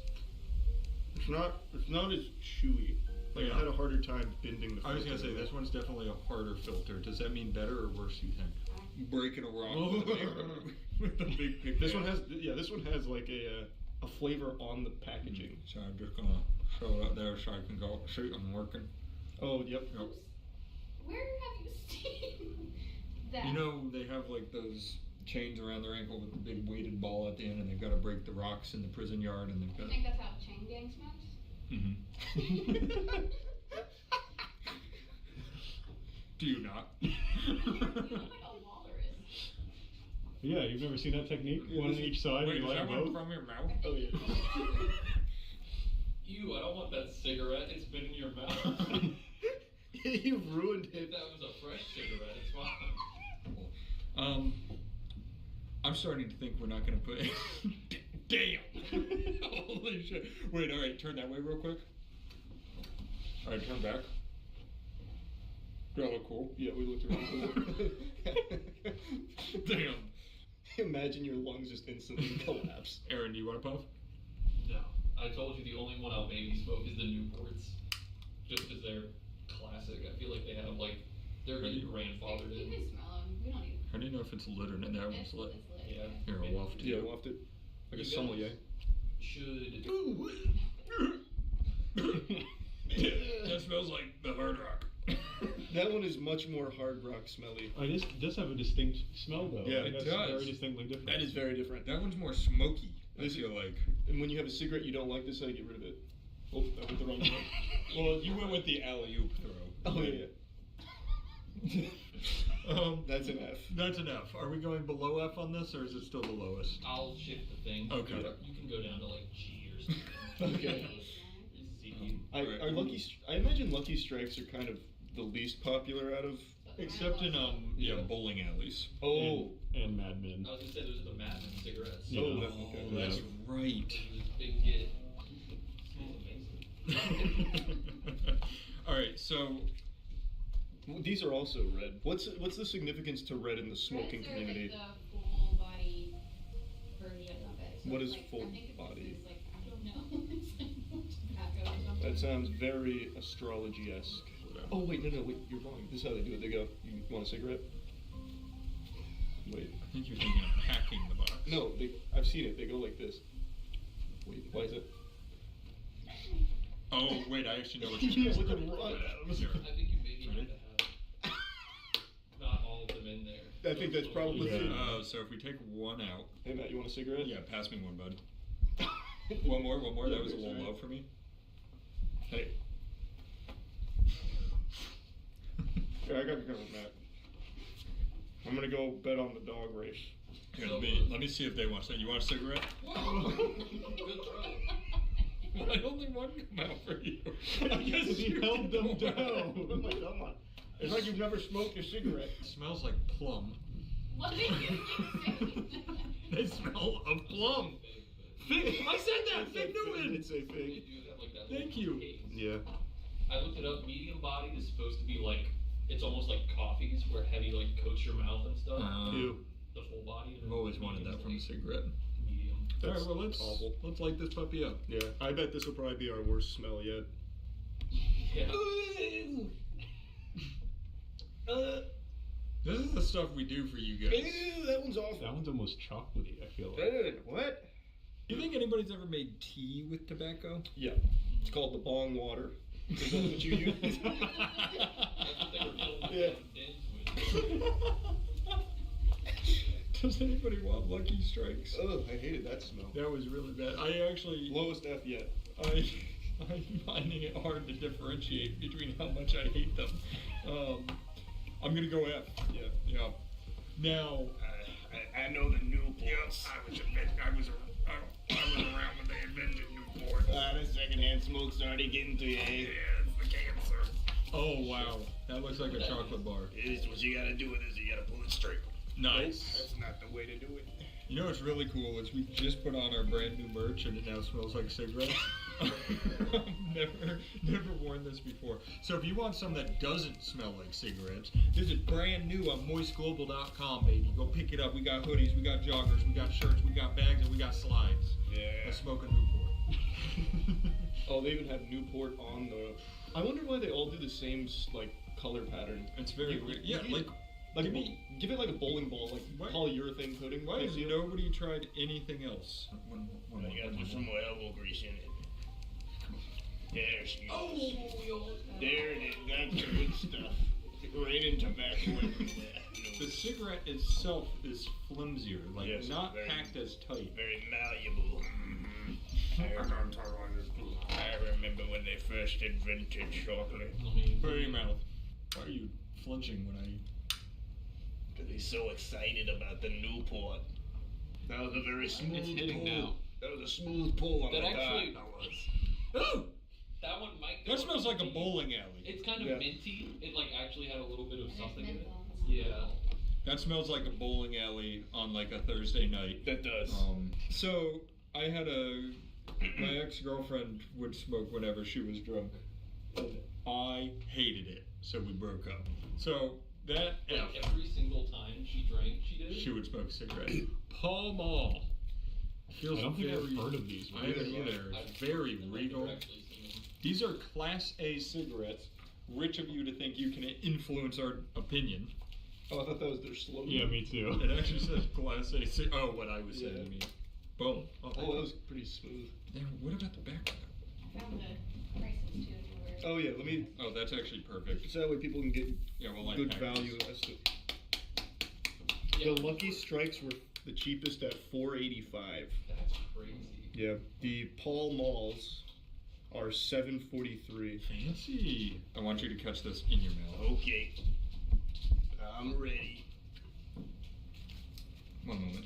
It's not as chewy. Like Yeah. I had a harder time bending the. I was gonna say filter. this one's definitely a harder filter. Does that mean better or worse? You think? Breaking a rock with a big pick. This one has like a flavor on the packaging. So I'm just gonna show it there so I can go. See, I'm working. Oh, yep. Yep. Where have you seen that? You know they have like those chains around their ankle with the big weighted ball at the end, and they've got to break the rocks in the prison yard, and they've I got. think that's how chain gang smokes. Mm-hmm. Do you not? You look like a walrus. Yeah, you've never seen that technique? One on each side, Wait, you is light that them one both? from your mouth? Oh yeah. Ew, I don't want that cigarette. It's been in your mouth. You ruined If it. that was a fresh cigarette, it's fine. I'm starting to think we're not going to put Damn! Holy shit. Wait, alright, turn that way real quick. Alright, turn back. Do I look cool? Yeah, we looked around. Damn. Imagine your lungs just instantly collapse. Aaron, do you want to puff? No. I told you the only one I'll maybe smoke is the Newports. Just because they're classic. I feel like they have, like, they're really grandfathered You in. can smell them. We don't need. How do you know if it's lit or not? That one's lit. It's lit. Yeah. Here, I'll waft it. Yeah, waft it. Like a You sommelier. Should. That smells like the Hard Rock. That one is much more hard rock smelly. This does have a distinct smell though. Yeah, I think it that's does. very distinctly different. That is very different. That one's more smoky, I This- feel like. And when you have a cigarette you don't like this, how do you get rid of it? Oh, that went the wrong way. Well, you went with the alley-oop throw. Oh, yeah. That's an F. That's an F. Are we going below F on this, or is it still the lowest? I'll shift the thing. Okay. You can go down to, like, G or something. Okay. Z. I imagine Lucky Strikes are kind of the least popular out of. Except in bowling alleys. Oh. And Mad Men. I was gonna say those are the Mad Men cigarettes. Yeah. Oh, Oh, okay. that's right. This big get. Smells amazing. All right, so Well, these are also red. What's the significance to red in the smoking Reds are community? like the full body version of it. So What it's is like, full I think it's body? just like, I don't know. It's like tobacco or something. That sounds very astrology-esque. Oh wait, no, wait, you're wrong. This is how they do it. They go, "You want a cigarette?" Wait. I think you're thinking of packing the box. No, I've seen it. They go like this. Wait, why is it? Oh, wait, I actually know what you're He's doing. looking right at him. I think you maybe need to have not all of them in there. I think that's probably Yeah. true. So if we take one out, Hey Matt, you want a cigarette? yeah, pass me one, bud. One more. That was a little low for me. Hey. Yeah, I got you covered, Matt. I'm gonna go bet on the dog race. Here, let me see if they want some. You want a cigarette? Good throw. Why only one come out for you? I guess He held them down. I'm like, come on. It's like you've never smoked a cigarette. It smells like plum. What did you say? They smell of plum. Fig. I said that. Fig Newman. It's a They fig. do have, like, that Thank little you. case. Yeah. I looked it up. Medium bodied is supposed to be like, it's almost like coffees where heavy like coats your mouth and stuff. Ew. The full body. I've always wanted that from a cigarette. Medium. All right, well That's awful. let's light this puppy up. Yeah. I bet this will probably be our worst smell yet. Yeah. This is the stuff we do for you guys. Ew, that one's awful. That one's almost chocolatey, I feel like. What? Do you think anybody's ever made tea with tobacco? Yeah. It's called the bong water. Is that what you use? That's what they were filming Yeah. dens with. Does anybody want Lucky Strikes? Ugh, I hated that smell. That was really bad. I actually, Lowest F yet. I'm finding it hard to differentiate between how much I hate them. I'm gonna go F. Yeah. Yeah. Now, I know the Newports. I was around when they invented Newport. The secondhand smoke's already getting to you, eh? it's the cancer. Oh wow, that looks like a chocolate bar. It's what you gotta do with this, you gotta pull it straight. Nice. That's not the way to do it. You know what's really cool is we just put on our brand new merch and it now smells like cigarettes. never worn this before. So if you want some that doesn't smell like cigarettes, this is brand new on moistglobal.com, baby. Go pick it up. We got hoodies, we got joggers, we got shirts, we got bags, and we got slides. Yeah. Let's smoke a Newport. Oh, they even have Newport on the. I wonder why they all do the same like color pattern. It's very weird. Yeah, like Like give give it like a bowling ball, like Why- polyurethane coating. why has nobody tried anything else? You gotta put some more elbow grease in it. There she goes. There it is. That's the good stuff. Right in tobacco everywhere. The cigarette itself is flimsier, like Yes, not very- packed as tight. Very malleable. I remember when they first invented chocolate. I mean, Put it in your mouth. Why are you flinching when I... Because he's so excited about the Newport. That was a very smooth It's hitting pull. now. That was a smooth pull on That the actually- dot. Ooh! that one might go That smells like a minty. bowling alley. It's kind of Yeah. minty. It like actually had a little bit of There's something in it. menthol. Yeah. That smells like a bowling alley on like a Thursday night. That does. So I had my ex-girlfriend would smoke whenever she was drunk. And I hated it, so we broke up. So that Like every single time she drank, she did. she would smoke a cigarette. Pall Mall. Feels I don't think I've very- heard of these. I haven't either. It's very regal. These are Class A cigarettes. Rich of you to think you can influence our opinion. Oh, I thought that was their slogan. Yeah, me too. It actually says Class A. Oh, what I was saying. Yeah. I mean, boom. Oh, that was pretty smooth. Then what about the back? I found the prices too if you were. Oh yeah, let me. Oh, that's actually perfect. So that way people can get Yeah, well, like good packets. value. As to, Yeah. the Lucky Strikes were the cheapest at $4.85. That's crazy. Yeah, the Pall Malls are $7.43. Fancy. I want you to catch this in your mouth. Okay, I'm ready. One moment.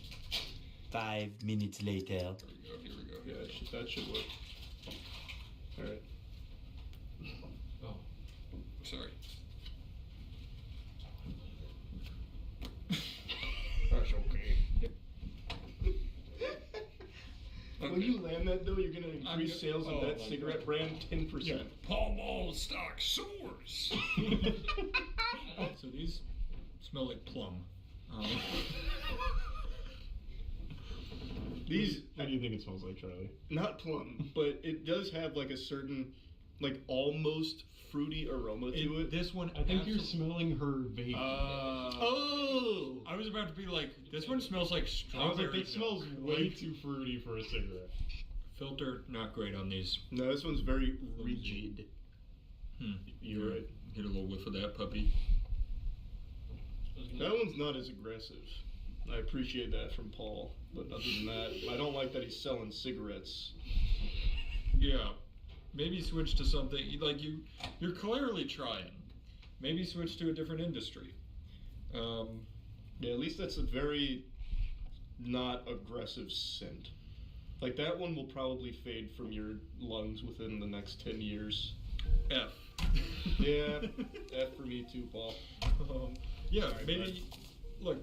5 minutes later. Here we go. Yeah, that should work. All right. Oh. Sorry. That's okay. When Okay. you land that though, you're gonna I'm increase go- sales of oh that my cigarette God. brand 10%. Pall Mall stock soars. So these smell like plum. These What do you think it smells like, Charlie? not plum, but it does have like a certain, like almost fruity aroma to it. This one, I think you're absolutely- smelling her vape. Oh, I was about to be like, this one smells like I was strawberry. like, that smells milk. way Like, too fruity for a cigarette. Filter, not great on these. no, this one's very rigid. You're right. Get a little whiff of that puppy. That one's not as aggressive. I appreciate that from Paul, but other than that, I don't like that he's selling cigarettes. Yeah, maybe switch to something like you're clearly trying. Maybe switch to a different industry. Yeah, at least that's a very not aggressive scent. Like that one will probably fade from your lungs within the next 10 years. F. Yeah, F for me too, Paul. Yeah, Sorry, maybe. Look,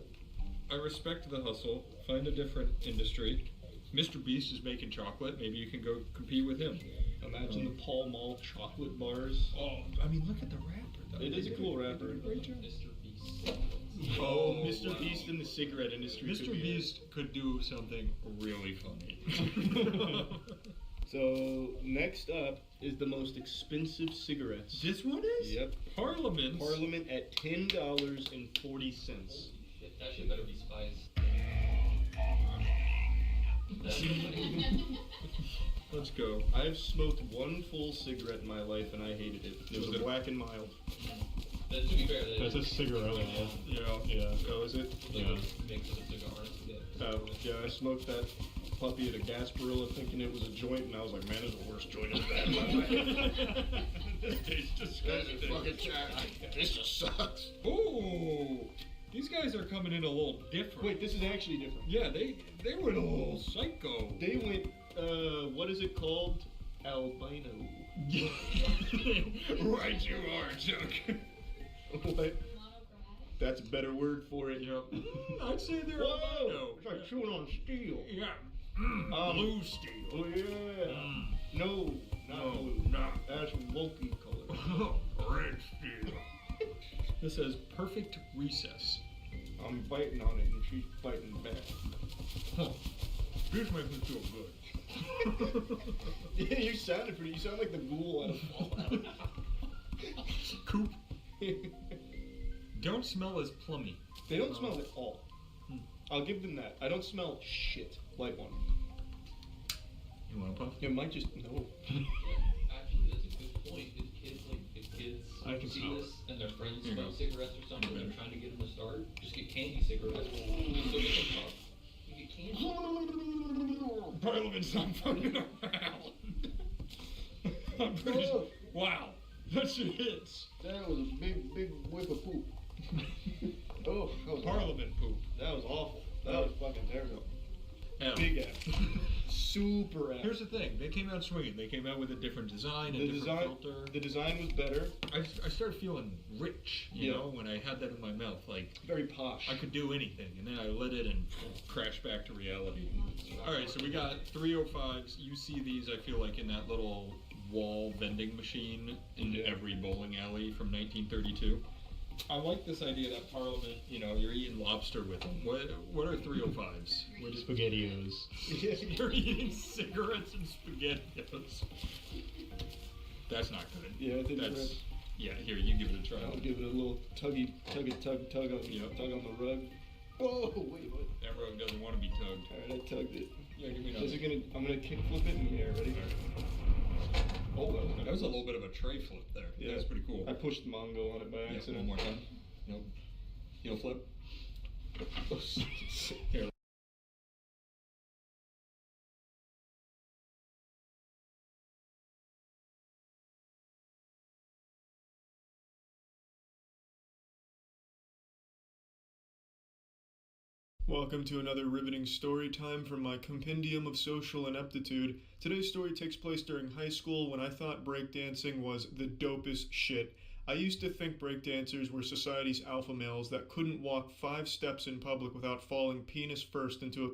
I respect the hustle. Find a different industry. Mr. Beast is making chocolate. Maybe you can go compete with him. Imagine the Pall Mall chocolate bars. Oh, I mean, look at the rapper. Though. It is They a did cool they rapper. did a great job. Mr. Beast. Oh, Mr. Beast in the cigarette industry. Mr. could be Beast could do something really funny. it. So next up is the most expensive cigarettes. This one is? Yep. Parliament. Parliament at $10.40. Holy shit, that shit better be spice. Let's go. I've smoked one full cigarette in my life and I hated it. It was Was a it- black and mild. That, to be fair, that That's a is cigarette. Yeah. Yeah. Oh, is it? like Yeah. a mix of a cigar and a stick. Oh, yeah, I smoked that puppy at a Gasparilla thinking it was a joint, and I was like, man, it's the worst joint I've had in my life. This tastes disgusting. This just sucks. Ooh, these guys are coming in a little different. Wait, this is actually different. Yeah, they went a little psycho. They went, what is it called? Albino. Right, you are, Chuck. What? Monochromatic? That's a better word for it. Yep. I'd say they're Whoa! albino. It's like chewing on steel. Yeah. Blue steel. Oh, yeah. No, not No, blue. not. That's Loki color. Red steel. This says perfect recess. I'm biting on it, and she's biting back. Huh. This makes me feel good. Yeah, you sounded pretty. You sound like the ghoul out of Fallout. Coop. Don't smell as plummy. They don't smell at all. I'll give them that. I don't smell shit. Light one. You want a puff? It might just no. Actually, that's a good point. If kids I can see smell this and their friends Here you smoke go. cigarettes or something, they're trying to get them to start, just get candy cigarettes. You still get them puff. You get candy. Parliament's not fucking around. I'm pretty sure. Wow. That shit hits. That was a big whiff of poop. Oh, that was Parliament poop. That was awful. That was fucking terrible. M. Big F. super apt. Here's the thing, they came out swinging. They came out with a different design, a different filter. The design was better. I started feeling rich, you know, when I had that in my mouth. Like, very posh. I could do anything, and then I lit it and crashed back to reality. Alright, so we got 305s. You see these, I feel like, in that little wall vending machine in every bowling alley from 1932. I like this idea that Parliament, you know, you're eating lobster with them. What are 305s? What is SpaghettiOs. You're eating cigarettes and SpaghettiOs. That's not good. Yeah, I think that's. Yeah, here, you give it a try. I'll give it a little tug on the rug. Whoa, wait, what? That rug doesn't want to be tugged. Alright, I tugged it. Yeah, give me another. I'm gonna kick flip it in the air. Ready? Oh, that was a little bit of a tray flip there. Yeah, that's pretty cool. I pushed Mongo on it by accident. One more time. Nope. Heel flip. Here. Welcome to another riveting story time from my compendium of social ineptitude. Today's story takes place during high school when I thought breakdancing was the dopest shit. I used to think breakdancers were society's alpha males that couldn't walk 5 steps in public without falling penis first into a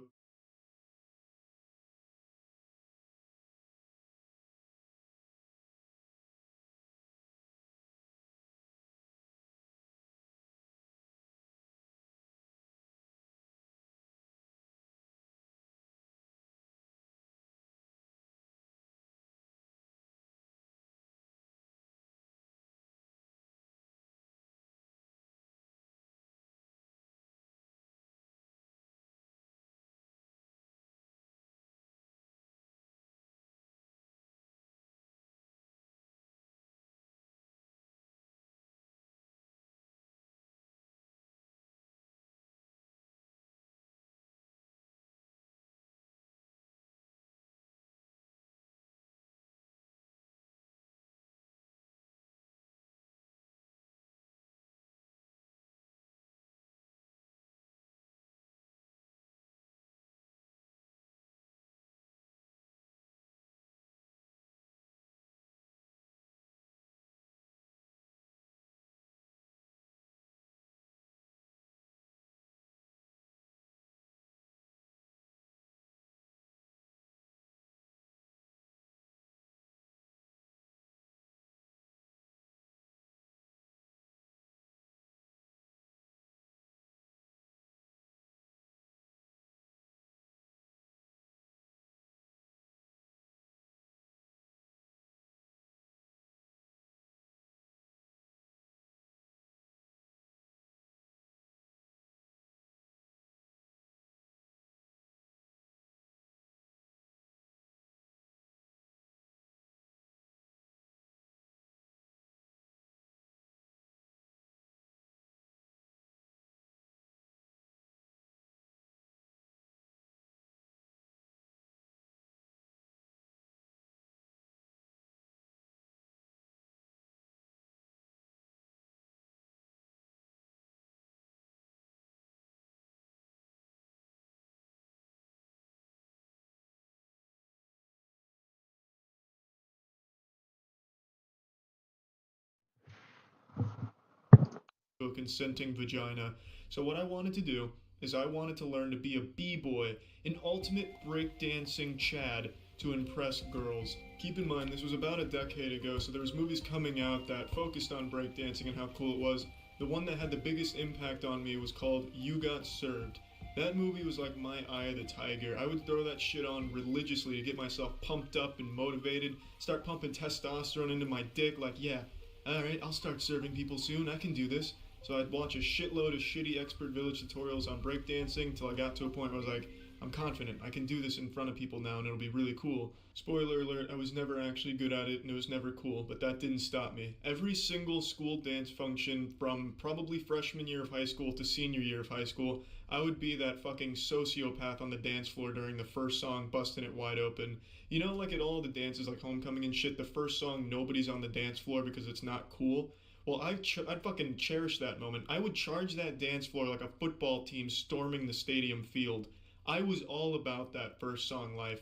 consenting vagina. So what I wanted to do is I wanted to learn to be a b-boy, an ultimate breakdancing Chad to impress girls. Keep in mind, this was about a decade ago, so there was movies coming out that focused on breakdancing and how cool it was. The one that had the biggest impact on me was called You Got Served. That movie was like my eye of the tiger. I would throw that shit on religiously to get myself pumped up and motivated, start pumping testosterone into my dick like, yeah, alright, I'll start serving people soon, I can do this. So I'd watch a shitload of shitty Expert Village tutorials on breakdancing until I got to a point where I was like, I'm confident, I can do this in front of people now and it'll be really cool. Spoiler alert, I was never actually good at it and it was never cool, but that didn't stop me. Every single school dance function from probably freshman year of high school to senior year of high school, I would be that fucking sociopath on the dance floor during the first song, busting it wide open. You know, like at all the dances like homecoming and shit, the first song nobody's on the dance floor because it's not cool? Well, I'd fucking cherish that moment. I would charge that dance floor like a football team storming the stadium field. I was all about that first song life.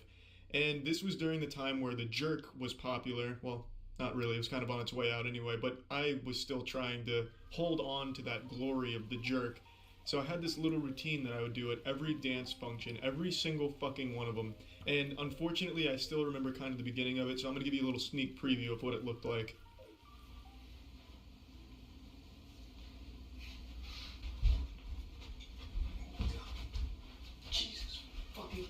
And this was during the time where the jerk was popular. Well, not really, it was kind of on its way out anyway, but I was still trying to hold on to that glory of the jerk. So I had this little routine that I would do at every dance function, every single fucking one of them. And unfortunately, I still remember kind of the beginning of it, so I'm going to give you a little sneak preview of what it looked like. Jesus fucking.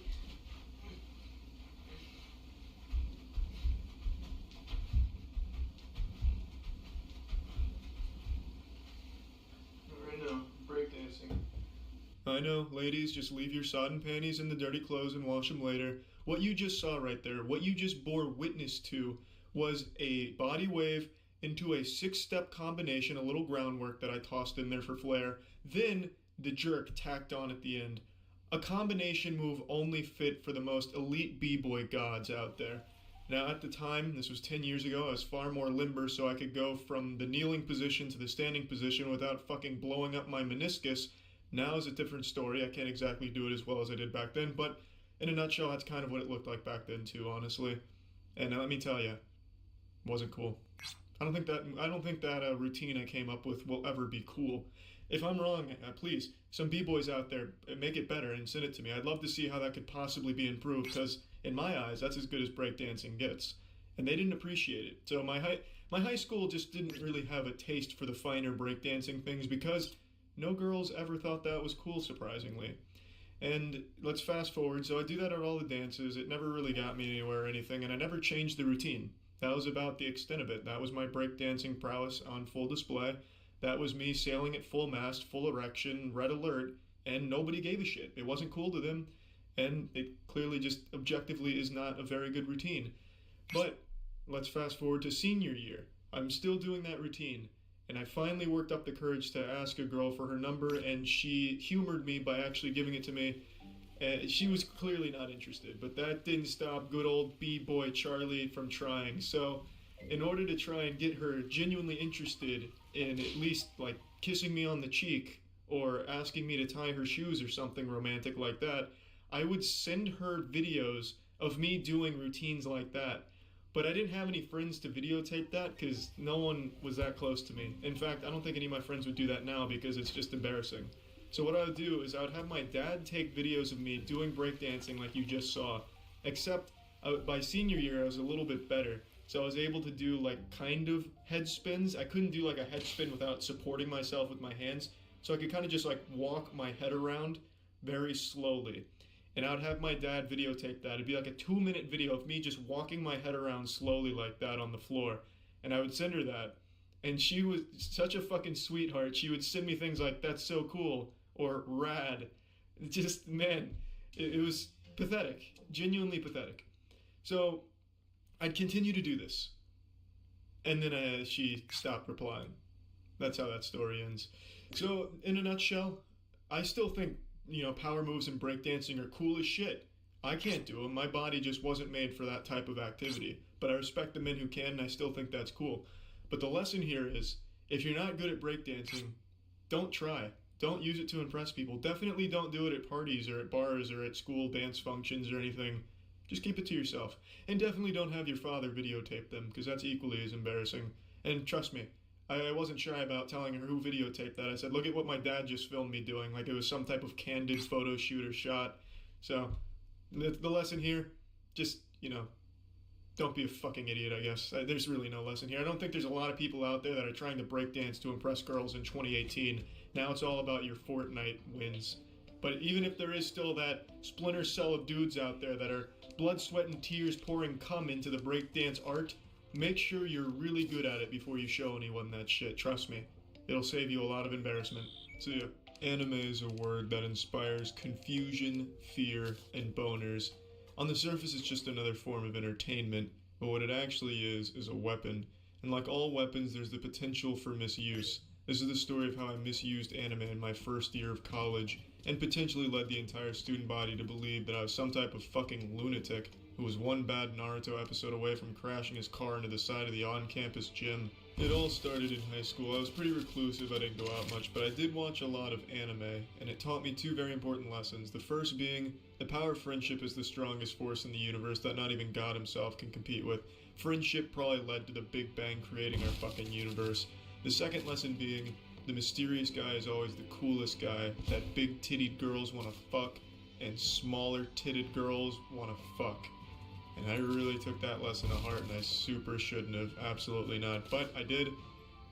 Right now, breakdancing. I know, ladies, just leave your sodden panties in the dirty clothes and wash them later. What you just saw right there, what you just bore witness to, was a body wave into a 6-step combination, a little groundwork that I tossed in there for flair, then the jerk tacked on at the end. A combination move only fit for the most elite b-boy gods out there. Now at the time, this was 10 years ago, I was far more limber, so I could go from the kneeling position to the standing position without fucking blowing up my meniscus. Now is a different story. I can't exactly do it as well as I did back then, but in a nutshell, that's kind of what it looked like back then too, honestly. And let me tell you, it wasn't cool. I don't think that routine I came up with will ever be cool. If I'm wrong, please, some b-boys out there, make it better and send it to me. I'd love to see how that could possibly be improved, because in my eyes, that's as good as breakdancing gets. And they didn't appreciate it. So my high school just didn't really have a taste for the finer breakdancing things, because no girls ever thought that was cool, surprisingly. And let's fast forward. So I do that at all the dances. It never really got me anywhere or anything, and I never changed the routine. That was about the extent of it. That was my breakdancing prowess on full display. That was me sailing at full mast, full erection, red alert, and nobody gave a shit. It wasn't cool to them, and it clearly just objectively is not a very good routine. But let's fast forward to senior year. I'm still doing that routine, and I finally worked up the courage to ask a girl for her number, and she humored me by actually giving it to me. She was clearly not interested, but that didn't stop good old b-boy Charlie from trying. So in order to try and get her genuinely interested in at least like kissing me on the cheek or asking me to tie her shoes or something romantic like that, I would send her videos of me doing routines like that. But I didn't have any friends to videotape that because no one was that close to me. In fact, I don't think any of my friends would do that now because it's just embarrassing. So what I would do is I would have my dad take videos of me doing breakdancing like you just saw, except by senior year I was a little bit better. So I was able to do like kind of head spins. I couldn't do like a head spin without supporting myself with my hands. So I could kind of just like walk my head around very slowly. And I would have my dad videotape that. It'd be like a 2-minute video of me just walking my head around slowly like that on the floor. And I would send her that. And she was such a fucking sweetheart. She would send me things like, "That's so cool," or "Rad." Just, man, it was pathetic. Genuinely pathetic. So I'd continue to do this. And then she stopped replying. That's how that story ends. So, in a nutshell, I still think, power moves and breakdancing are cool as shit. I can't do them. My body just wasn't made for that type of activity. But I respect the men who can, and I still think that's cool. But the lesson here is, if you're not good at breakdancing, don't try. Don't use it to impress people. Definitely don't do it at parties or at bars or at school dance functions or anything. Just keep it to yourself. And definitely don't have your father videotape them, because that's equally as embarrassing. And trust me, I wasn't shy about telling her who videotaped that. I said, "Look at what my dad just filmed me doing," like it was some type of candid photo shoot or shot. So, the lesson here, just, don't be a fucking idiot, I guess. There's really no lesson here. I don't think there's a lot of people out there that are trying to breakdance to impress girls in 2018. Now it's all about your Fortnite wins. But even if there is still that splinter cell of dudes out there that are blood, sweat, and tears pouring cum into the breakdance art, make sure you're really good at it before you show anyone that shit. Trust me. It'll save you a lot of embarrassment. See ya. Anime is a word that inspires confusion, fear, and boners. On the surface, it's just another form of entertainment, but what it actually is a weapon. And like all weapons, there's the potential for misuse. This is the story of how I misused anime in my first year of college, and potentially led the entire student body to believe that I was some type of fucking lunatic who was one bad Naruto episode away from crashing his car into the side of the on-campus gym. It all started in high school. I was pretty reclusive, I didn't go out much, but I did watch a lot of anime, and it taught me two very important lessons. The first being, the power of friendship is the strongest force in the universe that not even God himself can compete with. Friendship probably led to the Big Bang creating our fucking universe. The second lesson being, the mysterious guy is always the coolest guy that big-titted girls want to fuck, and smaller-titted girls want to fuck. And I really took that lesson to heart, and I super shouldn't have. Absolutely not. But I did.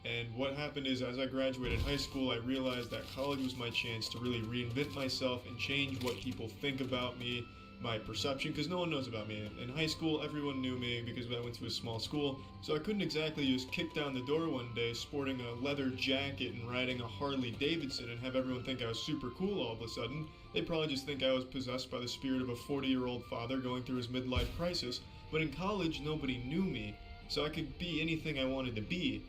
And what happened is, as I graduated high school, I realized that college was my chance to really reinvent myself and change what people think about me, my perception, because no one knows about me. In high school, everyone knew me because I went to a small school, so I couldn't exactly just kick down the door one day sporting a leather jacket and riding a Harley Davidson and have everyone think I was super cool all of a sudden. They'd probably just think I was possessed by the spirit of a 40-year-old father going through his midlife crisis. But in college, nobody knew me, so I could be anything I wanted to be.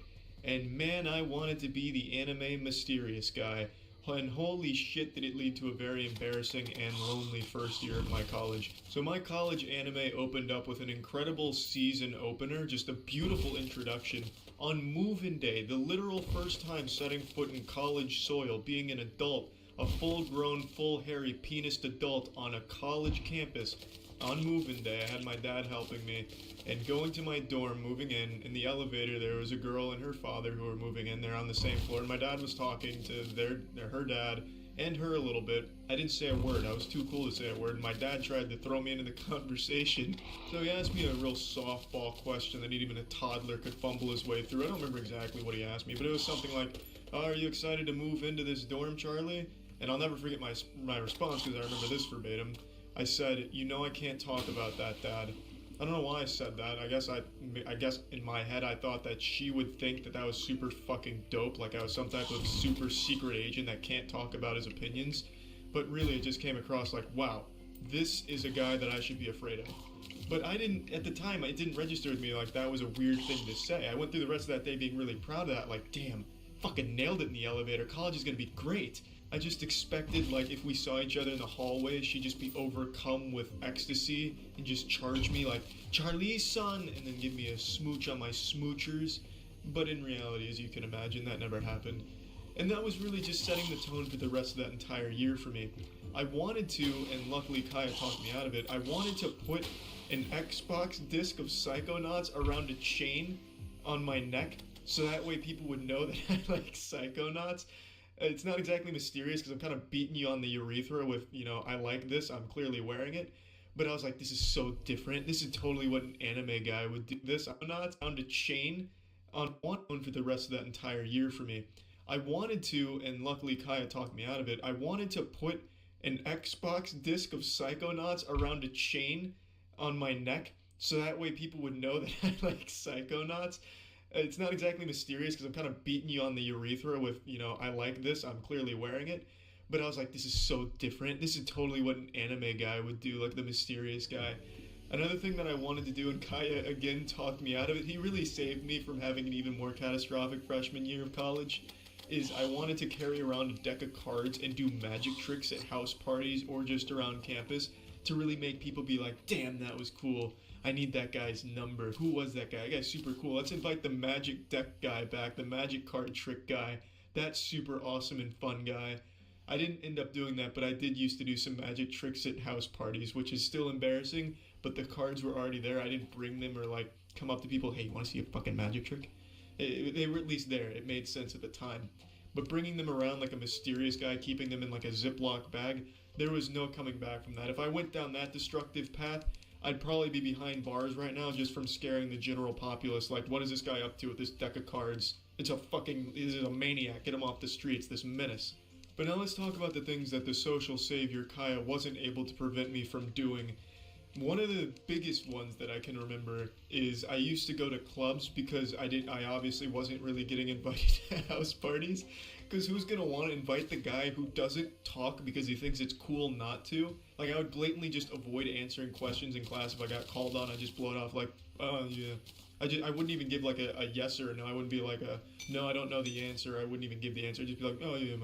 And man, I wanted to be the anime mysterious guy. And holy shit did it lead to a very embarrassing and lonely first year at my college. So my college anime opened up with an incredible season opener, just a beautiful introduction. On move-in day, the literal first time setting foot in college soil, being an adult, a full-grown, full-hairy, penised adult on a college campus. On move-in day, I had my dad helping me, and going to my dorm, moving in the elevator, there was a girl and her father who were moving in. They're on the same floor, and my dad was talking to her dad and her a little bit. I didn't say a word. I was too cool to say a word. My dad tried to throw me into the conversation, so he asked me a real softball question that even a toddler could fumble his way through. I don't remember exactly what he asked me, but it was something like, "Oh, are you excited to move into this dorm, Charlie?" And I'll never forget my response because I remember this verbatim. I said, "You know I can't talk about that, Dad." I don't know why I said that. I guess in my head I thought that she would think that was super fucking dope, like I was some type of super secret agent that can't talk about his opinions. But really it just came across like, wow, this is a guy that I should be afraid of. But I didn't, at the time, it didn't register with me like that was a weird thing to say. I went through the rest of that day being really proud of that, like, damn, fucking nailed it in the elevator. College is gonna be great. I just expected, like, if we saw each other in the hallway, she'd just be overcome with ecstasy and just charge me like, "Charlie's son," and then give me a smooch on my smoochers. But in reality, as you can imagine, that never happened. And that was really just setting the tone for the rest of that entire year for me. I wanted to, and luckily Kaya talked me out of it, I wanted to put an Xbox disc of Psychonauts around a chain on my neck, so that way people would know that I like Psychonauts. It's not exactly mysterious because I'm kind of beating you on the urethra with, I like this, I'm clearly wearing it. But I was like, this is so different. This is totally what an anime guy would do. This Psychonauts on a chain on one for the rest of that entire year for me. I wanted to, and luckily Kaya talked me out of it, I wanted to put an Xbox disc of Psychonauts around a chain on my neck so that way people would know that I like Psychonauts. It's not exactly mysterious because I'm kind of beating you on the urethra with, I like this, I'm clearly wearing it. But I was like, this is so different. This is totally what an anime guy would do, like the mysterious guy. Another thing that I wanted to do, and Kaya again talked me out of it, he really saved me from having an even more catastrophic freshman year of college, is I wanted to carry around a deck of cards and do magic tricks at house parties or just around campus to really make people be like, damn, that was cool. I need that guy's number. Who was that guy? That guy's super cool. Let's invite the magic deck guy back, the magic card trick guy. That super awesome and fun guy. I didn't end up doing that, but I did used to do some magic tricks at house parties, which is still embarrassing, but the cards were already there. I didn't bring them or like come up to people, hey, you want to see a fucking magic trick? They were at least there. It made sense at the time. But bringing them around like a mysterious guy, keeping them in like a Ziploc bag, there was no coming back from that. If I went down that destructive path, I'd probably be behind bars right now just from scaring the general populace. Like, what is this guy up to with this deck of cards? This is a maniac. Get him off the streets, this menace. But now let's talk about the things that the social savior Kaya wasn't able to prevent me from doing. One of the biggest ones that I can remember is I used to go to clubs because I obviously wasn't really getting invited to house parties. Because who's going to want to invite the guy who doesn't talk because he thinks it's cool not to? Like, I would blatantly just avoid answering questions in class. If I got called on, I'd just blow it off like, oh, yeah. I wouldn't even give like a yes or a no. I wouldn't be like no, I don't know the answer. I wouldn't even give the answer. I'd just be like, oh, yeah.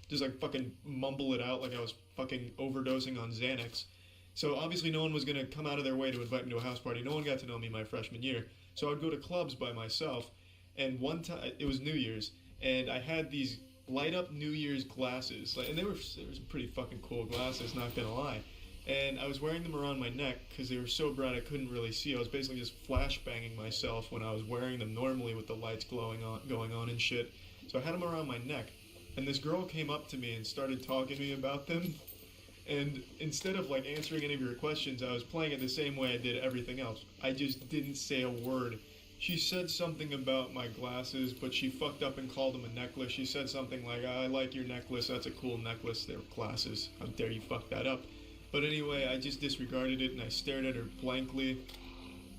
Just like fucking mumble it out like I was fucking overdosing on Xanax. So obviously no one was going to come out of their way to invite me to a house party. No one got to know me my freshman year. So I'd go to clubs by myself. And one time, it was New Year's, and I had these light up New Year's glasses, and they were some pretty fucking cool glasses, not gonna lie. And I was wearing them around my neck because they were so bright I couldn't really see. I was basically just flashbanging myself when I was wearing them normally with the lights going on and shit. So I had them around my neck, and this girl came up to me and started talking to me about them. And instead of like answering any of your questions, I was playing it the same way I did everything else. I just didn't say a word. She said something about my glasses, but she fucked up and called them a necklace. She said something like, I like your necklace, that's a cool necklace. They're glasses. How dare you fuck that up? But anyway, I just disregarded it and I stared at her blankly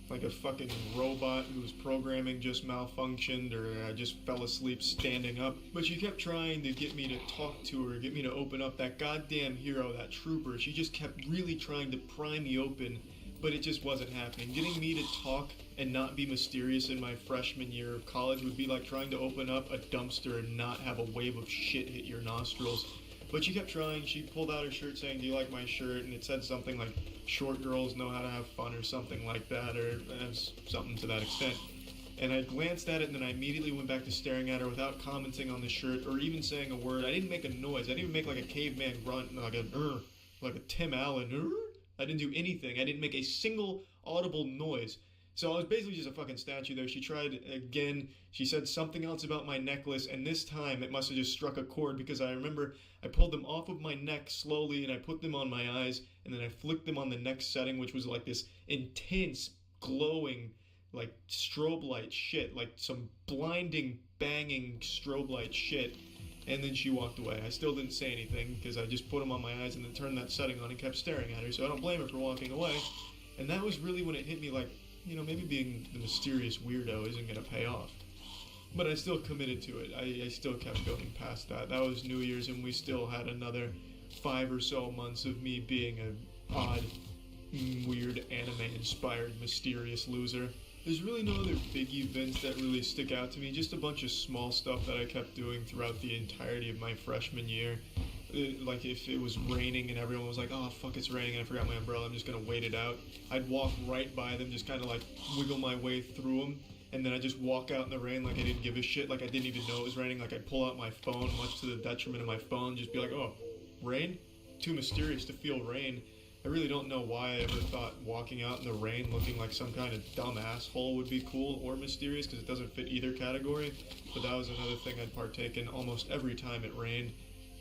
like a fucking robot whose programming just malfunctioned, or I just fell asleep standing up. But she kept trying to get me to talk to her, get me to open up. That goddamn hero, that trooper, she just kept really trying to pry me open, but it just wasn't happening. Getting me to talk and not be mysterious in my freshman year of college would be like trying to open up a dumpster and not have a wave of shit hit your nostrils. But she kept trying. She pulled out her shirt saying, do you like my shirt? And it said something like, short girls know how to have fun, or something like that, or something to that extent. And I glanced at it, and then I immediately went back to staring at her without commenting on the shirt or even saying a word. I didn't make a noise. I didn't even make like a caveman grunt, like a Tim Allen. I didn't do anything. I didn't make a single audible noise. So I was basically just a fucking statue there. She tried again. She said something else about my necklace, and this time it must have just struck a chord, because I remember I pulled them off of my neck slowly and I put them on my eyes, and then I flicked them on the next setting, which was like this intense, glowing, like strobe light shit, like some blinding, banging strobe light shit. And then she walked away. I still didn't say anything because I just put them on my eyes and then turned that setting on and kept staring at her, so I don't blame her for walking away. And that was really when it hit me, like, you know, maybe being the mysterious weirdo isn't going to pay off. But I still committed to it. I still kept going past that. That was New Year's, and we still had another 5 or so months of me being an odd, weird, anime-inspired, mysterious loser. There's really no other big events that really stick out to me. Just a bunch of small stuff that I kept doing throughout the entirety of my freshman year. Like if it was raining and everyone was like, oh fuck, it's raining and I forgot my umbrella, I'm just gonna wait it out. I'd walk right by them, just kind of like wiggle my way through them, and then I'd just walk out in the rain like I didn't give a shit, like I didn't even know it was raining. Like I'd pull out my phone, much to the detriment of my phone, just be like, oh, rain? Too mysterious to feel rain. I really don't know why I ever thought walking out in the rain looking like some kind of dumb asshole would be cool or mysterious, because it doesn't fit either category. But that was another thing I'd partake in almost every time it rained.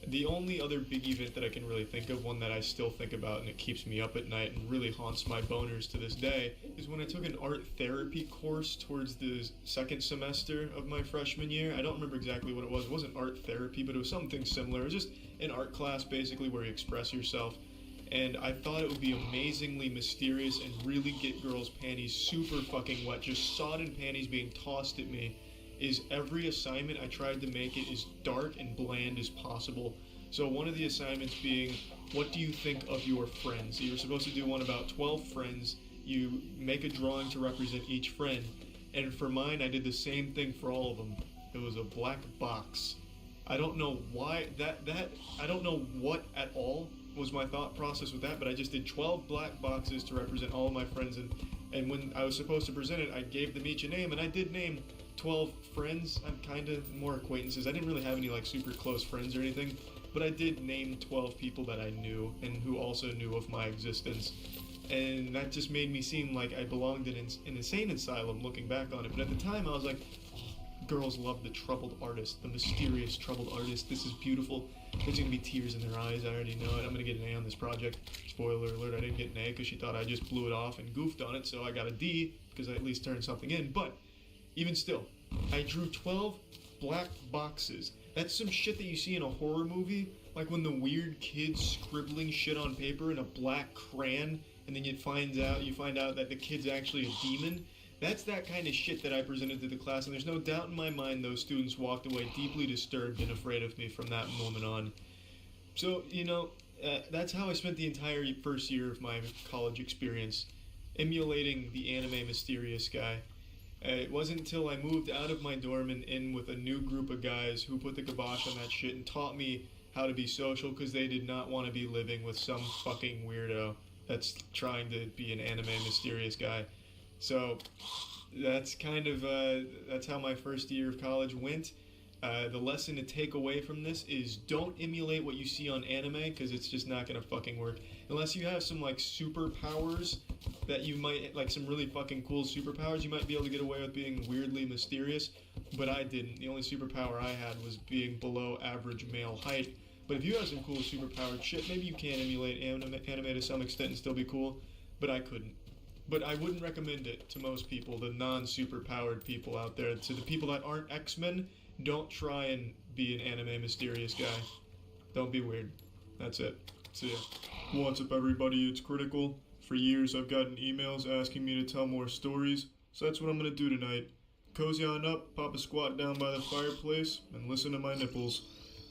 The only other big event that I can really think of, one that I still think about and it keeps me up at night and really haunts my boners to this day, is when I took an art therapy course towards the second semester of my freshman year. I don't remember exactly what it was. It wasn't art therapy, but it was something similar. It was just an art class basically where you express yourself. And I thought it would be amazingly mysterious and really get girls' panties super fucking wet, just sodden panties being tossed at me. Is every assignment I tried to make it as dark and bland as possible. So one of the assignments being, what do you think of your friends? You were supposed to do one about 12 friends. You make a drawing to represent each friend. And for mine, I did the same thing for all of them. It was a black box. I don't know why I don't know what at all was my thought process with that, but I just did 12 black boxes to represent all of my friends, and when I was supposed to present it, I gave them each a name, and I did name 12 friends. I'm kind of more acquaintances. I didn't really have any like super close friends or anything, but I did name 12 people that I knew and who also knew of my existence. And that just made me seem like I belonged in an insane asylum looking back on it. But at the time I was like, oh, girls love the troubled artist, the mysterious troubled artist. This is beautiful. There's gonna be tears in their eyes. I already know it. I'm gonna get an A on this project. Spoiler alert, I didn't get an A because she thought I just blew it off and goofed on it, so I got a D because I at least turned something in. But even still, I drew 12 black boxes. That's some shit that you see in a horror movie, like when the weird kid's scribbling shit on paper in a black crayon, and then you find out that the kid's actually a demon. That's that kind of shit that I presented to the class, and there's no doubt in my mind those students walked away deeply disturbed and afraid of me from that moment on. So, you know, that's how I spent the entire first year of my college experience, emulating the anime mysterious guy. It wasn't until I moved out of my dorm and in with a new group of guys who put the kibosh on that shit and taught me how to be social, because they did not want to be living with some fucking weirdo that's trying to be an anime mysterious guy. So that's kind of that's how my first year of college went. The lesson to take away from this is don't emulate what you see on anime, because it's just not gonna fucking work. Unless you have some like superpowers that you might, like some really fucking cool superpowers, you might be able to get away with being weirdly mysterious, but I didn't. The only superpower I had was being below average male height. But if you have some cool superpowered shit, maybe you can emulate anime to some extent and still be cool, but I couldn't. But I wouldn't recommend it to most people, the non-superpowered people out there. To the people that aren't X-Men, don't try and be an anime mysterious guy. Don't be weird. That's it. See ya. What's up, everybody? It's Critical. For years, I've gotten emails asking me to tell more stories, so that's what I'm gonna do tonight. Cozy on up, pop a squat down by the fireplace, and listen to my nipples.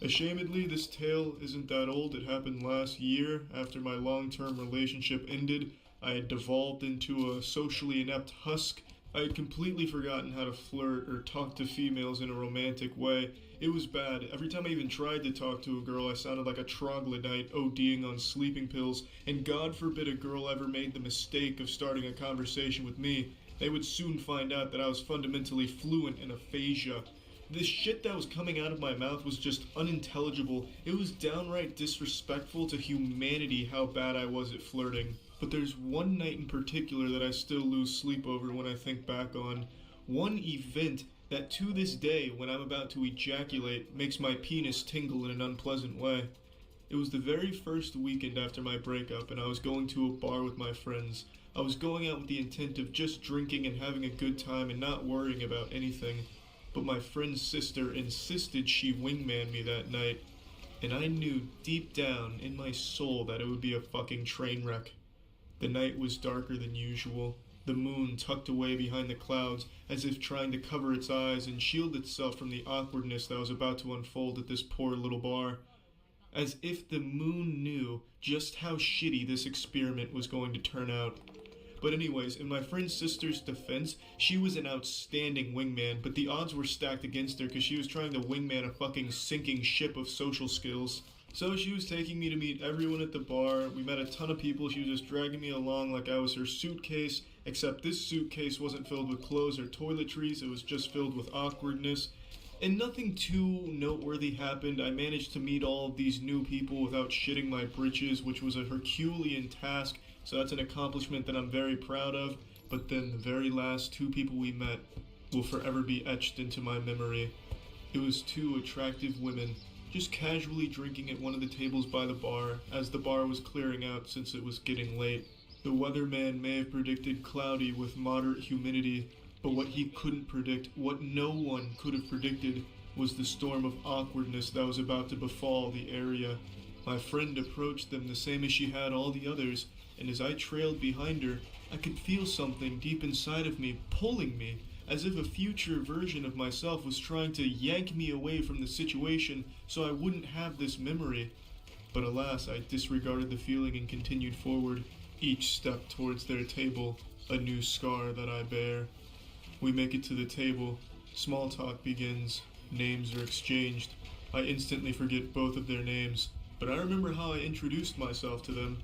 Ashamedly, this tale isn't that old. It happened last year. After my long-term relationship ended, I had devolved into a socially inept husk. I had completely forgotten how to flirt or talk to females in a romantic way. It was bad. Every time I even tried to talk to a girl, I sounded like a troglodyte ODing on sleeping pills, and God forbid a girl ever made the mistake of starting a conversation with me. They would soon find out that I was fundamentally fluent in aphasia. This shit that was coming out of my mouth was just unintelligible. It was downright disrespectful to humanity how bad I was at flirting. But there's one night in particular that I still lose sleep over when I think back on. One event that to this day, when I'm about to ejaculate, makes my penis tingle in an unpleasant way. It was the very first weekend after my breakup, and I was going to a bar with my friends. I was going out with the intent of just drinking and having a good time and not worrying about anything. But my friend's sister insisted she wingman me that night, and I knew deep down in my soul that it would be a fucking train wreck. The night was darker than usual, the moon tucked away behind the clouds as if trying to cover its eyes and shield itself from the awkwardness that was about to unfold at this poor little bar. As if the moon knew just how shitty this experiment was going to turn out. But anyways, in my friend's sister's defense, she was an outstanding wingman, but the odds were stacked against her because she was trying to wingman a fucking sinking ship of social skills. So she was taking me to meet everyone at the bar. We met a ton of people. She was just dragging me along like I was her suitcase, except this suitcase wasn't filled with clothes or toiletries. It was just filled with awkwardness. And nothing too noteworthy happened. I managed to meet all of these new people without shitting my britches, which was a Herculean task. So that's an accomplishment that I'm very proud of. But then the very last two people we met will forever be etched into my memory. It was two attractive women, just casually drinking at one of the tables by the bar, as the bar was clearing out since it was getting late. The weatherman may have predicted cloudy with moderate humidity, but what he couldn't predict, what no one could have predicted, was the storm of awkwardness that was about to befall the area. My friend approached them the same as she had all the others, and as I trailed behind her, I could feel something deep inside of me pulling me, as if a future version of myself was trying to yank me away from the situation so I wouldn't have this memory. But alas, I disregarded the feeling and continued forward, each step towards their table, a new scar that I bear. We make it to the table. Small talk begins. Names are exchanged. I instantly forget both of their names, but I remember how I introduced myself to them.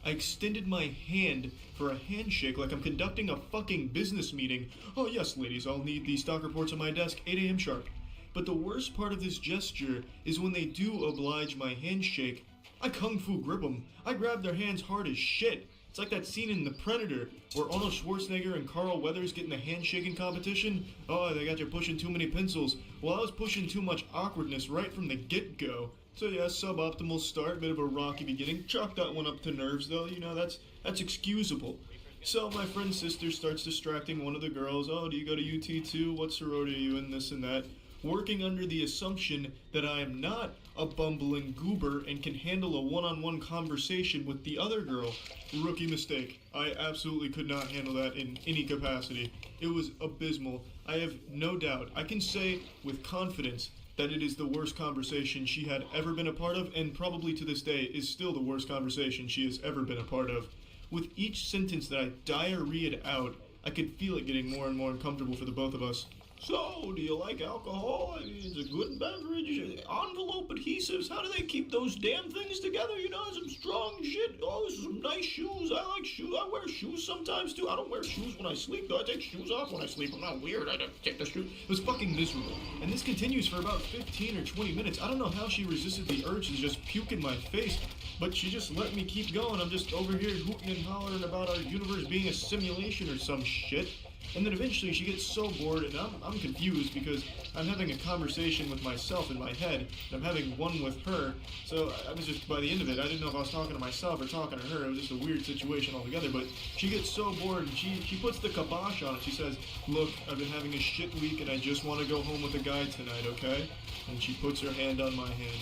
I extended my hand for a handshake like I'm conducting a fucking business meeting. Oh yes, ladies, I'll need the stock reports on my desk, 8 a.m. sharp. But the worst part of this gesture is when they do oblige my handshake, I kung fu grip them. I grab their hands hard as shit. It's like that scene in The Predator where Arnold Schwarzenegger and Carl Weathers get in the handshaking competition. Oh, they got you pushing too many pencils. Well, I was pushing too much awkwardness right from the get-go. So yeah, suboptimal start, bit of a rocky beginning. Chalk that one up to nerves though, you know, that's excusable. So my friend's sister starts distracting one of the girls. Oh, do you go to UT too? What sorority are you in? This and that. Working under the assumption that I am not a bumbling goober and can handle a one-on-one conversation with the other girl. Rookie mistake. I absolutely could not handle that in any capacity. It was abysmal. I have no doubt. I can say with confidence that it is the worst conversation she had ever been a part of, and probably to this day is still the worst conversation she has ever been a part of. With each sentence that I diarrheaed out, I could feel it getting more and more uncomfortable for the both of us. So, do you like alcohol? I mean, it's a good beverage. Envelope adhesives, how do they keep those damn things together? You know, some strong shit. Oh, some nice shoes. I like shoes. I wear shoes sometimes, too. I don't wear shoes when I sleep, though. I take shoes off when I sleep. I'm not weird. I don't take the shoes. It was fucking miserable. And this continues for about 15 or 20 minutes. I don't know how she resisted the urge to just puke in my face, but she just let me keep going. I'm just over here hooting and hollering about our universe being a simulation or some shit. And then eventually she gets so bored, and I'm confused because I'm having a conversation with myself in my head, and I'm having one with her. So I was just, by the end of it, I didn't know if I was talking to myself or talking to her. It was just a weird situation altogether. But she gets so bored, and she puts the kibosh on it. She says, "Look, I've been having a shit week, and I just want to go home with a guy tonight, okay?" And she puts her hand on my hand.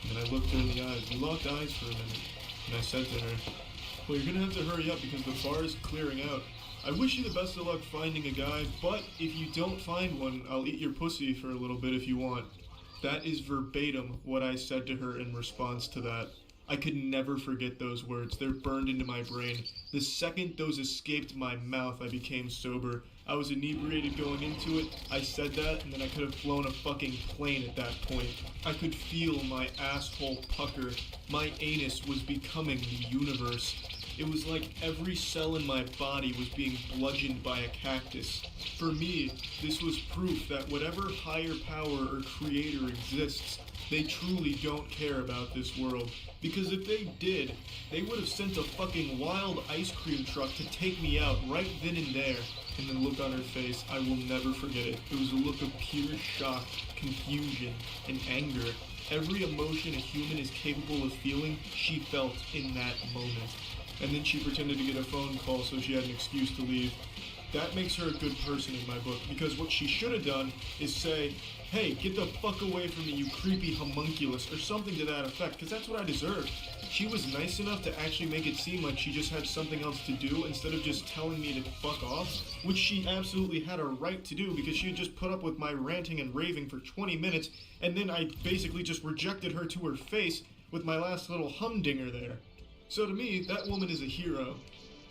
And then I looked her in the eyes. We locked eyes for a minute. And I said to her, "Well, you're gonna have to hurry up because the bar is clearing out. I wish you the best of luck finding a guy, but if you don't find one, I'll eat your pussy for a little bit if you want." That is verbatim what I said to her in response to that. I could never forget those words. They're burned into my brain. The second those escaped my mouth, I became sober. I was inebriated going into it. I said that, and then I could have flown a fucking plane at that point. I could feel my asshole pucker. My anus was becoming the universe. It was like every cell in my body was being bludgeoned by a cactus. For me, this was proof that whatever higher power or creator exists, they truly don't care about this world. Because if they did, they would have sent a fucking wild ice cream truck to take me out right then and there. And the look on her face, I will never forget it. It was a look of pure shock, confusion, and anger. Every emotion a human is capable of feeling, she felt in that moment. And then she pretended to get a phone call so she had an excuse to leave. That makes her a good person in my book, because what she should have done is say, "Hey, get the fuck away from me, you creepy homunculus," or something to that effect, because that's what I deserved. She was nice enough to actually make it seem like she just had something else to do instead of just telling me to fuck off, which she absolutely had a right to do because she had just put up with my ranting and raving for 20 minutes, and then I basically just rejected her to her face with my last little humdinger there. So to me, that woman is a hero.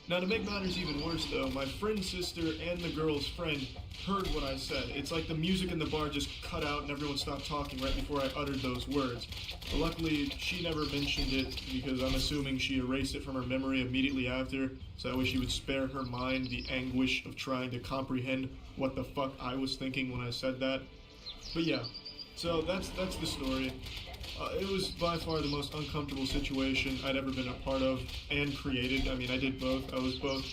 Now to make matters even worse though, my friend's sister and the girl's friend heard what I said. It's like the music in the bar just cut out and everyone stopped talking right before I uttered those words. But luckily, she never mentioned it because I'm assuming she erased it from her memory immediately after, so that way she would spare her mind the anguish of trying to comprehend what the fuck I was thinking when I said that. But yeah, so that's the story. It was by far the most uncomfortable situation I'd ever been a part of and created. I mean, I did both. I was both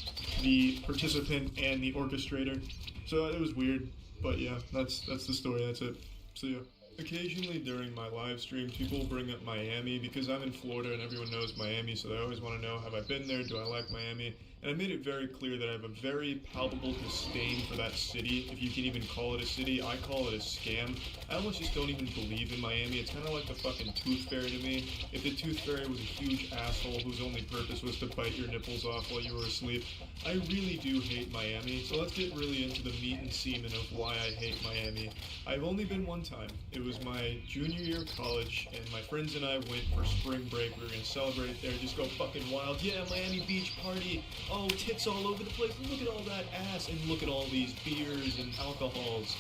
the participant and the orchestrator. So it was weird, but yeah, that's the story. That's it. So yeah. Occasionally during my live streams, people bring up Miami because I'm in Florida and everyone knows Miami, so they always want to know, have I been there? Do I like Miami? And I made it very clear that I have a very palpable disdain for that city, if you can even call it a city. I call it a scam. I almost just don't even believe in Miami. It's kind of like the fucking Tooth Fairy to me. If the Tooth Fairy was a huge asshole whose only purpose was to bite your nipples off while you were asleep, I really do hate Miami. So let's get really into the meat and semen of why I hate Miami. I've only been one time. It was my junior year of college, and my friends and I went for spring break. We were gonna celebrate it there, just go fucking wild. Yeah, Miami Beach party. Oh, tits all over the place. Look at all that ass, and look at all these beers and alcohols.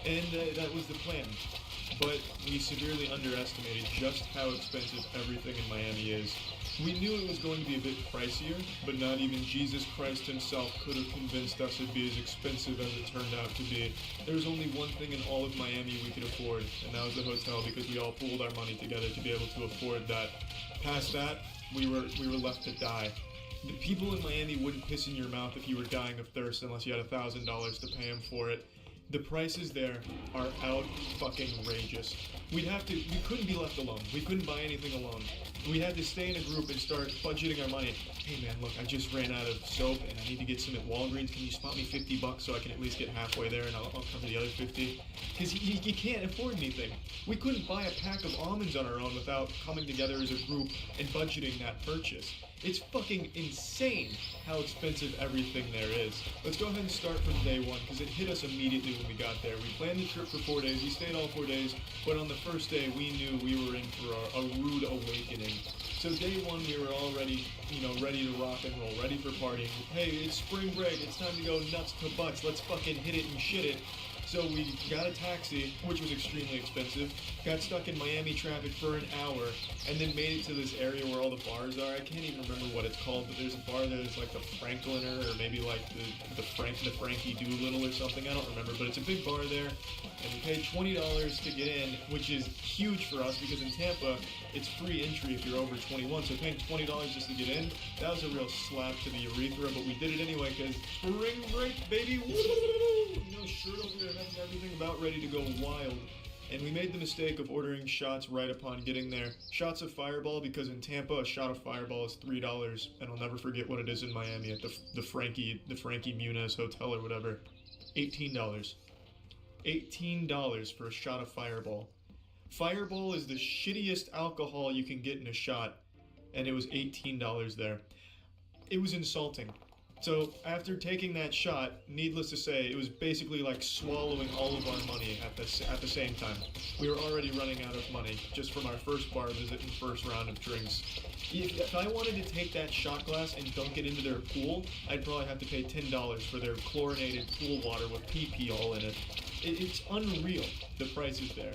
And that was the plan. But we severely underestimated just how expensive everything in Miami is. We knew it was going to be a bit pricier, but not even Jesus Christ himself could have convinced us it'd be as expensive as it turned out to be. There was only one thing in all of Miami we could afford, and that was the hotel, because we all pooled our money together to be able to afford that. Past that, we were left to die. The people in Miami wouldn't piss in your mouth if you were dying of thirst unless you had $1,000 to pay them for it. The prices there are out fucking outrageous. We couldn't be left alone. We couldn't buy anything alone. We had to stay in a group and start budgeting our money. Hey man, look, I just ran out of soap and I need to get some at Walgreens. Can you spot me $50 so I can at least get halfway there and I'll cover the other 50? Because you can't afford anything. We couldn't buy a pack of almonds on our own without coming together as a group and budgeting that purchase. It's fucking insane how expensive everything there is. Let's go ahead and start from day one, because it hit us immediately when we got there. We planned the trip for 4 days. We stayed all 4 days, but on the first day, we knew we were in for a rude awakening. So day one, we were all ready to rock and roll, ready for partying. Hey, it's spring break. It's time to go nuts to butts. Let's fucking hit it and shit it. So we got a taxi, which was extremely expensive, got stuck in Miami traffic for an hour, and then made it to this area where all the bars are. I can't even remember what it's called, but there's a bar there that's like the Frankliner, or maybe like the Frankie Doolittle or something. I don't remember, but it's a big bar there, and we paid $20 to get in, which is huge for us because in Tampa, it's free entry if you're over 21. So paying $20 just to get in, that was a real slap to the urethra, but we did it anyway because spring break, baby. Woo! No shirt over your head and everything, about ready to go wild. And we made the mistake of ordering shots right upon getting there. Shots of Fireball, because in Tampa, a shot of Fireball is $3, and I'll never forget what it is in Miami at the Frankie Muniz Hotel or whatever. $18. $18 for a shot of Fireball. Fireball is the shittiest alcohol you can get in a shot, and it was $18 there. It was insulting. So after taking that shot, needless to say, it was basically like swallowing all of our money at the same time. We were already running out of money just from our first bar visit and first round of drinks. If I wanted to take that shot glass and dunk it into their pool, I'd probably have to pay $10 for their chlorinated pool water with pee all in it. It's unreal, the prices there.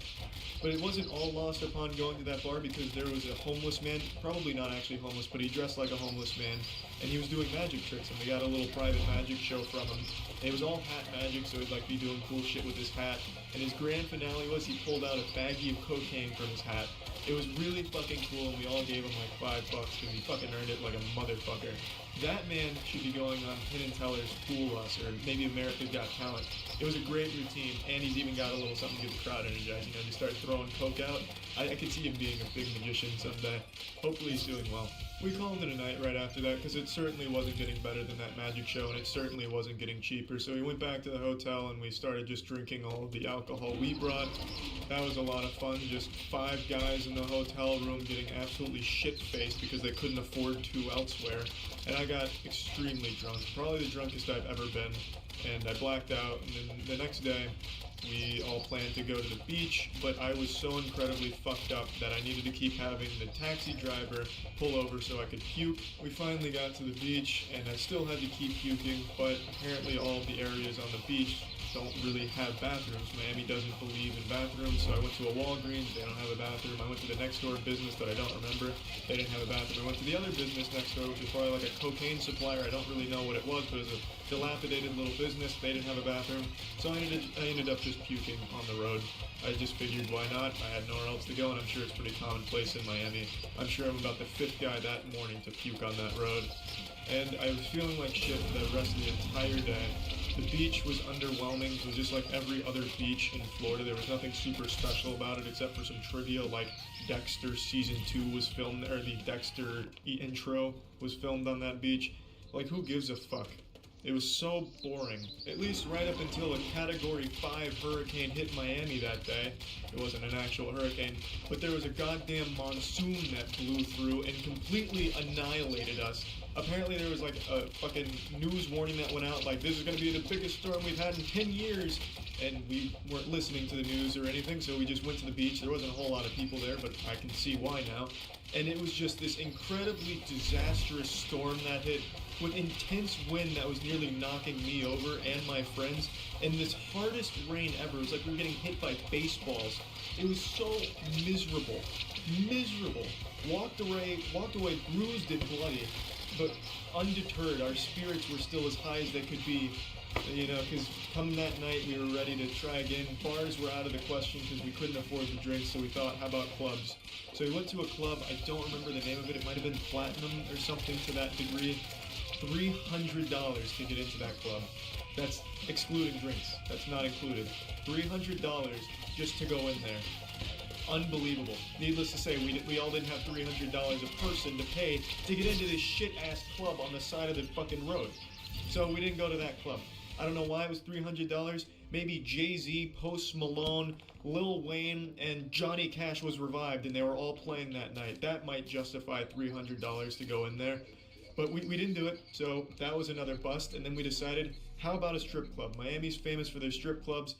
But it wasn't all lost upon going to that bar because there was a homeless man, probably not actually homeless, but he dressed like a homeless man, and he was doing magic tricks, and we got a little private magic show from him. And it was all hat magic, so he'd like be doing cool shit with his hat. And his grand finale was he pulled out a baggie of cocaine from his hat. It was really fucking cool, and we all gave him like $5 because he fucking earned it like a motherfucker. That man should be going on Penn and Teller's Fool Us, or maybe America's Got Talent. It was a great routine, and he's even got a little something to get the crowd energized. You know, just start throwing coke out. I could see him being a big magician someday. Hopefully he's doing well. We called it a night right after that because it certainly wasn't getting better than that magic show, and it certainly wasn't getting cheaper. So we went back to the hotel and we started just drinking all of the alcohol we brought. That was a lot of fun. Just 5 guys in the hotel room getting absolutely shit-faced because they couldn't afford to elsewhere. And I got extremely drunk, probably the drunkest I've ever been. And I blacked out, and then the next day, we all planned to go to the beach, but I was so incredibly fucked up that I needed to keep having the taxi driver pull over so I could puke. We finally got to the beach, and I still had to keep puking, but apparently all of the areas on the beach don't really have bathrooms. Miami doesn't believe in bathrooms, so I went to a Walgreens, they don't have a bathroom. I went to the next door business that I don't remember, they didn't have a bathroom. I went to the other business next door, which was probably like a cocaine supplier, I don't really know what it was, but it was a dilapidated little business, they didn't have a bathroom, so I ended up just puking on the road. I just figured why not, I had nowhere else to go, and I'm sure it's pretty commonplace in Miami. I'm sure I'm about the 5th guy that morning to puke on that road. And I was feeling like shit the rest of the entire day. The beach was underwhelming. It was just like every other beach in Florida. There was nothing super special about it except for some trivia like Dexter Season 2 was filmed, or the Dexter intro was filmed on that beach. Like, who gives a fuck? It was so boring. At least right up until a Category 5 hurricane hit Miami that day. It wasn't an actual hurricane, but there was a goddamn monsoon that blew through and completely annihilated us. Apparently there was like a fucking news warning that went out, like, this is going to be the biggest storm we've had in 10 years. And we weren't listening to the news or anything, so we just went to the beach. There wasn't a whole lot of people there, but I can see why now. And it was just this incredibly disastrous storm that hit with intense wind that was nearly knocking me over and my friends. And this hardest rain ever. It was like we were getting hit by baseballs. It was so miserable. Miserable. Walked away bruised and bloody. But undeterred, our spirits were still as high as they could be. You know, because come that night, we were ready to try again. Bars were out of the question because we couldn't afford the drinks, so we thought, how about clubs? So we went to a club, I don't remember the name of it, it might have been Platinum or something to that degree. $300 to get into that club. That's excluding drinks, that's not included. $300 just to go in there. Unbelievable. Needless to say, we all didn't have $300 a person to pay to get into this shit-ass club on the side of the fucking road. So we didn't go to that club. I don't know why it was $300. Maybe Jay-Z, Post Malone, Lil Wayne, and Johnny Cash was revived and they were all playing that night. That might justify $300 to go in there. But we didn't do it, so that was another bust. And then we decided, how about a strip club? Miami's famous for their strip clubs.